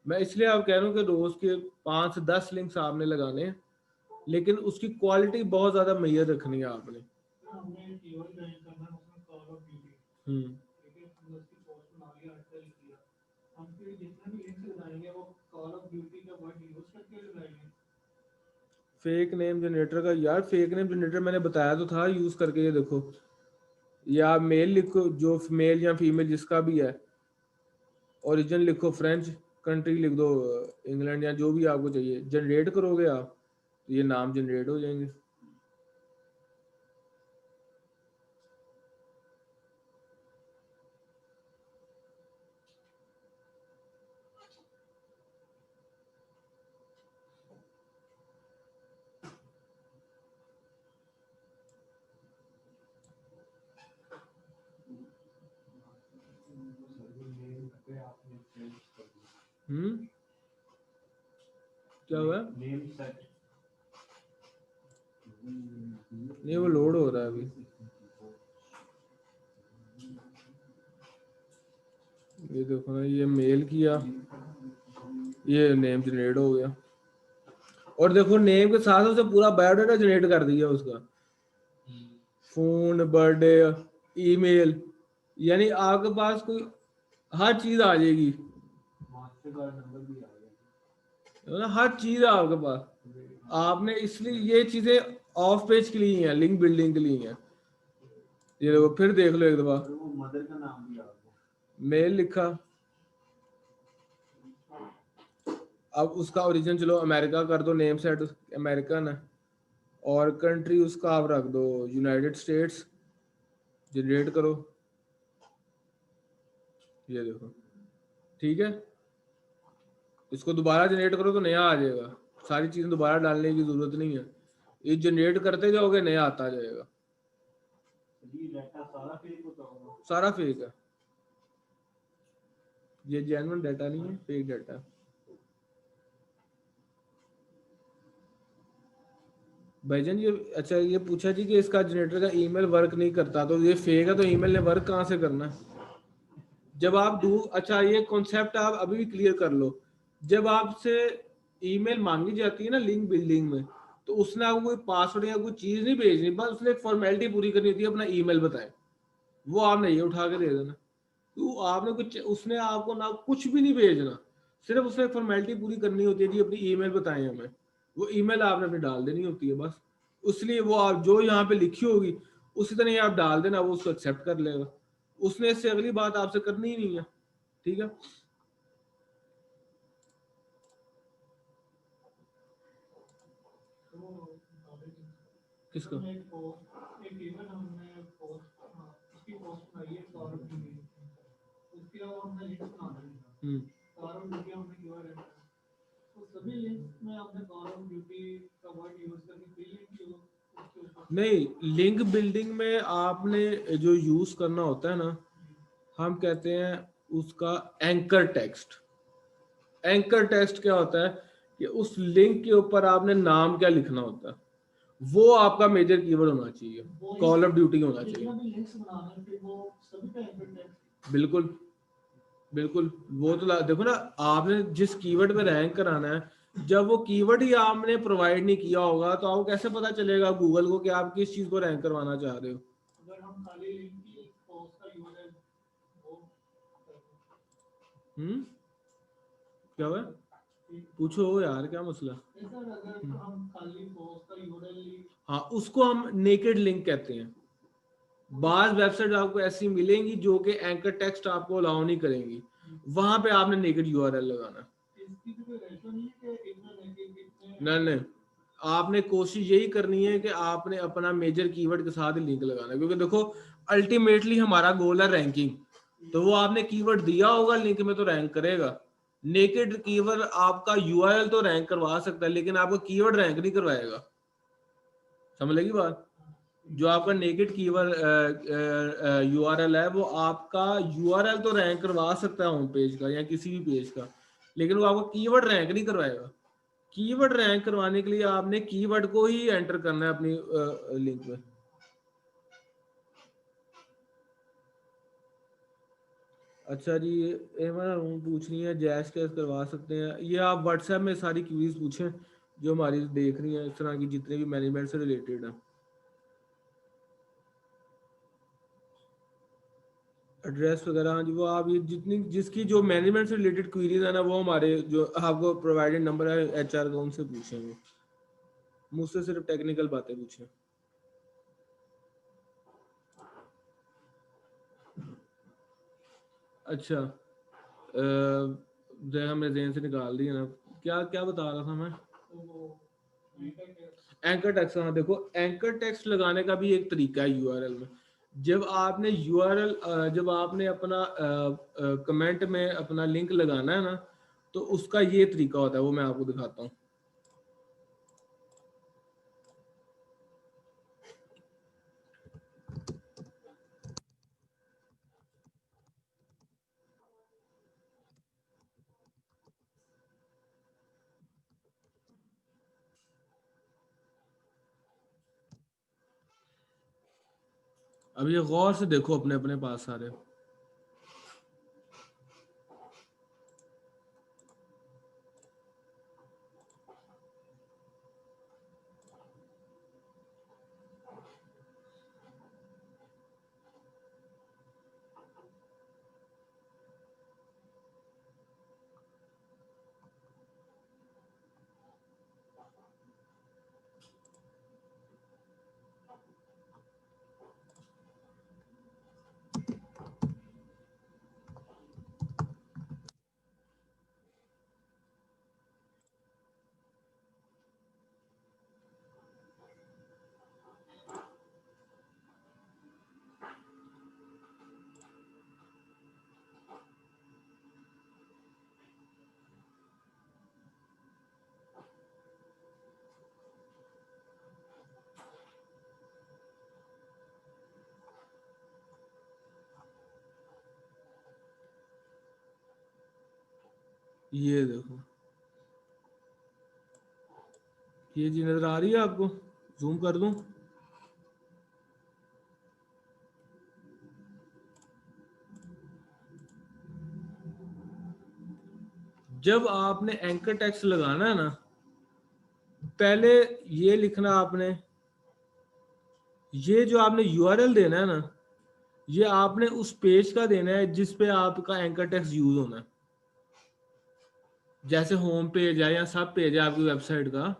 मैं इसलिए आप कह रहा हूँ कि रोज के 5 से 10 लिंक्स आपने लगाने हैं, लेकिन उसकी क्वालिटी बहुत ज्यादा मैयर रखनी है आपने। हमने कीवर्ड ज्वाइन करना है, उसमें कॉल ऑफ ड्यूटी, हम्म ठीक है, हमने उसकी पोस्ट बना लिया, आर्टिकल लिख लिया, हम फिर जितने भी लिंक्स लगाएंगे वो कॉल ऑफ ड्यूटी का वर्ड यूज करके लगाएंगे। फेक नेम जनरेटर का, यार फेक नेम जनरेटर मैंने बताया तो था यूज करके। ये देखो, या मेल लिखो, जो मेल या फीमेल जिसका भी है, ओरिजिन लिखो फ्रेंच, कंट्री लिख दो इंग्लैंड या जो भी आपको चाहिए, जनरेट करोगे आप तो ये नाम जनरेट हो जाएंगे। हम्म क्या हुआ? नेम सेट नहीं वो लोड हो रहा है अभी। ये देखो ना, ये मेल किया, ये नेम जनरेट हो गया, और देखो नेम के साथ उसे पूरा बायोडाटा जनरेट कर दिया उसका, फोन, बर्थडे, ईमेल, यानी आपके पास कोई हर चीज आ जाएगी, मास्टर कार्ड नंबर भी आ गया। है ना, हर चीज है आपके पास। आपने इसलिए ये चीजें ऑफ पेज के लिए हैं, लिंक बिल्डिंग के लिए हैं। ये देखो फिर देख लो एक दफा, और वो मदर का नाम भी आ गया। मेल लिखा, अब उसका ओरिजिन चलो अमेरिका कर दो, नेम सेट अमेरिकन है, और कंट्री उसका आप रख दो यूनाइटेड स्टेट्स, जनरेट करो, ये देखो ठीक है। इसको दोबारा जनरेट करो तो नया आ जाएगा, सारी चीजें दोबारा डालने की जरूरत नहीं है, ये जनरेट करते जाओगे नया आता जाएगा। ये डाटा सारा फेक होता होगा। सारा फेक है, ये जेन्युइन डाटा नहीं है, फेक डाटा है। भाईजान ये अच्छा ये पूछा जी कि इसका जनरेटर का ईमेल वर्क नहीं करता, तो ये फेक है तो ईमेल ने वर्क कहाँ से करना है? जब आप अच्छा ये कॉन्सेप्ट आप अभी भी क्लियर कर लो, जब आपसे ईमेल मांगी जाती है ना लिंक बिल्डिंग में, तो उसने आपको कोई पासवर्ड या कोई चीज नहीं भेजनी, बस उसने एक फॉर्मेलिटी पूरी करनी होती है, अपना ईमेल बताएं, वो आपने ये उठा के दे देना। तो आपने कुछ, उसने आपको ना कुछ भी नहीं भेजना, सिर्फ उसने फॉर्मेलिटी पूरी करनी होती है, जी अपनी ईमेल बताएं हमें, वो ईमेल आपने अपनी डाल देनी होती है बस। उसलिए वो आप जो यहाँ पे लिखी होगी उसी तरह आप डाल देना, वो उसको एक्सेप्ट कर लेगा, उसने इससे अगली बात आपसे करनी ही नहीं है। ठीक है, किसका? हमने एक इवन हमने पोस्ट उसकी पोस्ट बनाई है फॉरम की, उसके अलावा हमने लिंक बनाना है, फॉरम ड्यूटी हमने क्यों है, तो सभी लिंक्स में हमने फॉरम ड्यूटी का वर्ड यूज करके कोई लिंक की उसके ऊपर नहीं, लिंक बिल्डिंग में आपने जो यूज करना होता है ना, हम कहते हैं उसका एंकर टेक्स्ट। एंकर टेक्स्ट क्या होता है कि उस लिंक के ऊपर आपने नाम क्या लिखना होता है, वो आपका मेजर कीवर्ड होना चाहिए, कॉल ऑफ ड्यूटी होना चाहिए। जितना भी लिंक्स बनाना है फिर वो सभी का एंकर टेक्स्ट। बिल्कुल बिल्कुल, वो तो देखो ना, आपने जिस कीवर्ड पे रैंक कराना है, जब वो कीवर्ड ही आपने प्रोवाइड नहीं किया होगा तो आपको कैसे पता चलेगा गूगल को कि आप किस चीज को रैंक करवाना चाह रहे हो? अगर हम खाली लिंक की पोस्ट का यूआरएल वो क्या हुआ? पूछो यार, क्या मसला? सर अगर हम खाली पोस्ट का यूआरएल, हाँ, उसको हम नेकेड लिंक कहते हैं। बाज वेबसाइट आपको ऐसी मिलेंगी जो कि एंकर टेक्स्ट आपको अलाउ नहीं करेंगी, वहां पे आपने नेकेड यूआरएल लगाना। इसकी भी कोई रेशो नहीं है कि इतना नेगेटिव कितने नहीं नहीं, आपने कोशिश यही करनी है कि आपने अपना मेजर कीवर्ड के साथ ही लिंक लगाना है, क्योंकि देखो अल्टीमेटली हमारा गोल है रैंकिंग, तो वो आपने कीवर्ड दिया होगा लिंक में तो रैंक करेगा। नेकेड कीवर्ड आपका यूआरएल तो रैंक करवा सकता है, लेकिन आपका कीवर्ड रैंक नहीं करवाएगा। समझ लगी बात? जो आपका नेकेड कीवर्ड यूआरएल है, वो आपका यूआरएल तो रैंक करवा सकता है होम पेज का या किसी भी पेज का, लेकिन वो आपका कीवर्ड रैंक नहीं करवाएगा। कीवर्ड रैंक करवाने के लिए आपने कीवर्ड को ही एंटर करना है अपनी लिंक में। अच्छा जी, पूछनी है जैस कैसे करवा सकते हैं, ये आप व्हाट्सएप में सारी क्वीज पूछें जो हमारी देख रही हैं, इस तरह की जितने भी मैनेजमेंट से रिलेटेड है। एड्रेस वगैरह, हाँ जी, वो आप ये जितनी जिसकी जो मैनेजमेंट से रिलेटेड क्वीरीज है ना, वो हमारे जो आपको प्रोवाइडेड नंबर है एचआर का, उनसे पूछेंगे, मुझसे सिर्फ टेक्निकल बातें पूछें। अच्छा, हमने जेन से निकाल दिया ना, क्या क्या बता रहा था मैं? एंकर टेक्स्ट, हाँ देखो एंकर टेक्स्ट लगाने का भी एक तरीका है यूआरएल में। जब आपने यूआरएल जब आपने अपना कमेंट में अपना लिंक लगाना है ना, तो उसका ये तरीका होता है, वो मैं आपको दिखाता हूँ। अब ये गौर से देखो अपने अपने पास सारे। ये देखो, ये जी नजर आ रही है आपको? जूम कर दूं? जब आपने एंकर टेक्स्ट लगाना है ना, पहले ये लिखना आपने, ये जो आपने यूआरएल देना है ना, ये आपने उस पेज का देना है जिस पे आपका एंकर टेक्स्ट यूज होना है। जैसे होम पेज है या सब पेज है आपकी वेबसाइट का,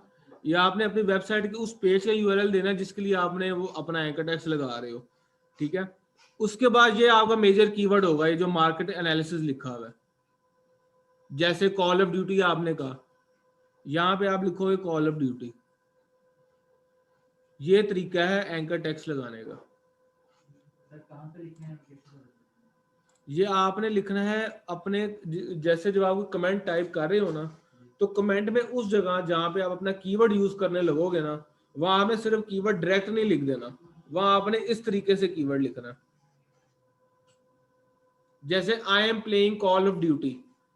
या आपने अपनी वेबसाइट के उस पेज का यूआरएल देना है जिसके लिए आपने वो अपना एंकर टेक्स्ट लगा रहे हो, ठीक है। उसके बाद ये आपका मेजर कीवर्ड होगा, ये जो मार्केट एनालिसिस लिखा हुआ है। जैसे कॉल ऑफ ड्यूटी आपने कहा, यहाँ पे आप लिखोगे कॉल ऑफ ड्यूटी। ये तरीका है एंकर टेक्स्ट लगाने का। ये आपने लिखना है अपने, जैसे जब आप कमेंट टाइप कर रहे हो ना, तो कमेंट में उस जगह जहां पे आप अपना कीवर्ड यूज करने लगोगे ना, वहां में सिर्फ कीवर्ड डायरेक्ट नहीं लिख देना, वहां आपने इस तरीके से कीवर्ड लिखना। जैसे I am playing call of duty,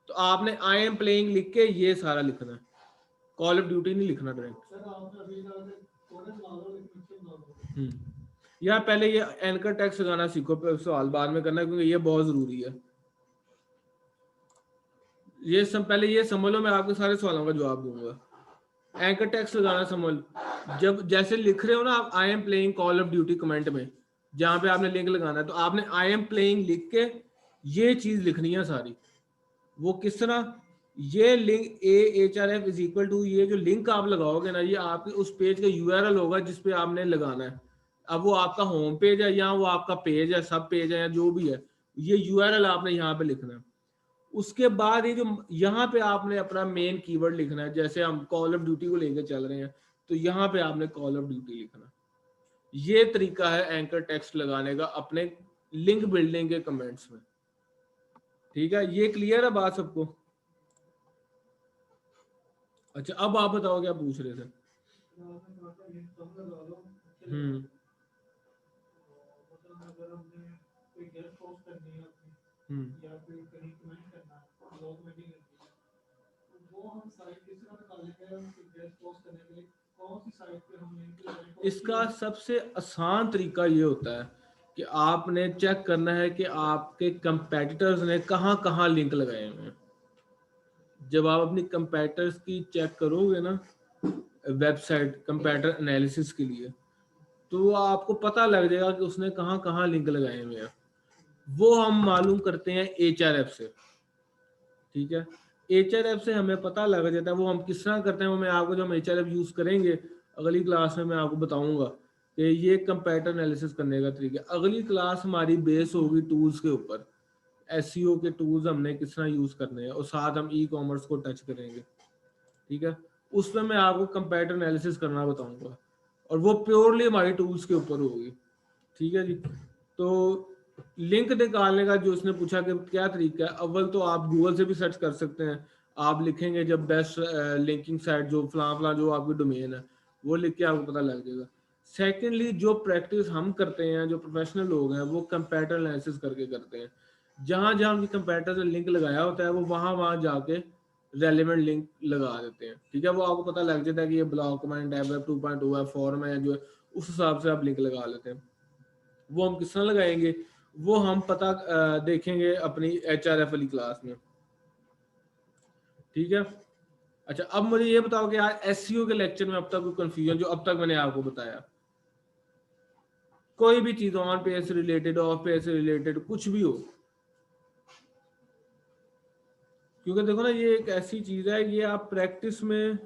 तो आपने आई एम प्लेइंग लिख के ये सारा लिखना है, कॉल ऑफ ड्यूटी नहीं लिखना डायरेक्ट। यार पहले ये एंकर टेक्स्ट लगाना सीखो, फिर सवाल बाद में करना, क्योंकि ये बहुत जरूरी है। ये पहले ये समझ लो, मैं आपके सारे सवालों का जवाब दूंगा। एंकर टेक्स्ट लगाना समझ, जब जैसे लिख रहे हो ना आप I am playing call of duty, comment में जहां पे आपने लिंक लगाना है, तो आपने आई एम प्लेइंग लिख के ये चीज लिखनी है सारी। वो किस तरह, ये link AHRF is equal to, ये जो लिंक आप लगाओगे ना, ये आपके उस पेज का यूआरएल होगा जिसपे आपने लगाना है। अब वो आपका होम पेज है या वो आपका पेज है, सब पेज है या जो भी है, ये यूआरएल आपने यहाँ पे लिखना है। उसके बाद ये जो यहाँ पे आपने अपना मेन कीवर्ड लिखना है। जैसे हम कॉल ऑफ ड्यूटी को लेकर चल रहे हैं, तो यहाँ पे आपने कॉल ऑफ ड्यूटी लिखना। ये तरीका है एंकर टेक्स्ट लगाने का अपने लिंक बिल्डिंग के कमेंट्स में, ठीक है। ये क्लियर है बात सबको? अच्छा, अब आप बताओ क्या पूछ रहे थे? इसका सबसे आसान तरीका ये होता है कि आपने चेक करना है कि आपके कंपेटिटर्स ने कहाँ कहाँ लिंक लगाए हुए हैं। जब आप अपनी कंपेटिटर्स की चेक करोगे ना वेबसाइट कंपेटिटर एनालिसिस के लिए, तो आपको पता लग जाएगा कि उसने कहाँ कहाँ लिंक लगाए हुए हैं। वो हम मालूम करते हैं HRF से, ठीक है। HRF से हमें पता लग जाता है। वो हम किस तरह करते हैं, वो मैं आपको, जो हम HRF यूज करेंगे अगली क्लास में मैं आपको बताऊंगा कि ये कंपेटिटर एनालिसिस करने का तरीका। अगली क्लास हमारी बेस होगी टूल्स के ऊपर, SEO के टूल्स हमने किस तरह यूज करने हैं, और साथ हम ई-कॉमर्स को टच करेंगे, ठीक है। उसमें मैं आपको कंपेटिटर एनालिसिस करना बताऊंगा, और वो प्योरली हमारी टूल्स के ऊपर होगी, ठीक है जी। तो लिंक निकालने का जो उसने पूछा कि क्या तरीका है, अव्वल तो आप गूगल से भी सर्च कर सकते हैं। आप लिखेंगे जब बेस्ट लिंकिंग साइट जो फलां जो आपकी डोमेन है, वो लिख के आपको पता लग जाएगा। सेकेंडली, जो प्रैक्टिस हम करते हैं, जो प्रोफेशनल लोग हैं, वो कंपेटिटर एनालिसिस करके करते हैं। जहां जहां उनकी कंपेटिटर ने लिंक लगाया होता है, वो वहां जाके रेलिवेंट लिंक लगा देते हैं, ठीक है। वो आपको पता लग जाता है कि ये ब्लॉग कमेंट है, वेब 2.0 है, फॉर्म है, जो है उस हिसाब से आप लिंक लगा लेते हैं। वो हम किस तरह लगाएंगे वो हम पता देखेंगे अपनी HRF वाली क्लास में, ठीक है। अच्छा अब मुझे ये बताओ कि यार SEO के लेक्चर में अब तक कोई कंफ्यूजन जो अब तक मैंने आपको बताया, कोई भी चीज ऑन पेज से रिलेटेड, ऑफ पेज से रिलेटेड, कुछ भी हो, क्योंकि देखो ना ये एक ऐसी चीज है, ये आप प्रैक्टिस में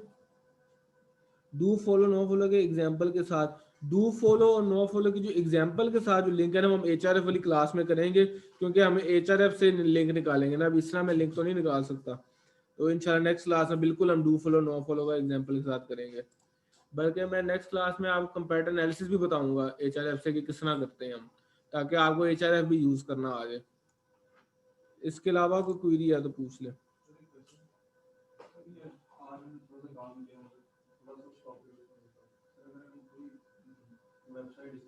डू फॉलो नो फॉलो के एग्जांपल के साथ, डू फॉलो और नो फॉलो की जो एग्जांपल के साथ जो लिंक है ना, वो हम HRF वाली क्लास में करेंगे, क्योंकि हम HRF से लिंक निकालेंगे ना, अब इस तरह मैं लिंक तो नहीं निकाल सकता। तो इंशाल्लाह नेक्स्ट क्लास में बिल्कुल हम डू फॉलो नो फॉलो का एग्जांपल के साथ करेंगे, बल्कि मैं नेक्स्ट क्लास में आपको कंपैरेटिव एनालिसिस भी बताऊंगा HRF से कि किस तरह करते हैं हम, ताकि आपको HRF भी यूज करना आ जाए। इसके अलावा कोई क्वेरी है तो पूछ ले। वेबसाइट